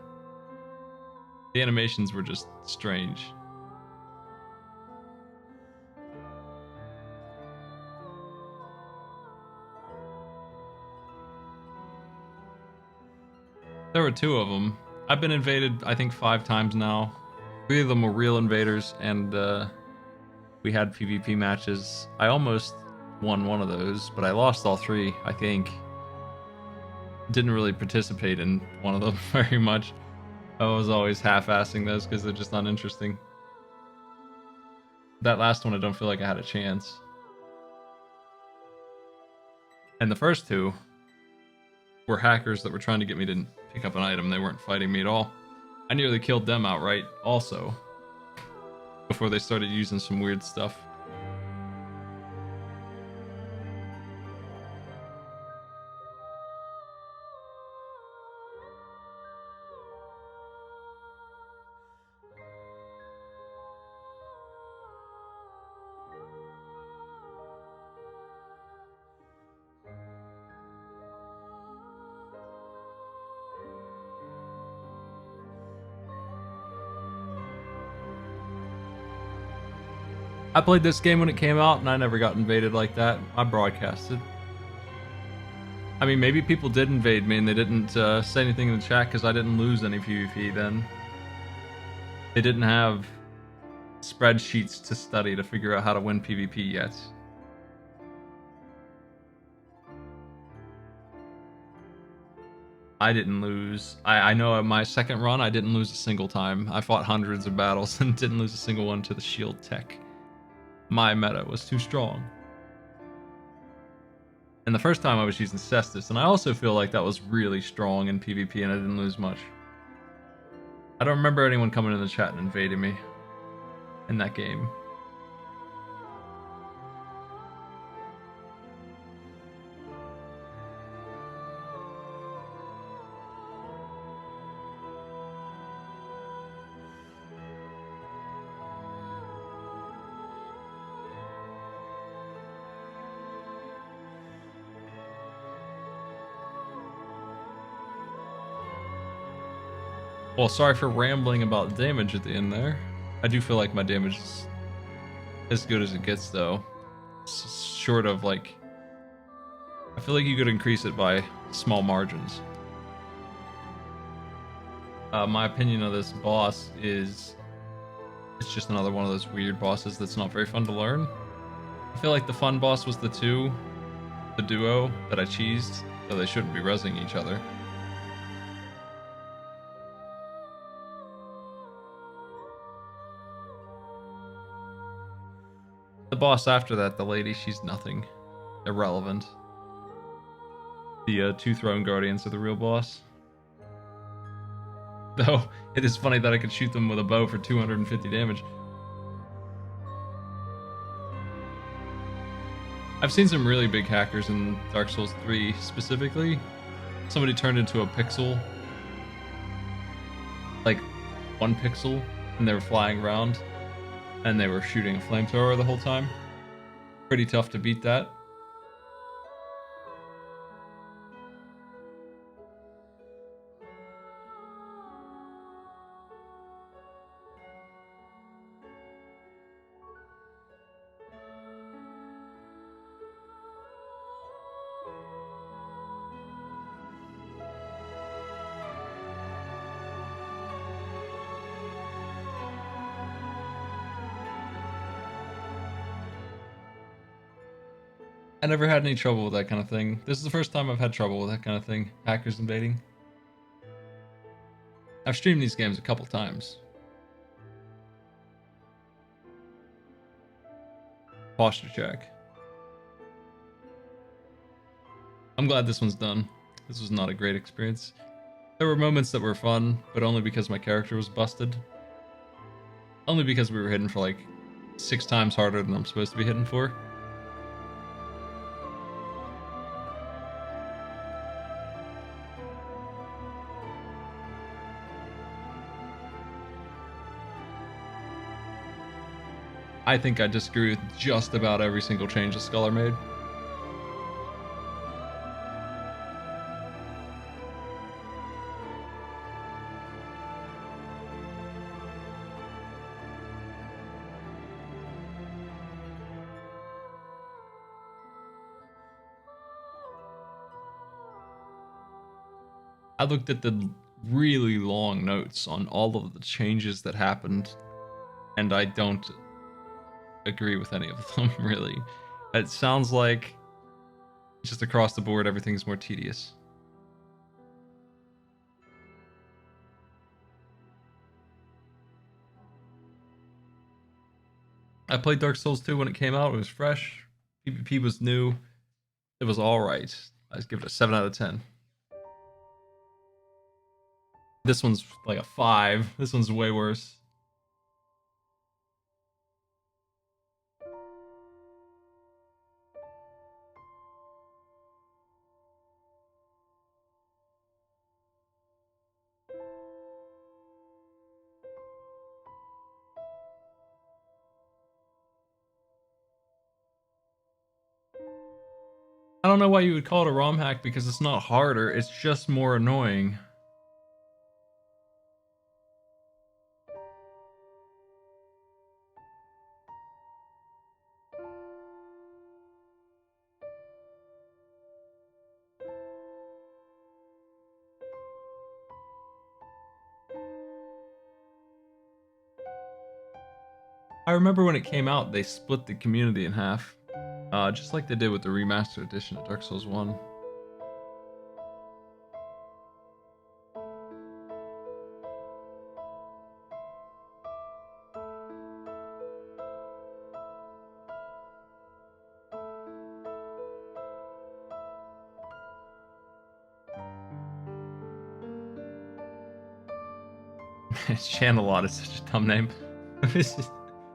The animations were just strange. There were 2 of them. I've been invaded, I think, 5 times now. 3 of them were real invaders, and we had PvP matches. I almost won one of those, but I lost all 3, I think. Didn't really participate in one of them very much. I was always half-assing those because they're just uninteresting. That last one, I don't feel like I had a chance. And the first 2 were hackers that were trying to get me to pick up an item. They weren't fighting me at all. I nearly killed them outright also, before they started using some weird stuff. I played this game when it came out, and I never got invaded like that. I broadcasted. I mean, maybe people did invade me, and they didn't say anything in the chat because I didn't lose any PvP then. They didn't have spreadsheets to study to figure out how to win PvP yet. I didn't lose. I know at my second run, I didn't lose a single time. I fought hundreds of battles and didn't lose a single one to the shield tech. My meta was too strong. And the first time I was using Cestus, and I also feel like that was really strong in PvP and I didn't lose much. I don't remember anyone coming in the chat and invading me in that game. Well, sorry for rambling about damage at the end there. I do feel like my damage is as good as it gets, though. Short of, like... I feel like you could increase it by small margins. My opinion of this boss is... It's just another one of those weird bosses that's not very fun to learn. I feel like the fun boss was the duo that I cheesed, so they shouldn't be rezzing each other. The boss after that, the lady, she's nothing. Irrelevant. The two throne guardians are the real boss. Though, it is funny that I could shoot them with a bow for 250 damage. I've seen some really big hackers in Dark Souls 3 specifically. Somebody turned into a pixel. Like, 1 pixel, and they were flying around. And they were shooting a flamethrower the whole time. Pretty tough to beat that. I never had any trouble with that kind of thing. This is the first time I've had trouble with that kind of thing. Hackers invading. I've streamed these games a couple times. Posture check. I'm glad this one's done. This was not a great experience. There were moments that were fun, but only because my character was busted. Only because we were hitting for like 6 times harder than I'm supposed to be hitting for. I think I disagree with just about every single change the Scholar made. I looked at the really long notes on all of the changes that happened, and I don't agree with any of them, really. It sounds like just across the board everything's more tedious. I played Dark Souls 2 when it came out. It was fresh. PvP was new. It was alright. I'd give it a 7 out of 10. This one's like a 5. This one's way worse. I don't know why you would call it a ROM hack, because it's not harder, it's just more annoying. I remember when it came out, they split the community in half. Just like they did with the remastered edition of Dark Souls 1. Chanelot is such a dumb name.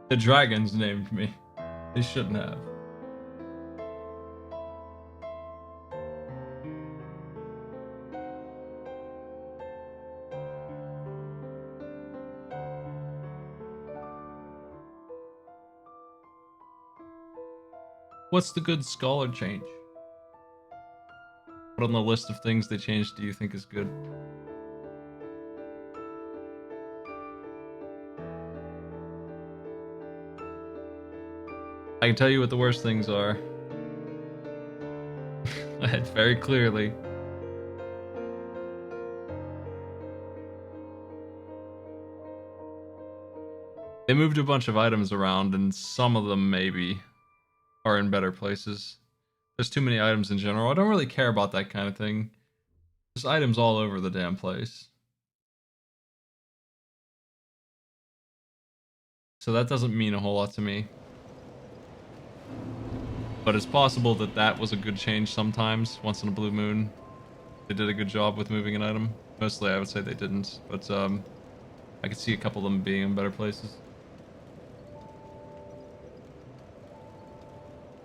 The dragons named me. They shouldn't have. What's the good Scholar change? What on the list of things they changed do you think is good? I can tell you what the worst things are. Very clearly. They moved a bunch of items around, and some of them maybe are in better places. There's too many items in general. I don't really care about that kind of thing. There's items all over the damn place. So that doesn't mean a whole lot to me. But it's possible that that was a good change sometimes, once in a blue moon. They did a good job with moving an item. Mostly I would say they didn't, but I could see a couple of them being in better places.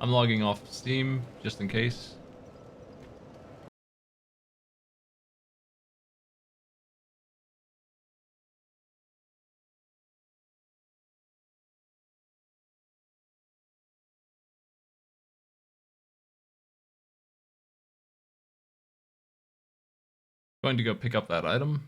I'm logging off Steam, just in case. Going to go pick up that item.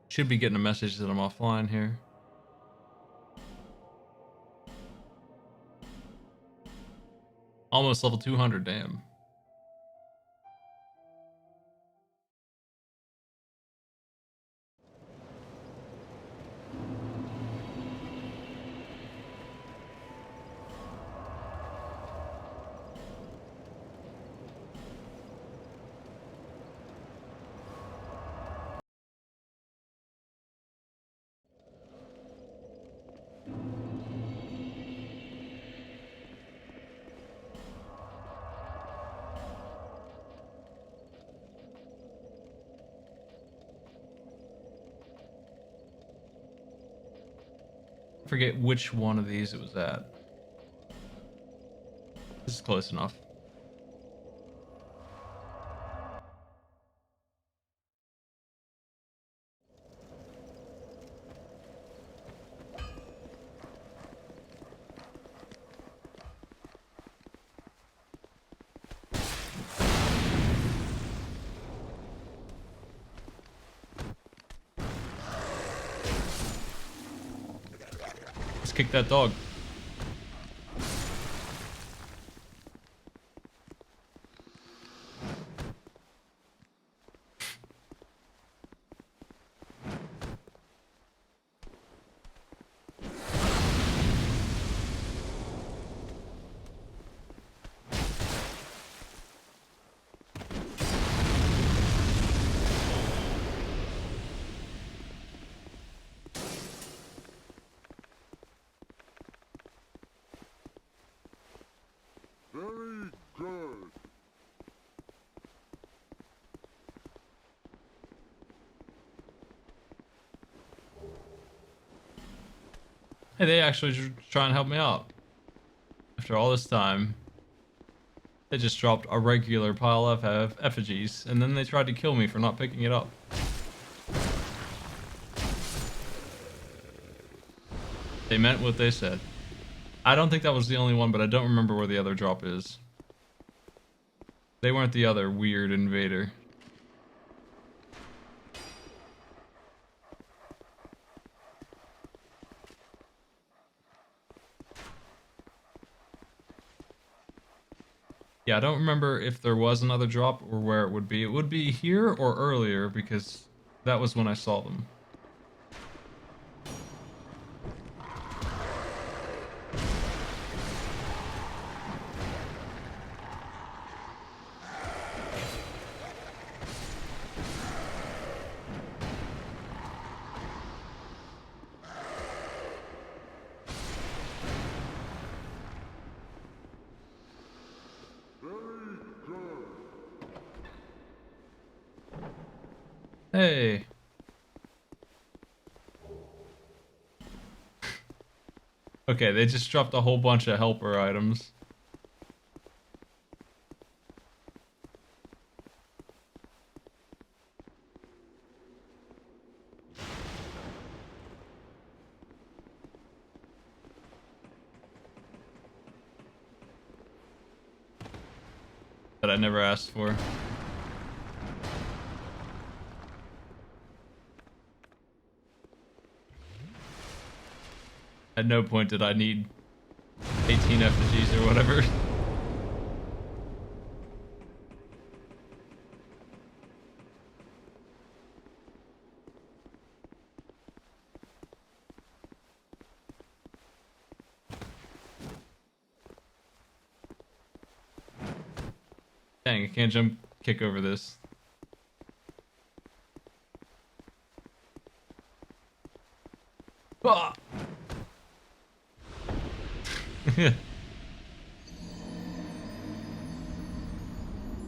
Should be getting a message that I'm offline here. Almost level 200, damn. I forget which one of these it was at. This is close enough. Let's kick that dog. Very good. Hey, they actually try and help me out. After all this time, they just dropped a regular pile of effigies, and then they tried to kill me for not picking it up. They meant what they said. I don't think that was the only one, but I don't remember where the other drop is. They weren't the other weird invader. Yeah, I don't remember if there was another drop or where it would be. It would be here or earlier because that was when I saw them. Hey. Okay, they just dropped a whole bunch of helper items. That I never asked for. At no point did I need 18 effigies or whatever. Dang, I can't jump kick over this. Ah!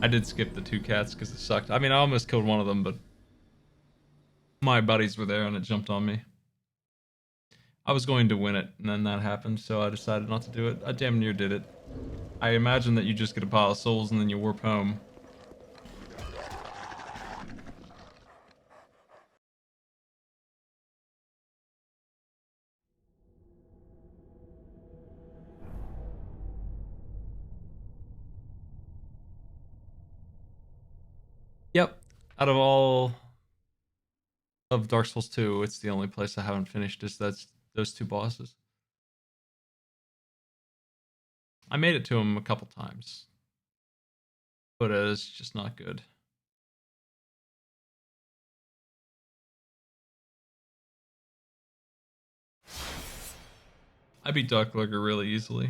I did skip the 2 cats because it sucked. I mean, I almost killed one of them, but my buddies were there and it jumped on me. I was going to win it, and then that happened, so I decided not to do it. I damn near did it. I imagine that you just get a pile of souls and then you warp home. Yep. Out of all of Dark Souls 2, it's the only place I haven't finished is those 2 bosses. I made it to them a couple times, but it's just not good. I beat Dark Lurker really easily.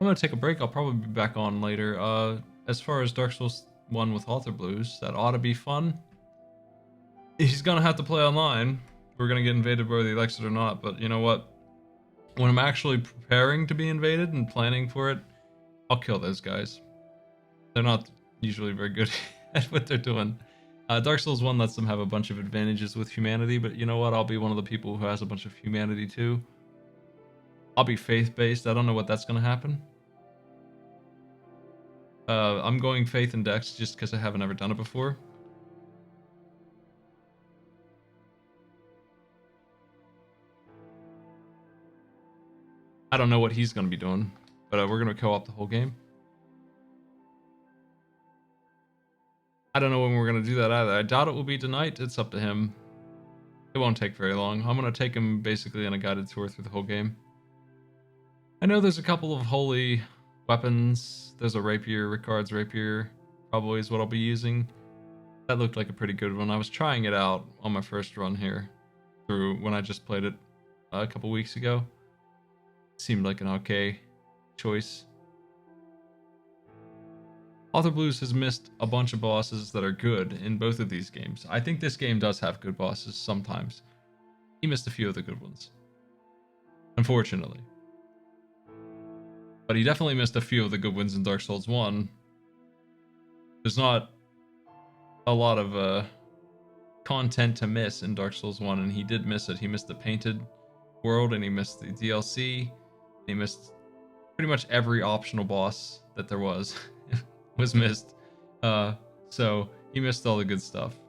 I'm gonna take a break. I'll probably be back on later. As far as Dark Souls 1 with Author Blues, that ought to be fun. He's gonna have to play online. We're gonna get invaded whether he likes it or not, but you know what? When I'm actually preparing to be invaded and planning for it, I'll kill those guys. They're not usually very good at what they're doing. Dark Souls 1 lets them have a bunch of advantages with humanity, but you know what? I'll be one of the people who has a bunch of humanity too. I'll be faith-based. I don't know what that's gonna happen. I'm going faith and dex just because I haven't ever done it before. I don't know what he's going to be doing, but we're going to co-op the whole game. I don't know when we're going to do that either. I doubt it will be tonight. It's up to him. It won't take very long. I'm going to take him basically on a guided tour through the whole game. I know there's a couple of holy weapons. There's a rapier. Ricard's rapier probably is what I'll be using. That looked like a pretty good one. I was trying it out on my first run here through when I just played it a couple weeks ago. Seemed like an okay choice. Author Blues has missed a bunch of bosses that are good in both of these games. I think this game does have good bosses sometimes. He missed a few of the good ones, unfortunately. But he definitely missed a few of the good ones in Dark Souls 1. There's not a lot of content to miss in Dark Souls 1, and he did miss it. He missed the painted world, and he missed the DLC. He missed pretty much every optional boss that there was was missed. So he missed all the good stuff.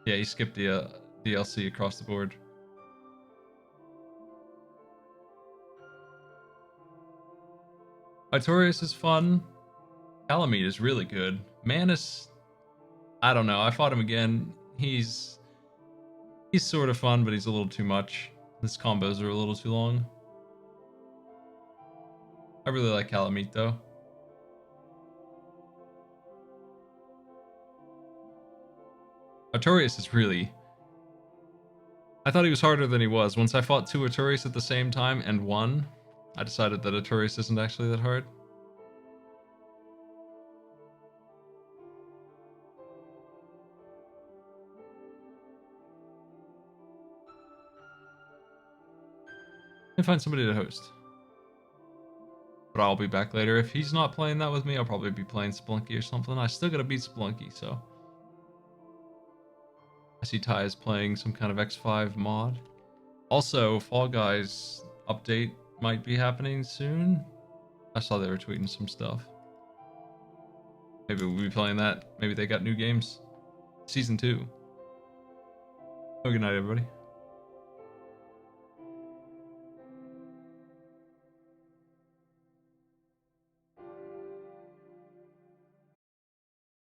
Yeah, he skipped the DLC across the board. Artorias is fun. Calamite is really good. Manus, I don't know. I fought him again. He's sort of fun, but he's a little too much. His combos are a little too long. I really like Calamite though. Artorias is really... I thought he was harder than he was. Once I fought 2 Artorias at the same time and won, I decided that Artorias isn't actually that hard. Let me find somebody to host. But I'll be back later. If he's not playing that with me, I'll probably be playing Spelunky or something. I still gotta beat Spelunky, so... I see Ty is playing some kind of X5 mod. Also, Fall Guys update might be happening soon. I saw they were tweeting some stuff. Maybe we'll be playing that. Maybe they got new games. Season 2. Oh, good night, everybody.